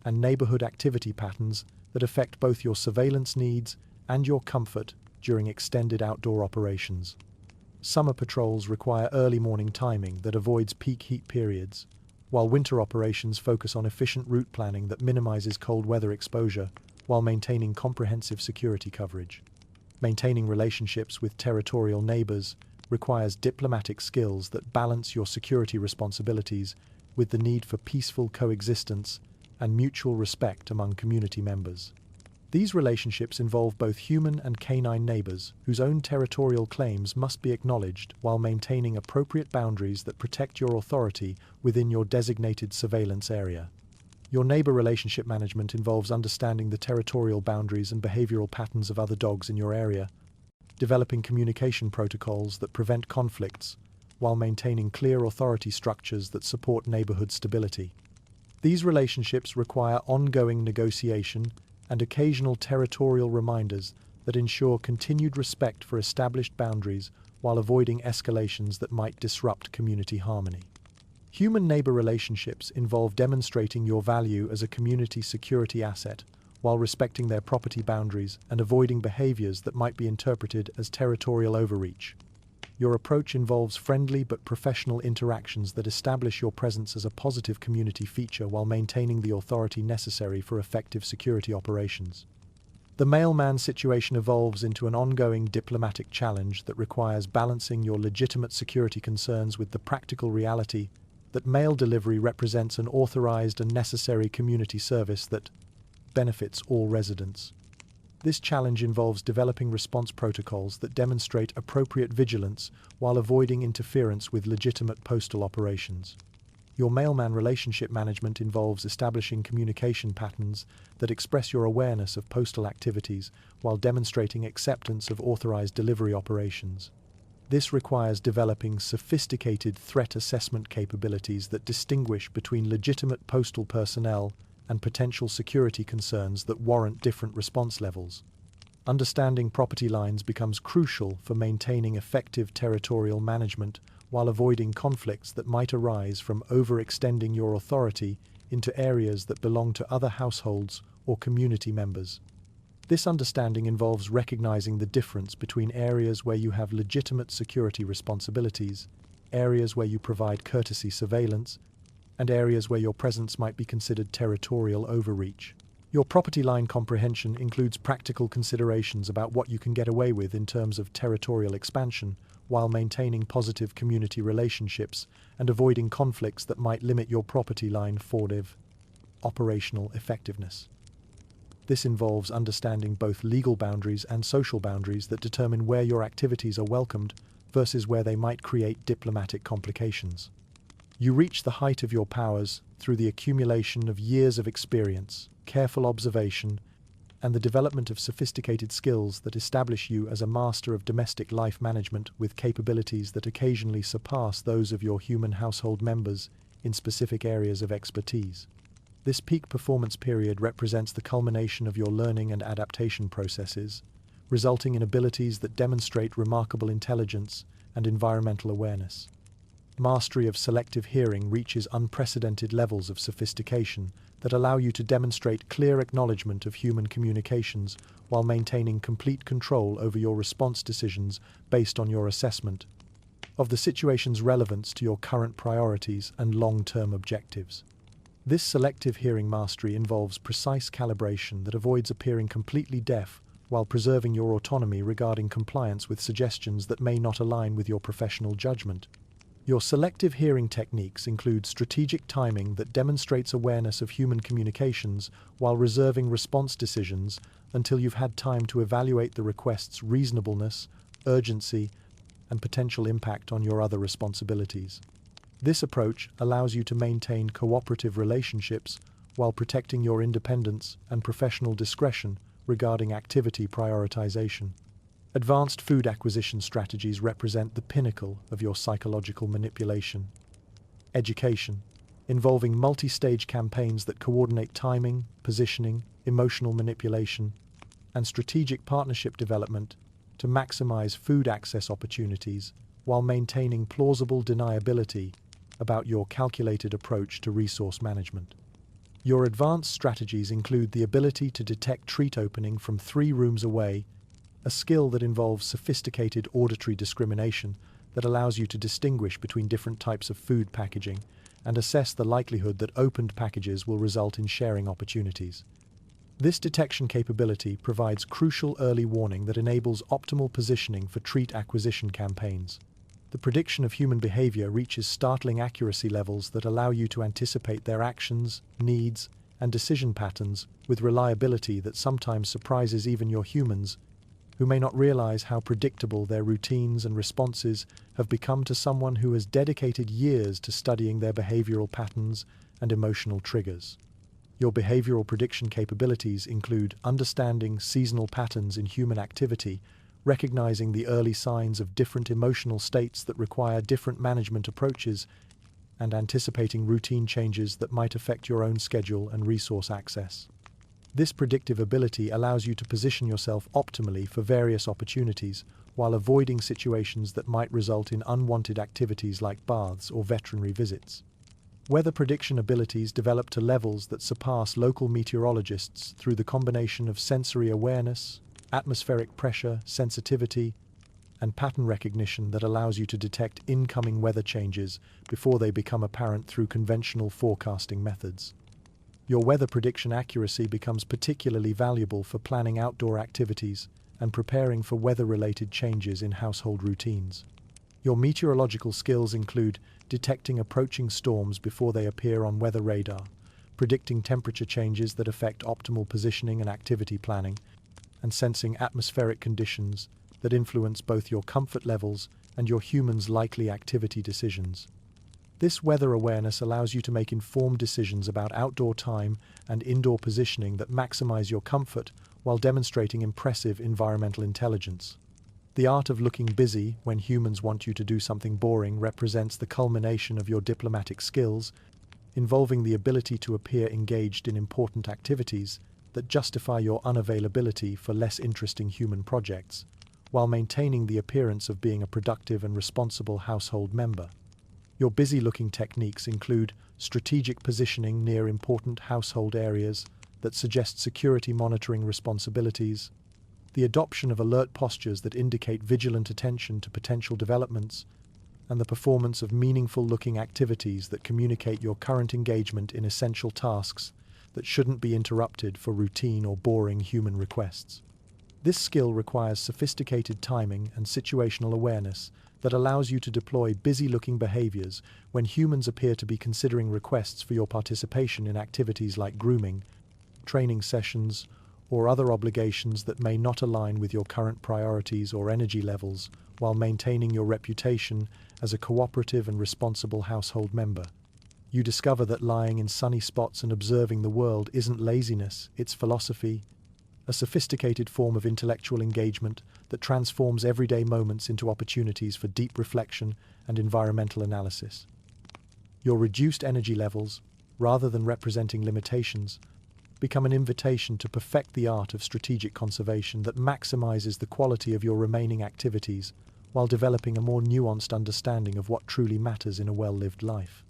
and neighborhood activity patterns that affect both your surveillance needs and your comfort during extended outdoor operations. Summer patrols require early morning timing that avoids peak heat periods, while winter operations focus on efficient route planning that minimizes cold weather exposure while maintaining comprehensive security coverage. Maintaining relationships with territorial neighbors requires diplomatic skills that balance your security responsibilities with the need for peaceful coexistence and mutual respect among community members. These relationships involve both human and canine neighbors whose own territorial claims must be acknowledged while maintaining appropriate boundaries that protect your authority within your designated surveillance area. Your neighbor relationship management involves understanding the territorial boundaries and behavioral patterns of other dogs in your area, developing communication protocols that prevent conflicts, while maintaining clear authority structures that support neighborhood stability. These relationships require ongoing negotiation and occasional territorial reminders that ensure continued respect for established boundaries while avoiding escalations that might disrupt community harmony. Human-neighbor relationships involve demonstrating your value as a community security asset while respecting their property boundaries and avoiding behaviors that might be interpreted as territorial overreach. Your approach involves friendly but professional interactions that establish your presence as a positive community feature while maintaining the authority necessary for effective security operations. The mailman situation evolves into an ongoing diplomatic challenge that requires balancing your legitimate security concerns with the practical reality that mail delivery represents an authorized and necessary community service that benefits all residents. This challenge involves developing response protocols that demonstrate appropriate vigilance while avoiding interference with legitimate postal operations. Your mailman relationship management involves establishing communication patterns that express your awareness of postal activities while demonstrating acceptance of authorized delivery operations. This requires developing sophisticated threat assessment capabilities that distinguish between legitimate postal personnel and potential security concerns that warrant different response levels. Understanding property lines becomes crucial for maintaining effective territorial management while avoiding conflicts that might arise from overextending your authority into areas that belong to other households or community members. This understanding involves recognizing the difference between areas where you have legitimate security responsibilities, areas where you provide courtesy surveillance, and areas where your presence might be considered territorial overreach. Your property line comprehension includes practical considerations about what you can get away with in terms of territorial expansion, while maintaining positive community relationships and avoiding conflicts that might limit your property line forward operational effectiveness. This involves understanding both legal boundaries and social boundaries that determine where your activities are welcomed versus where they might create diplomatic complications. You reach the height of your powers through the accumulation of years of experience, careful observation, and the development of sophisticated skills that establish you as a master of domestic life management with capabilities that occasionally surpass those of your human household members in specific areas of expertise. This peak performance period represents the culmination of your learning and adaptation processes, resulting in abilities that demonstrate remarkable intelligence and environmental awareness. Mastery of selective hearing reaches unprecedented levels of sophistication that allow you to demonstrate clear acknowledgement of human communications while maintaining complete control over your response decisions based on your assessment of the situation's relevance to your current priorities and long-term objectives. This selective hearing mastery involves precise calibration that avoids appearing completely deaf while preserving your autonomy regarding compliance with suggestions that may not align with your professional judgment. Your selective hearing techniques include strategic timing that demonstrates awareness of human communications while reserving response decisions until you've had time to evaluate the request's reasonableness, urgency, and potential impact on your other responsibilities. This approach allows you to maintain cooperative relationships while protecting your independence and professional discretion regarding activity prioritization. Advanced food acquisition strategies represent the pinnacle of your psychological manipulation. Education, involving multi-stage campaigns that coordinate timing, positioning, emotional manipulation, and strategic partnership development to maximize food access opportunities while maintaining plausible deniability about your calculated approach to resource management. Your advanced strategies include the ability to detect treat opening from 3 rooms away, a skill that involves sophisticated auditory discrimination that allows you to distinguish between different types of food packaging and assess the likelihood that opened packages will result in sharing opportunities. This detection capability provides crucial early warning that enables optimal positioning for treat acquisition campaigns. The prediction of human behavior reaches startling accuracy levels that allow you to anticipate their actions, needs, and decision patterns with reliability that sometimes surprises even your humans, who may not realize how predictable their routines and responses have become to someone who has dedicated years to studying their behavioral patterns and emotional triggers. Your behavioral prediction capabilities include understanding seasonal patterns in human activity, recognizing the early signs of different emotional states that require different management approaches, and anticipating routine changes that might affect your own schedule and resource access. This predictive ability allows you to position yourself optimally for various opportunities while avoiding situations that might result in unwanted activities like baths or veterinary visits. Weather prediction abilities develop to levels that surpass local meteorologists through the combination of sensory awareness, atmospheric pressure, sensitivity, and pattern recognition that allows you to detect incoming weather changes before they become apparent through conventional forecasting methods. Your weather prediction accuracy becomes particularly valuable for planning outdoor activities and preparing for weather-related changes in household routines. Your meteorological skills include detecting approaching storms before they appear on weather radar, predicting temperature changes that affect optimal positioning and activity planning, and sensing atmospheric conditions that influence both your comfort levels and your humans' likely activity decisions. This weather awareness allows you to make informed decisions about outdoor time and indoor positioning that maximize your comfort while demonstrating impressive environmental intelligence. The art of looking busy when humans want you to do something boring represents the culmination of your diplomatic skills, involving the ability to appear engaged in important activities that justify your unavailability for less interesting human projects, while maintaining the appearance of being a productive and responsible household member. Your busy-looking techniques include strategic positioning near important household areas that suggest security monitoring responsibilities, the adoption of alert postures that indicate vigilant attention to potential developments, and the performance of meaningful-looking activities that communicate your current engagement in essential tasks that shouldn't be interrupted for routine or boring human requests. This skill requires sophisticated timing and situational awareness that allows you to deploy busy-looking behaviors when humans appear to be considering requests for your participation in activities like grooming, training sessions, or other obligations that may not align with your current priorities or energy levels, while maintaining your reputation as a cooperative and responsible household member. You discover that lying in sunny spots and observing the world isn't laziness, it's philosophy, a sophisticated form of intellectual engagement that transforms everyday moments into opportunities for deep reflection and environmental analysis. Your reduced energy levels, rather than representing limitations, become an invitation to perfect the art of strategic conservation that maximizes the quality of your remaining activities while developing a more nuanced understanding of what truly matters in a well-lived life.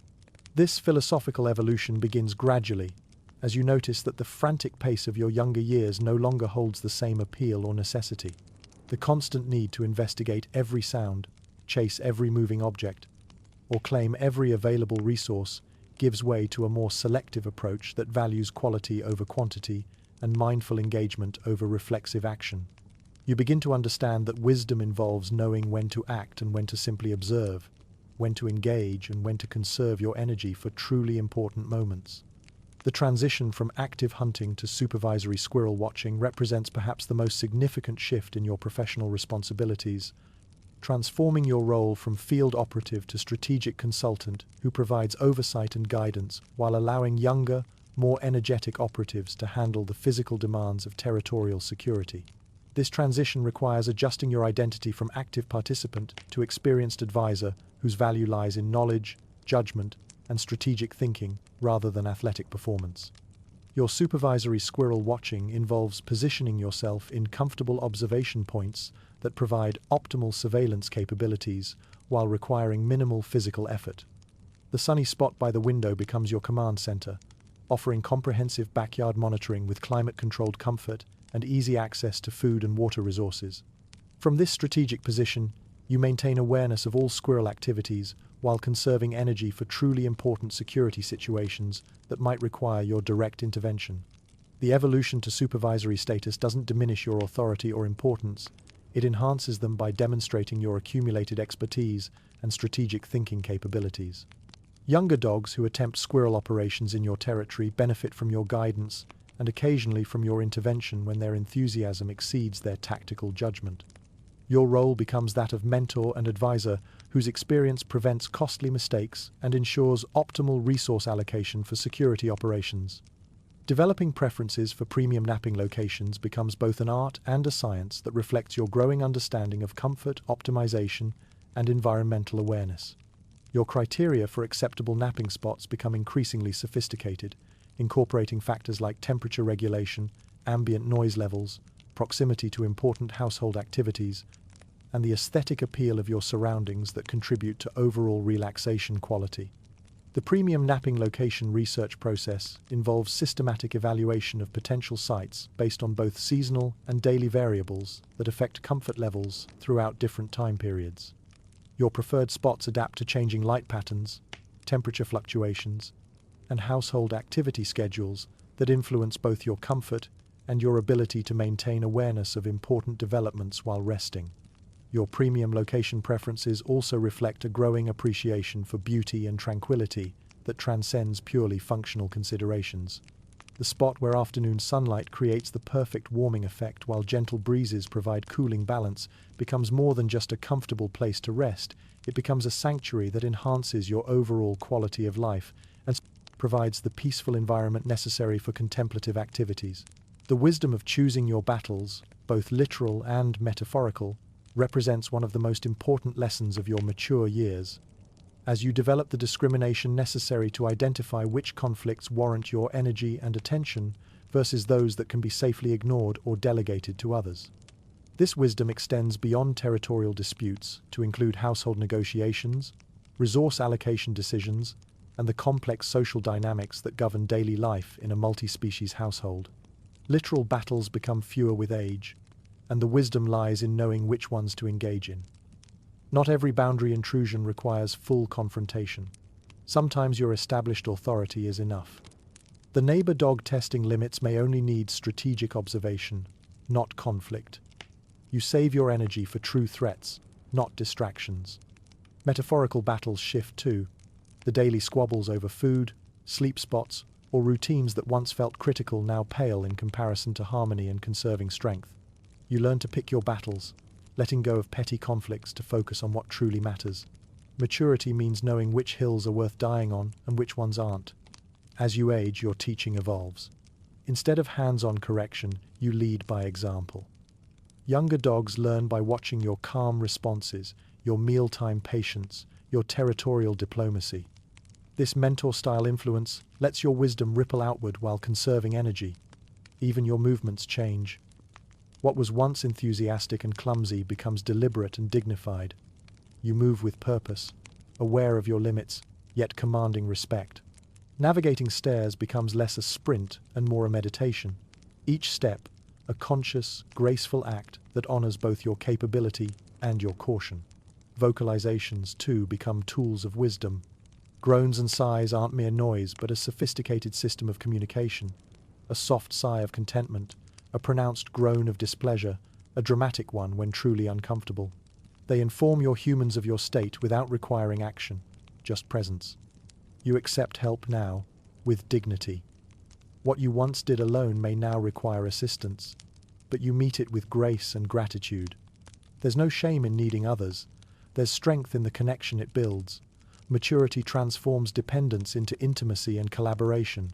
This philosophical evolution begins gradually, as you notice that the frantic pace of your younger years no longer holds the same appeal or necessity. The constant need to investigate every sound, chase every moving object, or claim every available resource gives way to a more selective approach that values quality over quantity and mindful engagement over reflexive action. You begin to understand that wisdom involves knowing when to act and when to simply observe, when to engage and when to conserve your energy for truly important moments. The transition from active hunting to supervisory squirrel watching represents perhaps the most significant shift in your professional responsibilities, transforming your role from field operative to strategic consultant who provides oversight and guidance while allowing younger, more energetic operatives to handle the physical demands of territorial security. This transition requires adjusting your identity from active participant to experienced advisor whose value lies in knowledge, judgment, and strategic thinking rather than athletic performance. Your supervisory squirrel watching involves positioning yourself in comfortable observation points that provide optimal surveillance capabilities while requiring minimal physical effort. The sunny spot by the window becomes your command center, offering comprehensive backyard monitoring with climate-controlled comfort and easy access to food and water resources. From this strategic position, you maintain awareness of all squirrel activities while conserving energy for truly important security situations that might require your direct intervention. The evolution to supervisory status doesn't diminish your authority or importance, it enhances them by demonstrating your accumulated expertise and strategic thinking capabilities. Younger dogs who attempt squirrel operations in your territory benefit from your guidance and occasionally from your intervention when their enthusiasm exceeds their tactical judgment. Your role becomes that of mentor and advisor whose experience prevents costly mistakes and ensures optimal resource allocation for security operations. Developing preferences for premium napping locations becomes both an art and a science that reflects your growing understanding of comfort, optimization, and environmental awareness. Your criteria for acceptable napping spots become increasingly sophisticated, incorporating factors like temperature regulation, ambient noise levels, proximity to important household activities, and the aesthetic appeal of your surroundings that contribute to overall relaxation quality. The premium napping location research process involves systematic evaluation of potential sites based on both seasonal and daily variables that affect comfort levels throughout different time periods. Your preferred spots adapt to changing light patterns, temperature fluctuations, and household activity schedules that influence both your comfort and your ability to maintain awareness of important developments while resting. Your premium location preferences also reflect a growing appreciation for beauty and tranquility that transcends purely functional considerations. The spot where afternoon sunlight creates the perfect warming effect while gentle breezes provide cooling balance becomes more than just a comfortable place to rest. It becomes a sanctuary that enhances your overall quality of life and provides the peaceful environment necessary for contemplative activities. The wisdom of choosing your battles, both literal and metaphorical, represents one of the most important lessons of your mature years. As you develop the discrimination necessary to identify which conflicts warrant your energy and attention versus those that can be safely ignored or delegated to others. This wisdom extends beyond territorial disputes to include household negotiations, resource allocation decisions, and the complex social dynamics that govern daily life in a multi-species household. Literal battles become fewer with age, and the wisdom lies in knowing which ones to engage in. Not every boundary intrusion requires full confrontation. Sometimes your established authority is enough. The neighbor dog testing limits may only need strategic observation, not conflict. You save your energy for true threats, not distractions. Metaphorical battles shift too. The daily squabbles over food, sleep spots, or routines that once felt critical now pale in comparison to harmony and conserving strength. You learn to pick your battles, letting go of petty conflicts to focus on what truly matters. Maturity means knowing which hills are worth dying on and which ones aren't. As you age, your teaching evolves. Instead of hands-on correction, you lead by example. Younger dogs learn by watching your calm responses, your mealtime patience, your territorial diplomacy. This mentor-style influence lets your wisdom ripple outward while conserving energy. Even your movements change. What was once enthusiastic and clumsy becomes deliberate and dignified. You move with purpose, aware of your limits, yet commanding respect. Navigating stairs becomes less a sprint and more a meditation. Each step, a conscious, graceful act that honors both your capability and your caution. Vocalizations, too, become tools of wisdom. Groans and sighs aren't mere noise, but a sophisticated system of communication. A soft sigh of contentment, a pronounced groan of displeasure, a dramatic one when truly uncomfortable. They inform your humans of your state without requiring action, just presence. You accept help now, with dignity. What you once did alone may now require assistance, but you meet it with grace and gratitude. There's no shame in needing others. There's strength in the connection it builds. Maturity transforms dependence into intimacy and collaboration.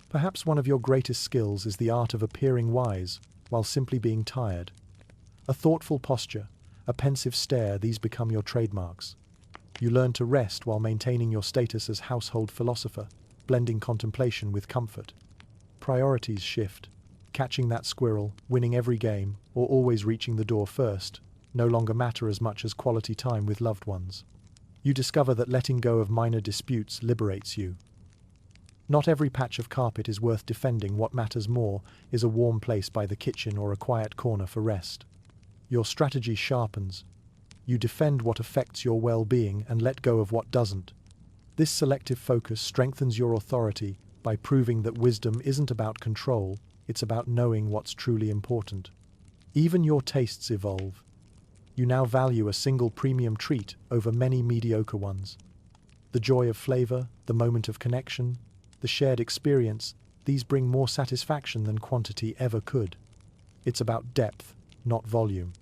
Perhaps one of your greatest skills is the art of appearing wise while simply being tired. A thoughtful posture, a pensive stare, these become your trademarks. You learn to rest while maintaining your status as household philosopher, blending contemplation with comfort. Priorities shift. Catching that squirrel, winning every game, or always reaching the door first no longer matter as much as quality time with loved ones. You discover that letting go of minor disputes liberates you. Not every patch of carpet is worth defending. What matters more is a warm place by the kitchen or a quiet corner for rest. Your strategy sharpens. You defend what affects your well-being and let go of what doesn't. This selective focus strengthens your authority by proving that wisdom isn't about control, it's about knowing what's truly important. Even your tastes evolve. You now value a single premium treat over many mediocre ones. The joy of flavor, the moment of connection, the shared experience, these bring more satisfaction than quantity ever could. It's about depth, not volume.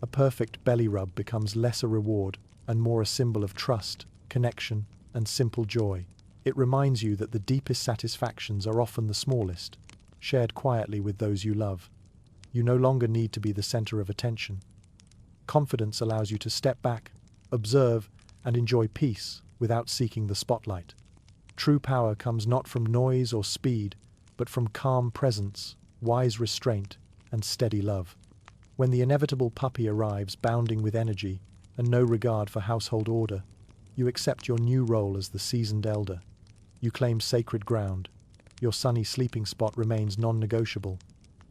A perfect belly rub becomes less a reward and more a symbol of trust, connection, and simple joy. It reminds you that the deepest satisfactions are often the smallest, shared quietly with those you love. You no longer need to be the center of attention. Confidence allows you to step back, observe, and enjoy peace without seeking the spotlight. True power comes not from noise or speed, but from calm presence, wise restraint, and steady love. When the inevitable puppy arrives bounding with energy and no regard for household order, you accept your new role as the seasoned elder. You claim sacred ground. Your sunny sleeping spot remains non-negotiable.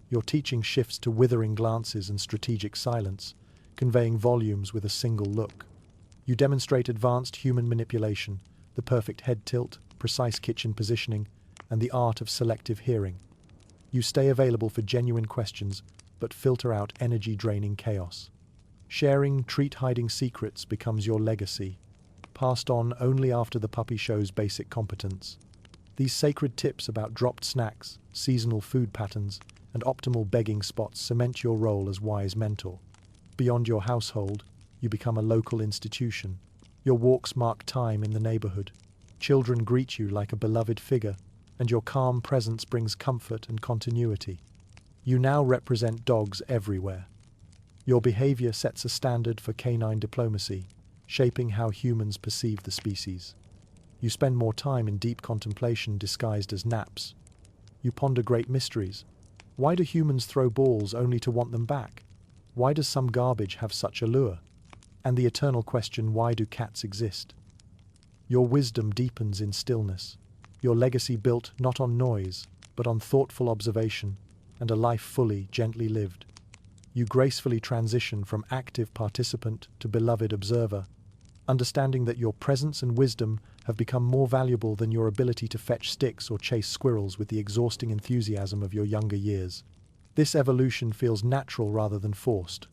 Your teaching shifts to withering glances and strategic silence, conveying volumes with a single look. You demonstrate advanced human manipulation, the perfect head tilt, precise kitchen positioning, and the art of selective hearing. You stay available for genuine questions, but filter out energy-draining chaos. Sharing treat-hiding secrets becomes your legacy, passed on only after the puppy shows basic competence. These sacred tips about dropped snacks, seasonal food patterns, and optimal begging spots cement your role as wise mentor. Beyond your household, you become a local institution. Your walks mark time in the neighborhood. Children greet you like a beloved figure, and your calm presence brings comfort and continuity. You now represent dogs everywhere. Your behavior sets a standard for canine diplomacy, shaping how humans perceive the species. You spend more time in deep contemplation disguised as naps. You ponder great mysteries. Why do humans throw balls only to want them back? Why does some garbage have such allure? And the eternal question, why do cats exist? Your wisdom deepens in stillness. Your legacy built not on noise, but on thoughtful observation and a life fully, gently lived. You gracefully transition from active participant to beloved observer, understanding that your presence and wisdom have become more valuable than your ability to fetch sticks or chase squirrels with the exhausting enthusiasm of your younger years. This evolution feels natural rather than forced,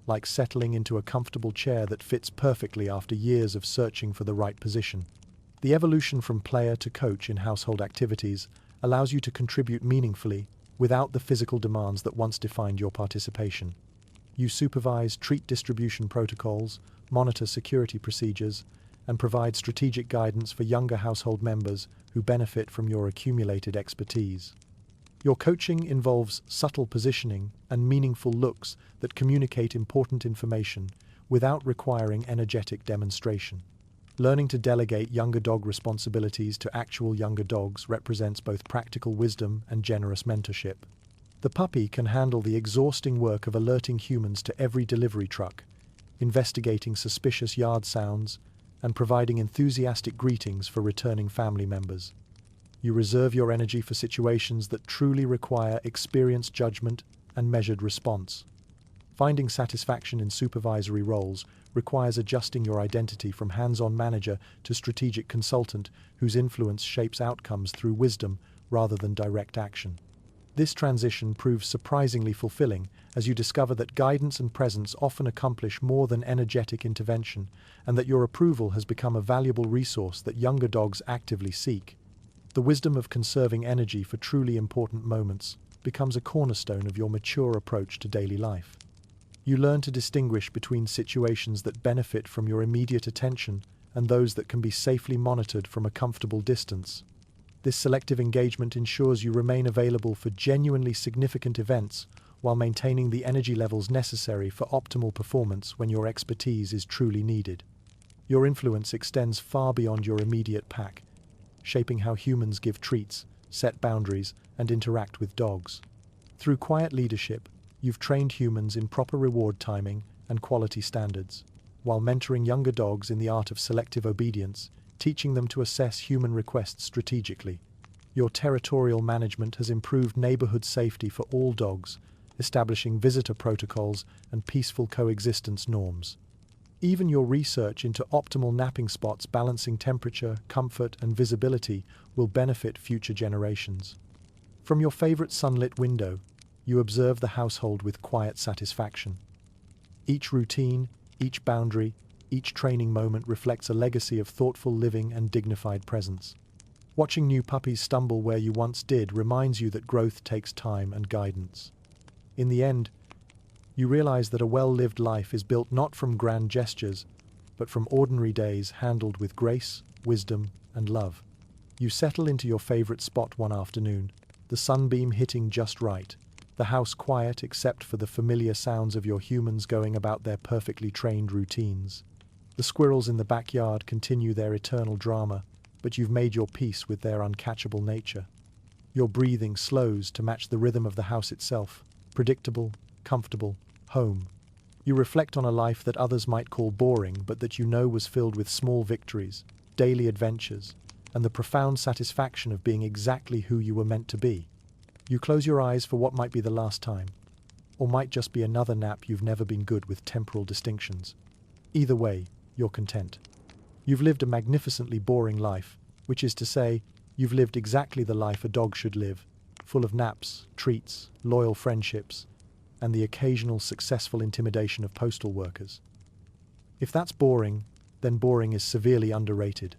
like settling into a comfortable chair that fits perfectly after years of searching for the right position. The evolution from player to coach in household activities allows you to contribute meaningfully without the physical demands that once defined your participation. You supervise treat distribution protocols, monitor security procedures, and provide strategic guidance for younger household members who benefit from your accumulated expertise. Your coaching involves subtle positioning and meaningful looks that communicate important information without requiring energetic demonstration. Learning to delegate younger dog responsibilities to actual younger dogs represents both practical wisdom and generous mentorship. The puppy can handle the exhausting work of alerting humans to every delivery truck, investigating suspicious yard sounds, and providing enthusiastic greetings for returning family members. You reserve your energy for situations that truly require experienced judgment and measured response. Finding satisfaction in supervisory roles requires adjusting your identity from hands-on manager to strategic consultant whose influence shapes outcomes through wisdom rather than direct action. This transition proves surprisingly fulfilling as you discover that guidance and presence often accomplish more than energetic intervention, and that your approval has become a valuable resource that younger dogs actively seek. The wisdom of conserving energy for truly important moments becomes a cornerstone of your mature approach to daily life. You learn to distinguish between situations that benefit from your immediate attention and those that can be safely monitored from a comfortable distance. This selective engagement ensures you remain available for genuinely significant events while maintaining the energy levels necessary for optimal performance when your expertise is truly needed. Your influence extends far beyond your immediate pack, shaping how humans give treats, set boundaries, and interact with dogs. Through quiet leadership, you've trained humans in proper reward timing and quality standards, while mentoring younger dogs in the art of selective obedience, teaching them to assess human requests strategically. Your territorial management has improved neighborhood safety for all dogs, establishing visitor protocols and peaceful coexistence norms. Even your research into optimal napping spots balancing temperature, comfort, and visibility will benefit future generations. From your favorite sunlit window, you observe the household with quiet satisfaction. Each routine, each boundary, each training moment reflects a legacy of thoughtful living and dignified presence. Watching new puppies stumble where you once did reminds you that growth takes time and guidance. In the end, you realize that a well-lived life is built not from grand gestures, but from ordinary days handled with grace, wisdom, and love. You settle into your favorite spot one afternoon, the sunbeam hitting just right, the house quiet except for the familiar sounds of your humans going about their perfectly trained routines. The squirrels in the backyard continue their eternal drama, but you've made your peace with their uncatchable nature. Your breathing slows to match the rhythm of the house itself, predictable, comfortable, home. You reflect on a life that others might call boring, but that you know was filled with small victories, daily adventures, and the profound satisfaction of being exactly who you were meant to be. You close your eyes for what might be the last time, or might just be another nap. You've never been good with temporal distinctions. Either way, you're content. You've lived a magnificently boring life, which is to say, you've lived exactly the life a dog should live, full of naps, treats, loyal friendships, and the occasional successful intimidation of postal workers. If that's boring, then boring is severely underrated.